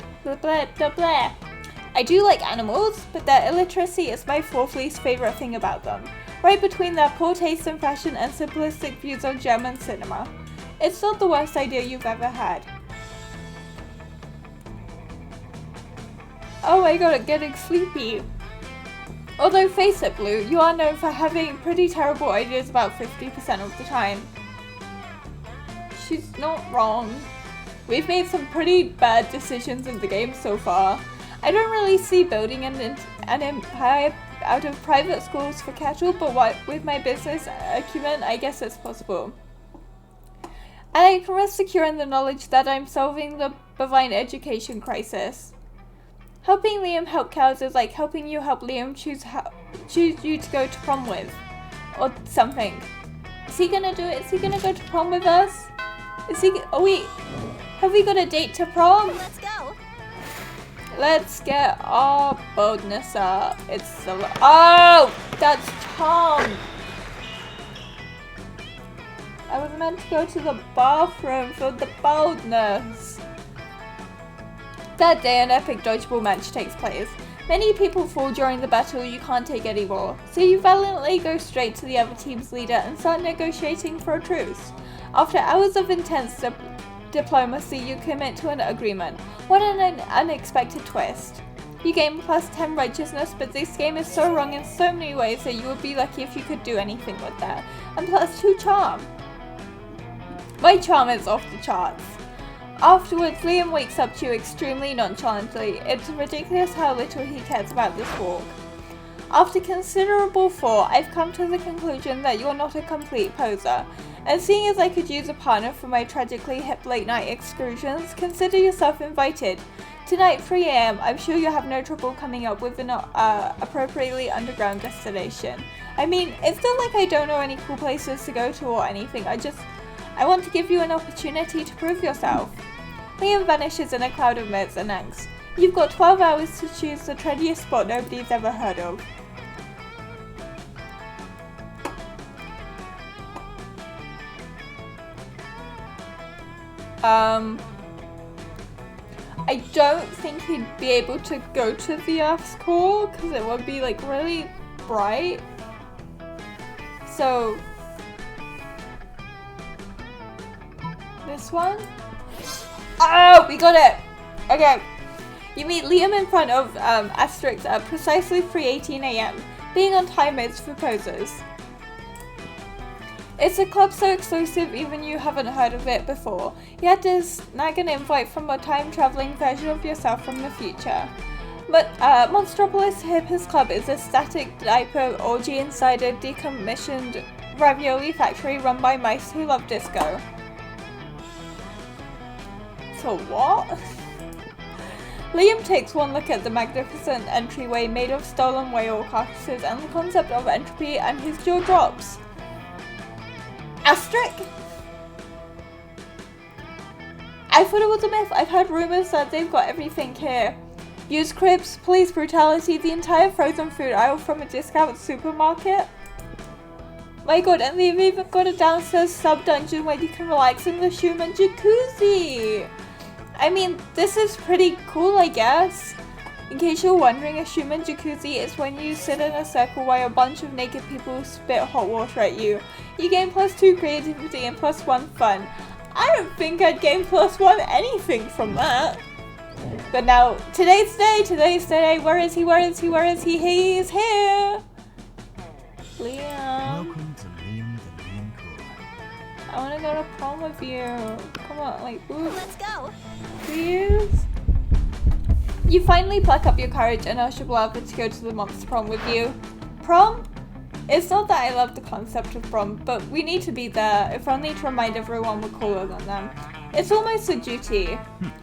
do like animals, but their illiteracy is my fourth least favourite thing about them. Right between their poor taste in fashion and simplistic views on German cinema. It's not the worst idea you've ever had. Oh my god, I'm getting sleepy. Although face it, Blue, you are known for having pretty terrible ideas about 50% of the time. She's not wrong. We've made some pretty bad decisions in the game so far. I don't really see building an empire out of private schools for cattle, but with my business acumen, I guess it's possible. And I can rest secure in the knowledge that I'm solving the bovine education crisis. Helping Liam help cows is like helping you help Liam choose you to go to prom with. Or something. Is he gonna do it? Is he gonna go to prom with us? Have we got a date to prom? Let's go. Let's get our boldness up. Oh! That's Tom! I was meant to go to the bathroom for the boldness. That day, an epic dodgeball match takes place. Many people fall during the battle you can't take anymore, so you valiantly go straight to the other team's leader and start negotiating for a truce. After hours of intense diplomacy, you commit to an agreement. What an unexpected twist. You gain plus 10 righteousness, but this game is so wrong in so many ways that you would be lucky if you could do anything with that. And plus 2 charm. My charm is off the charts. Afterwards, Liam wakes up to you extremely nonchalantly. It's ridiculous how little he cares about this walk. After considerable thought, I've come to the conclusion that you're not a complete poser. And seeing as I could use a partner for my tragically hip late night excursions, consider yourself invited. Tonight, 3 AM, I'm sure you'll have no trouble coming up with an appropriately underground destination. I mean, it's not like I don't know any cool places to go to or anything, I want to give you an opportunity to prove yourself. Liam vanishes in a cloud of mirth and angst. You've got 12 hours to choose the trendiest spot nobody's ever heard of. I don't think he'd be able to go to the Earth's core because it would be like really bright. So this one? Oh, we got it! Okay. You meet Liam in front of Asterix at precisely 3:18 AM. Being on time is for posers. It's a club so exclusive even you haven't heard of it before. You had to snag an invite from a time-traveling version of yourself from the future. But Monstropolis Hippus Club is a static diaper orgy inside a decommissioned ravioli factory run by mice who love disco. So what? Liam takes one look at the magnificent entryway made of stolen whale carcasses and the concept of entropy, and his jaw drops. Asterisk? I thought it was a myth. I've heard rumors that they've got everything here. Used cribs, police brutality, the entire frozen food aisle from a discount supermarket. My god, and they've even got a downstairs sub-dungeon where you can relax in the Schumann jacuzzi. I mean, this is pretty cool, I guess. In case you're wondering, a Schumann jacuzzi is when you sit in a circle while a bunch of naked people spit hot water at you. You gain +2 creativity and +1 fun. I don't think I'd gain +1 anything from that. But now, today's the day. Where is he? He's here! Liam. Welcome to Liam the Liam Core. I want to go to prom with you. Come on, like, ooh, Let's go. please. You finally pluck up your courage and Usher Blabber to go to the month's prom with you. Prom? It's not that I love the concept of prom, but we need to be there, if only to remind everyone we're cooler than them. It's almost a duty,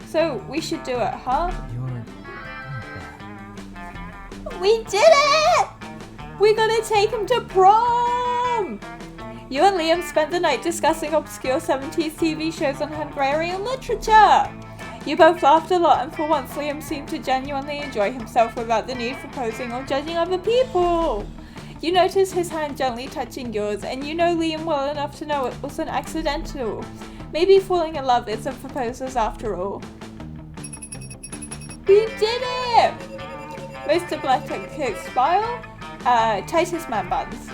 so we should do it, huh? You're not bad. We did it! We're gonna take him to prom! You and Liam spent the night discussing obscure 70s TV shows and Hungarian literature. You both laughed a lot, and for once Liam seemed to genuinely enjoy himself without the need for posing or judging other people. You notice his hand gently touching yours, and you know Liam well enough to know it wasn't accidental. Maybe falling in love isn't proposals after all. We did it! Most diplomatic smile. Titus man buns.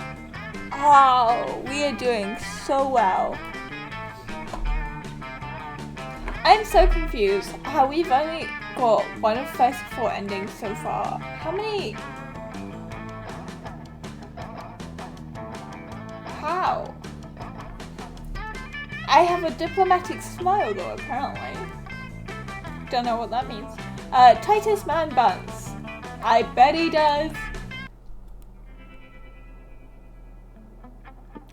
Oh, we are doing so well. I'm so confused how we've only got one of 34 endings so far. How many? How? I have a diplomatic smile though, apparently. Don't know what that means. Titus man buns. I bet he does.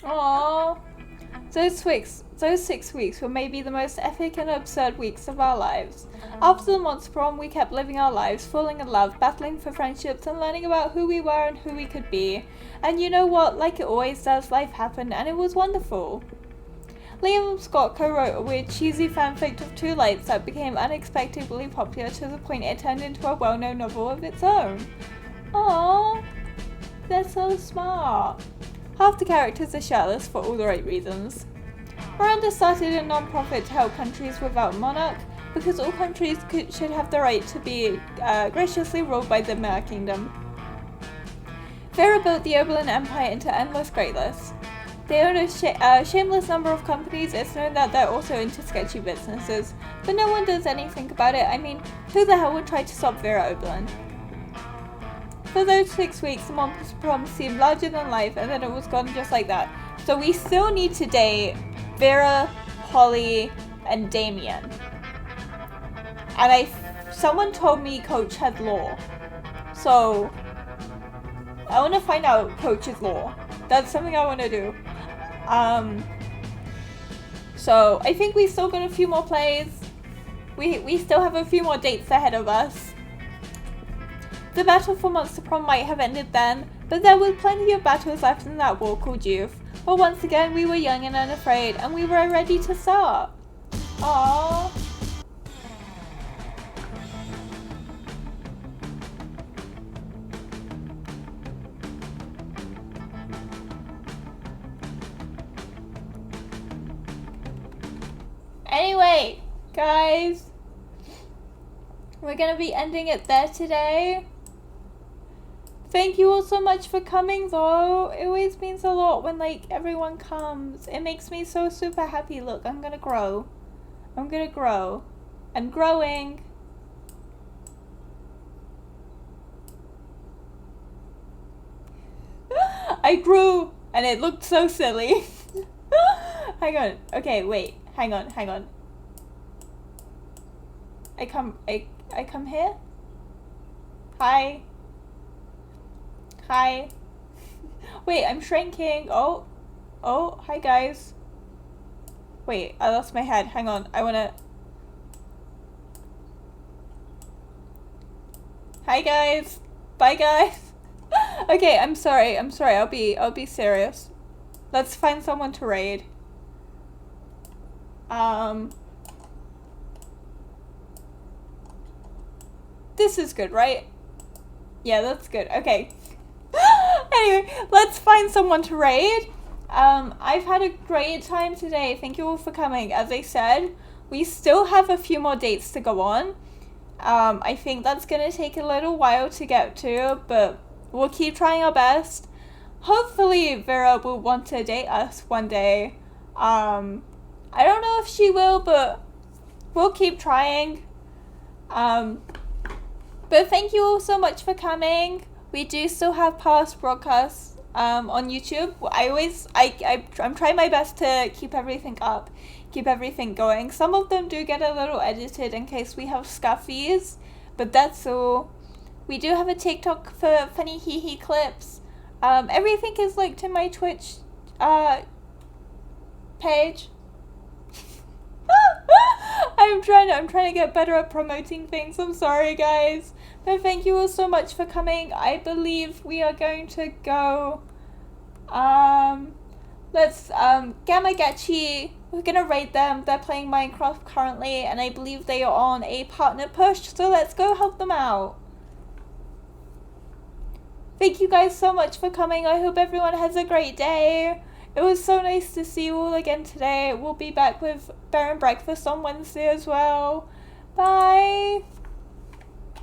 Aww. Those 6 weeks were maybe the most epic and absurd weeks of our lives. After the month's prom, we kept living our lives, falling in love, battling for friendships, and learning about who we were and who we could be. And you know what? Like it always does, life happened, and it was wonderful. Liam Scott co-wrote a weird, cheesy fanfic of Two Lights that became unexpectedly popular to the point it turned into a well-known novel of its own. Aww. They're so smart. Half the characters are shirtless for all the right reasons. Miranda started a non-profit to help countries without monarch, because all countries should have the right to be graciously ruled by the Mare Kingdom. Vera built the Oberlin Empire into endless greatness. They own a shameless number of companies. It's known that they're also into sketchy businesses, but no one does anything about it. I mean, who the hell would try to stop Vera Oberlin? For those 6 weeks, the month's prom seemed larger than life, and then it was gone just like that. So we still need to date Vera, Holly, and Damien. And someone told me Coach had law. So I want to find out Coach's law. That's something I want to do. So I think we still got a few more plays. We still have a few more dates ahead of us. The battle for Monster Prom might have ended then, but there were plenty of battles left in that war called youth. But once again, we were young and unafraid, and we were ready to start. Aww. Anyway, guys, we're gonna be ending it there today. Thank you all so much for coming though. It always means a lot when like everyone comes. It makes me so super happy. Look, I'm gonna grow. I'm gonna grow. I'm growing. I grew and it looked so silly. Hang on. Okay, wait. Hang on. I come here? Hi. Hi. Wait, I'm shrinking. Oh, hi guys. Wait, I lost my head. Hang on. I wanna... Hi guys. Bye guys. Okay, I'm sorry. I'll be serious. Let's find someone to raid. This is good, right? Yeah, that's good. Okay. Anyway, let's find someone to raid. I've had a great time today. Thank you all for coming. As I said, we still have a few more dates to go on. I think that's gonna take a little while to get to, but we'll keep trying our best. Hopefully Vera will want to date us one day. I don't know if she will, but we'll keep trying. But thank you all so much for coming. We do still have past broadcasts on YouTube. I'm trying my best to keep everything up, keep everything going. Some of them do get a little edited in case we have scuffies, but that's all. We do have a TikTok for funny hee clips. Everything is linked to my Twitch page. I'm trying to get better at promoting things. I'm sorry, guys. But thank you all so much for coming. I believe we are going to go. Let's Gamagachi. We're gonna raid them. They're playing Minecraft currently, and I believe they are on a partner push. So let's go help them out. Thank you guys so much for coming. I hope everyone has a great day. It was so nice to see you all again today. We'll be back with Bear and Breakfast on Wednesday as well. Bye.